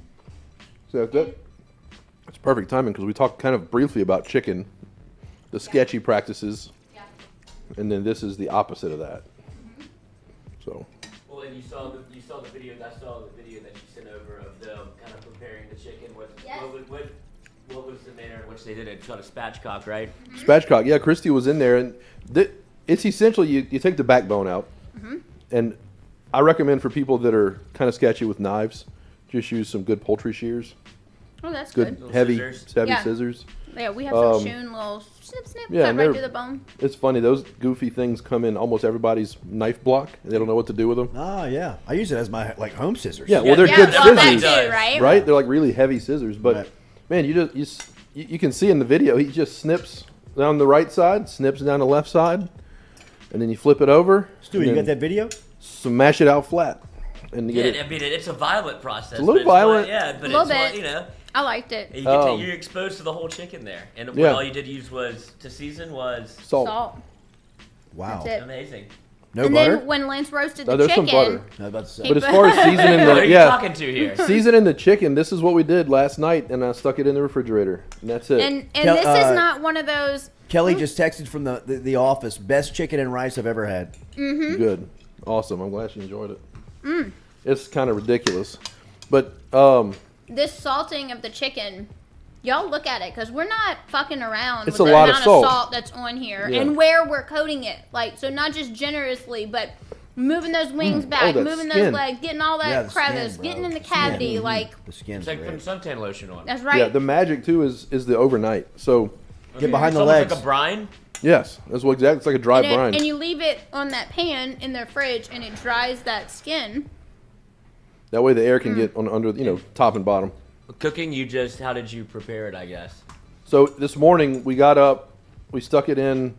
Speaker 12: So that's perfect timing because we talked kind of briefly about chicken, the sketchy practices, and then this is the opposite of that. So.
Speaker 2: Well, and you saw the video. I saw the video that you sent over of them kind of preparing the chicken. What was the manner in which they did it? It's called a spatchcock, right?
Speaker 12: Spatchcock, yeah. Christy was in there, and it's essentially you take the backbone out, and I recommend for people that are kind of sketchy with knives, just use some good poultry shears.
Speaker 11: Oh, that's good.
Speaker 12: Heavy
Speaker 11: Yeah.
Speaker 12: scissors.
Speaker 11: Yeah, we have some Shun little snip, cut
Speaker 12: and
Speaker 11: right through the bone.
Speaker 12: It's funny, those goofy things come in almost everybody's knife block, and they don't know what to do with them.
Speaker 1: Ah, yeah. I use it as my home scissors.
Speaker 12: Yeah, well, they're good
Speaker 11: well, that
Speaker 12: scissors,
Speaker 11: too, right?
Speaker 12: right? They're like really heavy scissors, but man, you can see in the video he just snips down the right side, snips down the left side, and then you flip it over.
Speaker 1: Stu, you got that video?
Speaker 12: Smash it out flat, and you get it.
Speaker 2: I mean, it's a violent process.
Speaker 12: It's a little violent.
Speaker 2: But
Speaker 11: a little
Speaker 2: it's
Speaker 11: bit.
Speaker 2: You know.
Speaker 11: I liked it.
Speaker 2: You're exposed to the whole chicken there, and all you did use to season was
Speaker 12: salt.
Speaker 1: Wow,
Speaker 11: that's it.
Speaker 2: Amazing.
Speaker 1: No
Speaker 11: and
Speaker 1: butter?
Speaker 11: then when Lance roasted the
Speaker 12: there's
Speaker 11: chicken,
Speaker 12: some butter.
Speaker 1: I was about to say.
Speaker 12: But as far as seasoning the
Speaker 2: What are you talking to here?
Speaker 12: seasoning the chicken, this is what we did last night, and I stuck it in the refrigerator, and that's it.
Speaker 11: and this is not one of those.
Speaker 1: Kelly just texted from the office. Best chicken and rice I've ever had.
Speaker 11: Mm-hmm.
Speaker 12: Good, awesome. I'm glad she enjoyed it. It's kind of ridiculous, but
Speaker 11: This salting of the chicken, y'all look at it because we're not fucking around
Speaker 12: It's
Speaker 11: with
Speaker 12: a
Speaker 11: the
Speaker 12: lot of
Speaker 11: amount
Speaker 12: salt.
Speaker 11: of salt that's on here
Speaker 12: Yeah.
Speaker 11: and where we're coating it. Like, so not just generously, but moving those wings back,
Speaker 12: that
Speaker 11: moving
Speaker 12: skin.
Speaker 11: those legs, getting all that
Speaker 1: the
Speaker 11: crevice,
Speaker 1: skin, bro.
Speaker 11: getting in the
Speaker 1: The
Speaker 11: cavity.
Speaker 1: skin.
Speaker 11: Like,
Speaker 1: The skin's
Speaker 2: It's like
Speaker 1: great.
Speaker 2: putting suntan lotion on.
Speaker 11: that's right.
Speaker 12: yeah, the magic too is the overnight. So
Speaker 1: Get behind
Speaker 2: It's
Speaker 1: the
Speaker 2: almost
Speaker 1: legs.
Speaker 2: like a brine.
Speaker 12: yes, that's what exactly. It's like a dry brine.
Speaker 11: And you leave it on that pan in the fridge and it dries that skin.
Speaker 12: That way the air can get on under, top and bottom.
Speaker 2: Cooking, how did you prepare it, I guess?
Speaker 12: So this morning we got up, we stuck it in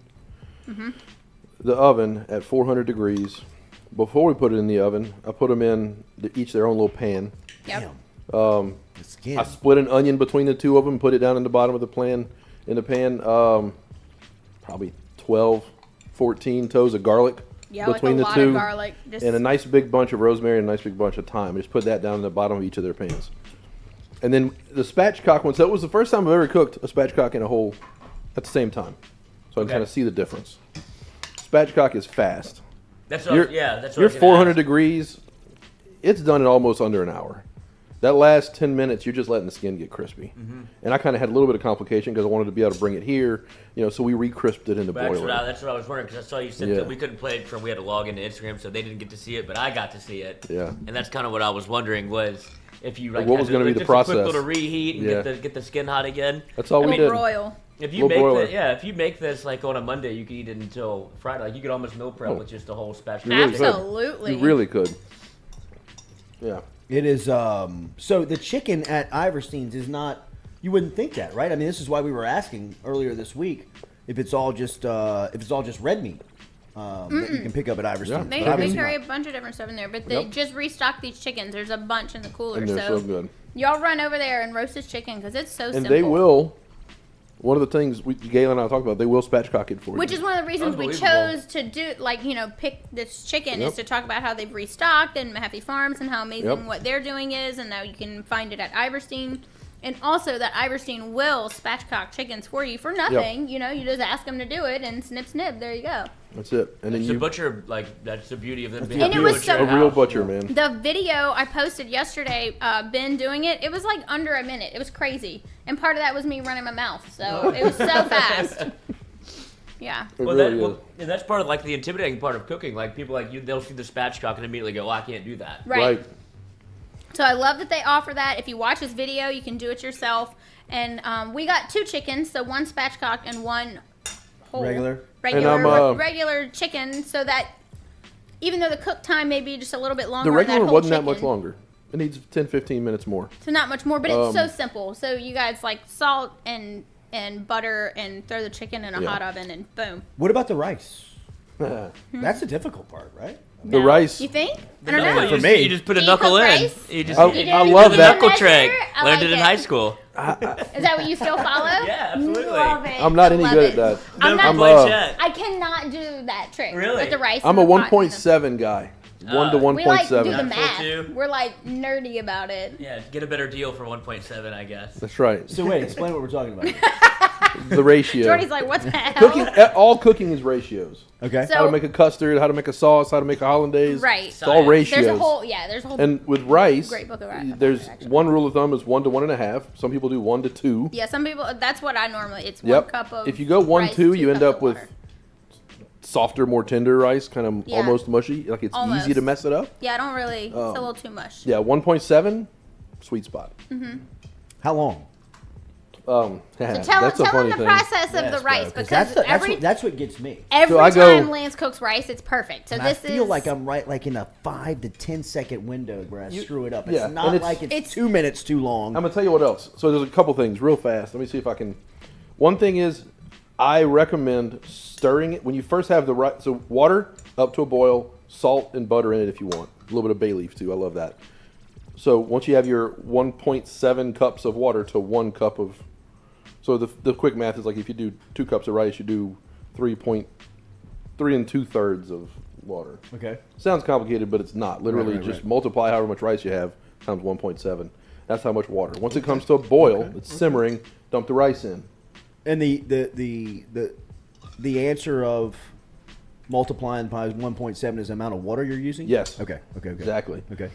Speaker 12: the oven at 400 degrees. Before we put it in the oven, I put them in each their own little pan.
Speaker 11: Yep.
Speaker 1: The skin.
Speaker 12: I split an onion between the two of them, put it down in the bottom of the pan. Probably 12, 14 toes of garlic
Speaker 11: Yeah,
Speaker 12: between
Speaker 11: like a
Speaker 12: the
Speaker 11: lot
Speaker 12: two,
Speaker 11: of garlic. Just,
Speaker 12: and a nice big bunch of rosemary and a nice big bunch of thyme. Just put that down in the bottom of each of their pans. And then the spatchcock one. So it was the first time I've ever cooked a spatchcock in a whole at the same time, so I can kind of see the difference. Spatchcock is fast.
Speaker 2: That's what. That's what.
Speaker 12: You're 400 degrees. It's done in almost under an hour. That last 10 minutes, you're just letting the skin get crispy. And I kind of had a little bit of complication because I wanted to be able to bring it here, so we re-crisped it in the boiler.
Speaker 2: That's what I was wondering because I saw you said that we couldn't play it we had to log into Instagram, so they didn't get to see it, but I got to see it.
Speaker 12: Yeah.
Speaker 2: And that's kind of what I was wondering was if you
Speaker 12: what was going to be the
Speaker 2: just
Speaker 12: process?
Speaker 2: A quick little reheat and get the skin hot again.
Speaker 12: That's all we did.
Speaker 11: Broil.
Speaker 2: If you make this like on a Monday, you could eat it until Friday. Like you could almost meal prep with just a whole spatchcock.
Speaker 11: Absolutely.
Speaker 12: You really could. Yeah.
Speaker 1: It is. So the chicken at Iverstein's is not. You wouldn't think that, right? I mean, this is why we were asking earlier this week if it's all just red meat that you can pick up at Iverstein's.
Speaker 11: They carry a bunch of different stuff in there, but they just restocked these chickens. There's a bunch in the cooler,
Speaker 12: And they're so good.
Speaker 11: Y'all run over there and roast this chicken because it's so simple.
Speaker 12: And they will. One of the things Galen and I talked about, they will spatchcock it for you.
Speaker 11: Which is one of the reasons we chose to do, pick this chicken is to talk about how they've restocked and Mahaffey Farms and how amazing what they're doing is, and now you can find it at Iverstein. And also that Iverstein will spatchcock chickens for you for nothing.
Speaker 12: Yep.
Speaker 11: You just ask them to do it and snip, snip. There you go.
Speaker 12: That's it. And then
Speaker 2: the butcher, that's the beauty of them being
Speaker 11: and it was
Speaker 12: a real butcher, man.
Speaker 11: The video I posted yesterday, Ben doing it, it was like under a minute. It was crazy. And part of that was me running my mouth. So it was so fast. Yeah.
Speaker 2: And that's part of the intimidating part of cooking. Like people they'll see the spatchcock and immediately go, "Oh, I can't do that."
Speaker 11: Right. So I love that they offer that. If you watch this video, you can do it yourself. And we got 2 chickens, so 1 spatchcock and 1 whole regular chicken, so that even though the cook time may be just a little bit longer,
Speaker 12: the regular
Speaker 11: one
Speaker 12: wasn't that much longer. It needs 10-15 minutes more.
Speaker 11: So not much more, but it's so simple. So you guys salt and butter and throw the chicken in a hot oven and boom.
Speaker 1: What about the rice? That's the difficult part, right?
Speaker 12: The rice.
Speaker 11: You think? I don't know.
Speaker 2: For me, you just put a knuckle in.
Speaker 12: I love
Speaker 2: the
Speaker 12: that
Speaker 2: knuckle trick.
Speaker 11: I
Speaker 2: Learned
Speaker 11: like
Speaker 2: it in
Speaker 11: it.
Speaker 2: high school.
Speaker 11: Is that what you still follow?
Speaker 2: Yeah, absolutely.
Speaker 11: Love it.
Speaker 12: I'm not any
Speaker 11: Love
Speaker 12: good
Speaker 11: it.
Speaker 12: at that.
Speaker 11: I cannot do that trick
Speaker 2: Really?
Speaker 11: with the rice.
Speaker 12: I'm a
Speaker 11: and the pot.
Speaker 12: 1.7 guy. 1 to 1.7.
Speaker 11: We do the math. We're nerdy about it.
Speaker 2: Yeah, get a better deal for 1.7, I guess.
Speaker 12: That's right.
Speaker 1: So wait, explain what we're talking about.
Speaker 12: The ratio.
Speaker 11: Jordy's like, what the hell?
Speaker 12: All cooking is ratios.
Speaker 1: Okay.
Speaker 11: So-
Speaker 12: how to make a custard, how to make a sauce, how to make a hollandaise.
Speaker 11: Right.
Speaker 12: It's all ratios.
Speaker 11: There's a whole
Speaker 12: And with rice,
Speaker 11: great book about
Speaker 12: there's
Speaker 11: it,
Speaker 12: one rule of thumb is 1 to 1.5. Some people do 1 to 2.
Speaker 11: Yeah, some people, that's what I normally, it's
Speaker 12: Yep.
Speaker 11: 1 cup of
Speaker 12: If you go 1
Speaker 11: rice,
Speaker 12: 2,
Speaker 11: 2
Speaker 12: you end
Speaker 11: cups
Speaker 12: up
Speaker 11: of
Speaker 12: with
Speaker 11: water.
Speaker 12: softer, more tender rice, kind of almost mushy. Like it's easy to mess it up.
Speaker 11: Yeah, I don't really. It's a little too much.
Speaker 12: Yeah, 1.7, sweet spot.
Speaker 1: How long?
Speaker 11: So
Speaker 12: that's
Speaker 11: tell
Speaker 12: a
Speaker 11: them
Speaker 12: funny
Speaker 11: the
Speaker 12: thing.
Speaker 11: process of the rice because
Speaker 1: that's what gets me.
Speaker 11: Every time Lance cooks rice, it's perfect. So
Speaker 1: I feel like I'm right, like in a 5 to 10 second window where I screw it up. It's not like it's 2 minutes too long.
Speaker 12: I'm gonna tell you what else. So there's a couple things real fast. Let me see if I can. One thing is, I recommend stirring it when you first have the rice. So water up to a boil, salt and butter in it if you want. A little bit of bay leaf too. I love that. So once you have your 1.7 cups of water to 1 cup of. So the quick math is like if you do 2 cups of rice, you do 3 2/3 of water.
Speaker 1: Okay.
Speaker 12: Sounds complicated, but it's not. Literally, just multiply however much rice you have times 1.7. That's how much water. Once it comes to a boil, it's simmering. Dump the rice in.
Speaker 1: And the answer of multiplying by 1.7 is the amount of water you're using.
Speaker 12: Yes.
Speaker 1: Okay.
Speaker 12: Exactly.
Speaker 1: Okay.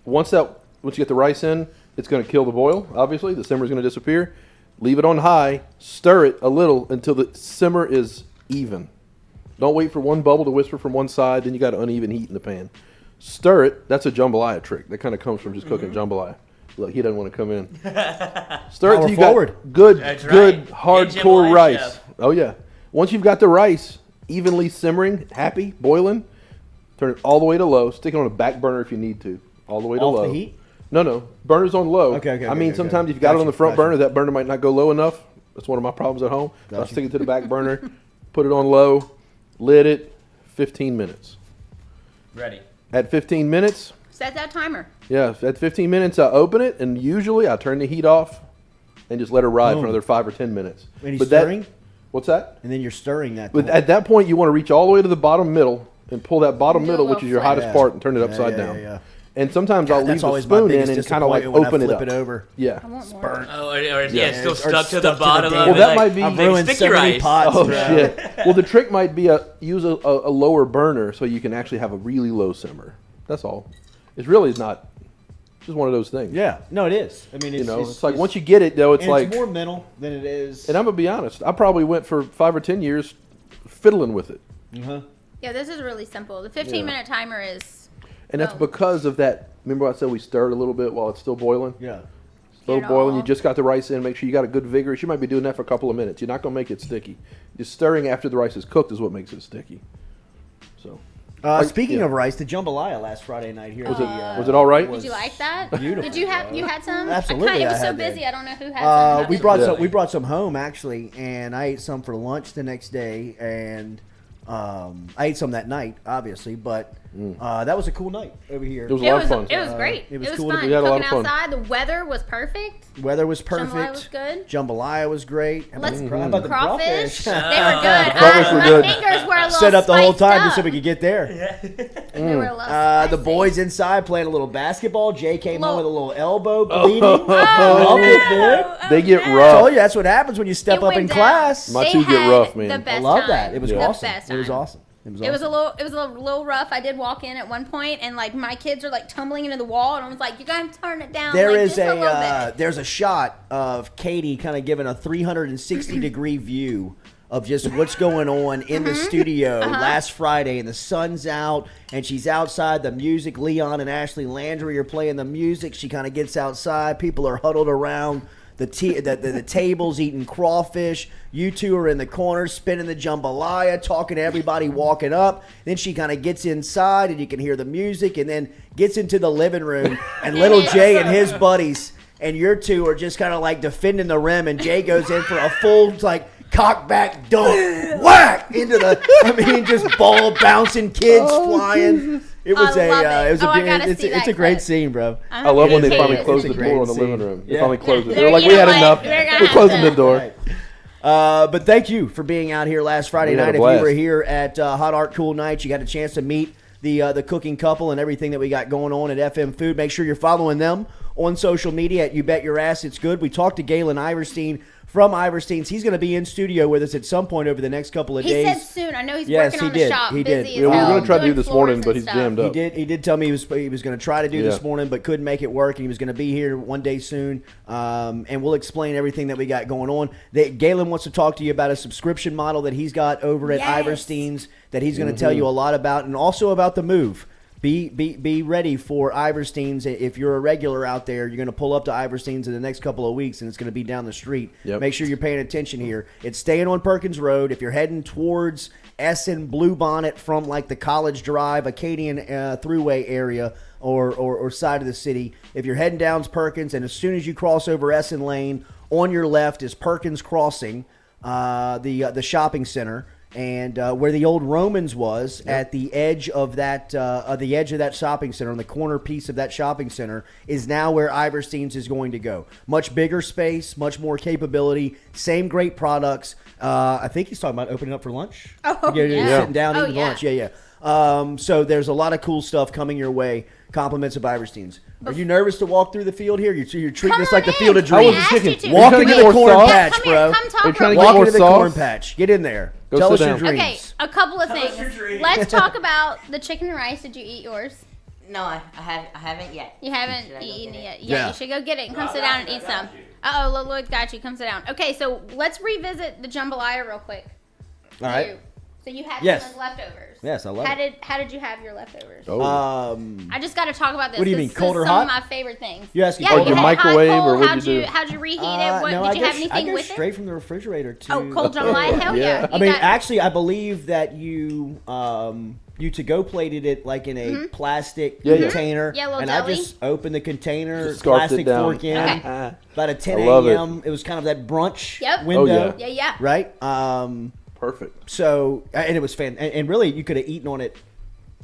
Speaker 12: Once you get the rice in, it's going to kill the boil. Obviously, the simmer is going to disappear. Leave it on high. Stir it a little until the simmer is even. Don't wait for one bubble to whisper from one side. Then you got uneven heat in the pan. Stir it. That's a jambalaya trick. That kind of comes from just cooking jambalaya. Look, he doesn't want to come in. Stir it till you got good hardcore rice. Chef. Oh yeah. Once you've got the rice evenly simmering, happy, boiling, turn it all the way to low. Stick it on a back burner if you need to. All the way to low.
Speaker 1: Off the heat?
Speaker 12: No. Burner's on low.
Speaker 1: Okay.
Speaker 12: I mean, sometimes if you've got it on the front burner, that burner might not go low enough. That's one of my problems at home. So I stick it to the back burner, put it on low, lid it, 15 minutes.
Speaker 2: Ready.
Speaker 12: At 15 minutes.
Speaker 11: Set that timer.
Speaker 12: Yeah, at 15 minutes, I open it, and usually I turn the heat off and just let it ride for another 5 or 10 minutes.
Speaker 1: And he's stirring?
Speaker 12: What's that?
Speaker 1: And then you're stirring that.
Speaker 12: But at that point, you want to reach all the way to the bottom middle and pull that bottom middle, which is your hottest part, and turn it upside down.
Speaker 1: Yeah.
Speaker 12: And sometimes I'll leave the spoon in and kind of like open it up.
Speaker 1: It over.
Speaker 12: Yeah.
Speaker 1: It's burnt.
Speaker 2: Oh, or it's still stuck to the bottom of it.
Speaker 12: Well, that might be.
Speaker 1: I've ruined so many pots.
Speaker 12: Oh, shit. Well, the trick might be use a lower burner so you can actually have a really low simmer. That's all. It's really not. Just one of those things.
Speaker 1: Yeah. No, it is. I mean,
Speaker 12: it's like once you get it, though, it's like.
Speaker 1: It's more mental than it is.
Speaker 12: And I'm going to be honest. I probably went for 5 or 10 years fiddling with it.
Speaker 1: Uh-huh.
Speaker 11: Yeah, this is really simple. The 15-minute timer is.
Speaker 12: And that's because of that. Remember I said we stirred a little bit while it's still boiling?
Speaker 1: Yeah.
Speaker 12: Slow boiling. You just got the rice in. Make sure you got a good vigorous. You might be doing that for a couple of minutes. You're not going to make it sticky. Just stirring after the rice is cooked is what makes it sticky. So.
Speaker 1: Speaking of rice, the jambalaya last Friday night here.
Speaker 12: Was it all right?
Speaker 11: Did you like that?
Speaker 1: Beautiful.
Speaker 11: Did you had some?
Speaker 1: Absolutely.
Speaker 11: It was so busy. I don't know who had some.
Speaker 1: We brought some home actually, and I ate some for lunch the next day, and I ate some that night, obviously, but that was a cool night over here.
Speaker 12: It was a lot of fun.
Speaker 11: It was great. It was
Speaker 1: cool.
Speaker 11: fun.
Speaker 12: We had a lot
Speaker 11: Cooking
Speaker 12: of fun.
Speaker 11: outside. The weather was perfect.
Speaker 1: Weather was perfect.
Speaker 11: Jambalaya was good.
Speaker 1: Jambalaya was great. How about the
Speaker 11: crawfish?
Speaker 1: They
Speaker 11: were good.
Speaker 12: Crawfish were good.
Speaker 11: My fingers were a little
Speaker 1: set up the whole time
Speaker 11: spiced
Speaker 1: just so
Speaker 11: up.
Speaker 1: we could get there.
Speaker 11: They were a little
Speaker 1: the
Speaker 11: spicy.
Speaker 1: boys inside playing a little basketball. Jay came home with a little elbow bleeding. Love it, dude.
Speaker 12: They get
Speaker 1: I
Speaker 12: rough.
Speaker 1: told you that's what happens when you step
Speaker 11: It
Speaker 1: up
Speaker 11: went
Speaker 1: in
Speaker 11: down.
Speaker 1: class.
Speaker 12: My
Speaker 11: They
Speaker 12: two get
Speaker 11: had
Speaker 12: rough, man.
Speaker 11: the best
Speaker 1: I love
Speaker 11: time.
Speaker 1: that. It was
Speaker 11: The
Speaker 1: awesome.
Speaker 11: best
Speaker 1: It was
Speaker 11: time.
Speaker 1: awesome.
Speaker 11: It was a little rough. I did walk in at one point, and like my kids are like tumbling into the wall, and I was like, "You gotta turn it down."
Speaker 1: There
Speaker 11: like,
Speaker 1: is
Speaker 11: just a little bit.
Speaker 1: there's a shot of Katie kind of giving a 360-degree view of just what's going on in the studio last Friday, and the sun's out, and she's outside. The music, Leon and Ashley Landry are playing the music. She kind of gets outside. People are huddled around the tables eating crawfish. You two are in the corner spinning the jambalaya, talking to everybody walking up. Then she kind of gets inside, and you can hear the music, and then gets into the living room, and little Jay and his buddies and your two are just kind of like defending the rim, and Jay goes in for a full like cock back dunk, whack into the just ball bouncing, kids flying. It was it's a great scene, bro.
Speaker 12: I love when they finally close the door on the living room. They finally close it. They're like, we had enough. We're closing the door.
Speaker 1: Right. But thank you for being out here last Friday night. If you were here at Hot Art Cool Nights, you got a chance to meet the cooking couple and everything that we got going on at FM Food. Make sure you're following them on social media at You Bet Your Ass It's Good. We talked to Galen Iverstein from Iverstein's. He's going to be in studio with us at some point over the next couple of days.
Speaker 11: He said soon. I know he's working on the shop.
Speaker 1: He
Speaker 11: busy
Speaker 1: did.
Speaker 11: as
Speaker 12: We were
Speaker 11: hell,
Speaker 12: going to try to do
Speaker 11: doing
Speaker 12: this
Speaker 11: floors
Speaker 12: morning,
Speaker 11: and
Speaker 12: but he's
Speaker 11: stuff.
Speaker 12: jammed up.
Speaker 1: He did tell me he was going to try to do this morning, but couldn't make it work, and he was going to be here one day soon. And we'll explain everything that we got going on. Galen wants to talk to you about a subscription model that he's got over at Iverstein's that he's going to tell you a lot about, and also about the move. Be ready for Iverstein's. If you're a regular out there, you're going to pull up to Iverstein's in the next couple of weeks, and it's going to be down the street.
Speaker 12: Yep.
Speaker 1: Make sure you're paying attention here. It's staying on Perkins Road. If you're heading towards Essen, Bluebonnet from like the College Drive, Acadian Thruway area or side of the city, if you're heading down Perkins, and as soon as you cross over Essen Lane, on your left is Perkins Crossing, the shopping center. And where the old Romans was, at the edge of that shopping center, on the corner piece of that shopping center, is now where Iverstein's is going to go. Much bigger space, much more capability, same great products. I think he's talking about opening up for lunch.
Speaker 11: Oh,
Speaker 1: Sitting down eating
Speaker 11: yeah.
Speaker 1: lunch. Yeah. So there's a lot of cool stuff coming your way. Compliments of Iverstein's. Are you nervous to walk through the field here? You're treating this like the field of dreams. Walk into the corn patch, bro. Walk into the corn patch. Get in there. Tell us your dreams.
Speaker 11: Okay, a couple of things. Let's talk about the chicken and rice. Did you eat yours?
Speaker 13: No, I haven't yet.
Speaker 11: You haven't eaten it yet. Yeah, you should go get it and come sit down and eat some. Uh-oh, Lloyd got you. Come sit down. Okay, so let's revisit the jambalaya real quick.
Speaker 1: All right.
Speaker 11: So you had some leftovers.
Speaker 1: Yes, I love it.
Speaker 11: How did you have your leftovers?
Speaker 1: I
Speaker 11: just got to talk about this.
Speaker 1: What do you mean, cold or
Speaker 11: some
Speaker 1: hot?
Speaker 11: of my favorite things.
Speaker 1: You asking
Speaker 11: yeah,
Speaker 1: cold
Speaker 11: you
Speaker 1: or
Speaker 11: had
Speaker 12: microwave,
Speaker 11: hot, cold.
Speaker 12: or what'd you do?
Speaker 11: How'd you reheat it? What,
Speaker 1: no,
Speaker 11: did you have anything with it?
Speaker 1: straight from the refrigerator to.
Speaker 11: Oh, cold jambalaya? Hell yeah.
Speaker 1: I mean, actually, I believe that you to-go plated it like in a plastic container.
Speaker 11: Yeah, a little
Speaker 1: and
Speaker 11: deli.
Speaker 1: I just opened the container,
Speaker 12: Scarfed it
Speaker 1: plastic
Speaker 12: down.
Speaker 1: fork in.
Speaker 11: Okay.
Speaker 1: About at 10
Speaker 12: I love
Speaker 1: a.m. It was kind of that brunch
Speaker 11: Yep.
Speaker 1: window.
Speaker 11: Oh, yeah.
Speaker 1: Right?
Speaker 12: Perfect.
Speaker 1: So, and it was and really, you could have eaten on it.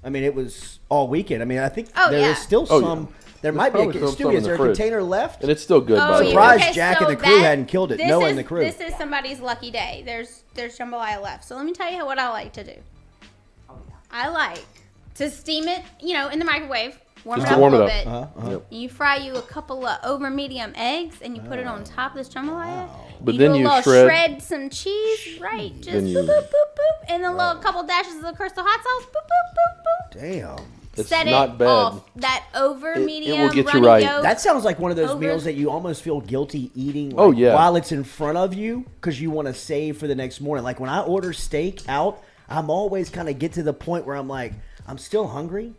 Speaker 1: I mean, it was all weekend. I mean, I think there is still some. There might be Stewie, is there a container left?
Speaker 12: And it's still good. by the way.
Speaker 1: Surprised Jack and the crew hadn't killed it. Noah and the crew.
Speaker 11: This is somebody's lucky day. There's jambalaya left. So let me tell you what I like to do. I like to steam it, in the microwave. Warm it up a little bit.
Speaker 12: Yep.
Speaker 11: You fry you a couple of over medium eggs, and you put it on top of this jambalaya.
Speaker 12: But
Speaker 11: you
Speaker 12: then
Speaker 11: do a
Speaker 12: you
Speaker 11: little
Speaker 12: shred
Speaker 11: some cheese, right? Just
Speaker 12: Then
Speaker 11: boop,
Speaker 12: you-
Speaker 11: boop, boop, boop, and a little couple dashes of Crystal hot sauce. Boop, boop, boop, boop.
Speaker 1: Damn.
Speaker 12: It's
Speaker 11: Set
Speaker 12: not
Speaker 11: it
Speaker 12: bad.
Speaker 11: off. That over medium
Speaker 12: will get you
Speaker 11: runny
Speaker 12: right.
Speaker 11: yolk.
Speaker 1: That sounds like one of those
Speaker 11: Over-
Speaker 1: meals that you almost feel guilty eating while it's in front of you because you want to save for the next morning. Like when I order steak out, I'm always kind of get to the point where I'm like, I'm still hungry,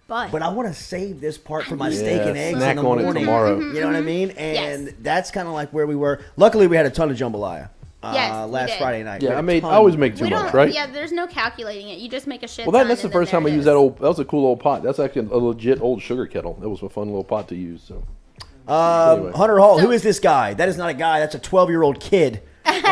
Speaker 1: but I want to save this part for my steak and eggs
Speaker 12: snack
Speaker 1: in the
Speaker 12: on
Speaker 1: morning.
Speaker 12: it tomorrow.
Speaker 1: You know what I mean? And that's kind of like where we were. Luckily, we had a ton of jambalaya
Speaker 11: Yes, we
Speaker 1: last
Speaker 11: did.
Speaker 1: Friday night.
Speaker 12: Yeah, I always make too much, right?
Speaker 11: Yeah, there's no calculating it. You just make a shit.
Speaker 12: Well, that's the first time I used that old. That was a cool old pot. That's actually a legit old sugar kettle. That was a fun little pot to use. So, anyway.
Speaker 1: Hunter Hall, who is this guy? That is not a guy. That's a 12-year-old kid.
Speaker 11: This is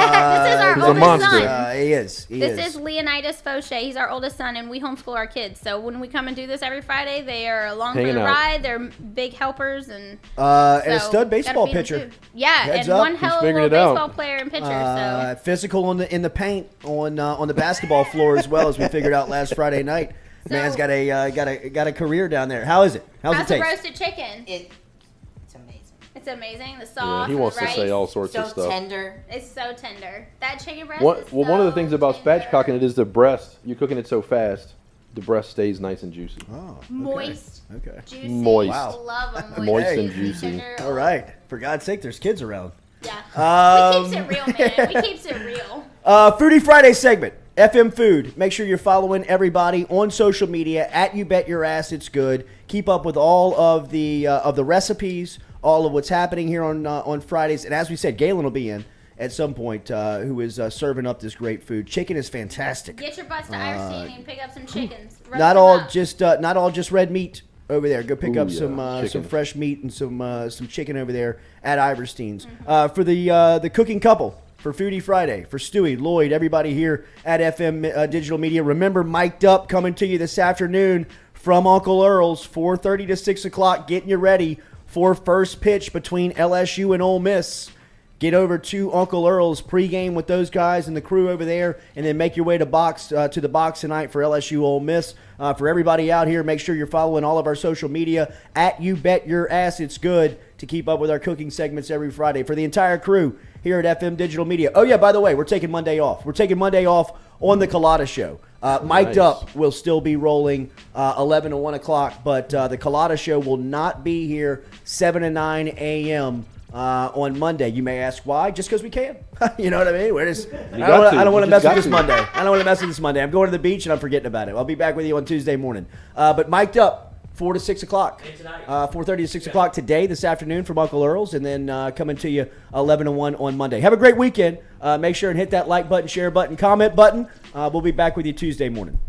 Speaker 11: our
Speaker 12: he's a
Speaker 11: oldest
Speaker 12: monster.
Speaker 11: son.
Speaker 1: He is.
Speaker 11: This is Leonidas Fauché. He's our oldest son, and we homeschool our kids. So when we come and do this every Friday, they are along
Speaker 12: Hanging
Speaker 11: for the
Speaker 12: out.
Speaker 11: ride. They're big helpers and
Speaker 1: a
Speaker 11: so
Speaker 1: stud baseball
Speaker 11: gotta feed 'em
Speaker 1: pitcher.
Speaker 11: too. Yeah,
Speaker 1: Heads
Speaker 11: and
Speaker 1: up.
Speaker 11: one
Speaker 1: He's
Speaker 11: hell of a
Speaker 12: figuring
Speaker 11: little
Speaker 12: it out.
Speaker 11: baseball player and pitcher. So
Speaker 1: Physical in the paint on the basketball floor as well, as we figured out last Friday night. Man's got a career down there. How is it? How's it
Speaker 11: how's the
Speaker 1: taste?
Speaker 11: roasted chicken?
Speaker 13: It's amazing.
Speaker 11: It's amazing. The
Speaker 12: Yeah,
Speaker 11: sauce.
Speaker 12: he wants
Speaker 11: the
Speaker 12: to
Speaker 11: rice.
Speaker 12: say all sorts of
Speaker 13: So
Speaker 12: stuff.
Speaker 13: tender.
Speaker 11: It's so tender. That chicken breast.
Speaker 12: One
Speaker 11: is
Speaker 12: one of the
Speaker 11: so
Speaker 12: things about
Speaker 11: tender.
Speaker 12: spatchcocking it is the breast. You're cooking it so fast, the breast stays nice and juicy.
Speaker 1: Oh,
Speaker 11: Moist.
Speaker 1: Okay.
Speaker 11: Juicy.
Speaker 12: Moist.
Speaker 1: Wow.
Speaker 11: Love them.
Speaker 12: Moist
Speaker 1: Hey.
Speaker 12: and juicy.
Speaker 11: Tender.
Speaker 1: All right. For God's sake, there's kids around.
Speaker 11: Yeah. We keeps it real, man. We keeps it real.
Speaker 1: Foodie Friday segment. FM Food. Make sure you're following everybody on social media at You Bet Your Ass It's Good. Keep up with all of the recipes, all of what's happening here on Fridays. And as we said, Galen will be in at some point, who is serving up this great food. Chicken is fantastic.
Speaker 11: Get your butts to Iverstein and pick up some chickens. Roast
Speaker 1: Not
Speaker 11: them up.
Speaker 1: all just red meat over there. Go pick
Speaker 12: Ooh,
Speaker 1: up
Speaker 12: yeah.
Speaker 1: some
Speaker 12: Chicken.
Speaker 1: fresh meat and some chicken over there at Iverstein's. For the cooking couple for Foodie Friday, for Stewie, Lloyd, everybody here at FM Digital Media. Remember, Mic'd Up coming to you this afternoon from Uncle Earl's, 4:30 to 6 o'clock, getting you ready for first pitch between LSU and Ole Miss. Get over to Uncle Earl's pregame with those guys and the crew over there, and then make your way to the box tonight for LSU Ole Miss. For everybody out here, make sure you're following all of our social media at You Bet Your Ass It's Good to to keep up with our cooking segments every Friday. For the entire crew here at FM Digital Media. Oh, yeah, by the way, we're taking Monday off. We're taking Monday off on the Culotta Show. Mic'd Up will still be rolling 11 to 1 o'clock, but the Culotta Show will not be here 7 to 9 a.m. On Monday. You may ask why? Just because we can. You know what I mean? I don't want to mess with this Monday. I don't want to mess with this Monday. I'm going to the beach and I'm forgetting about it. I'll be back with you on Tuesday morning. But Mic'd Up, 4 to 6 o'clock. 4:30 to 6 o'clock today, this afternoon from Uncle Earl's, and then coming to you 11 to 1 on Monday. Have a great weekend. Make sure and hit that like button, share button, comment button. We'll be back with you Tuesday morning.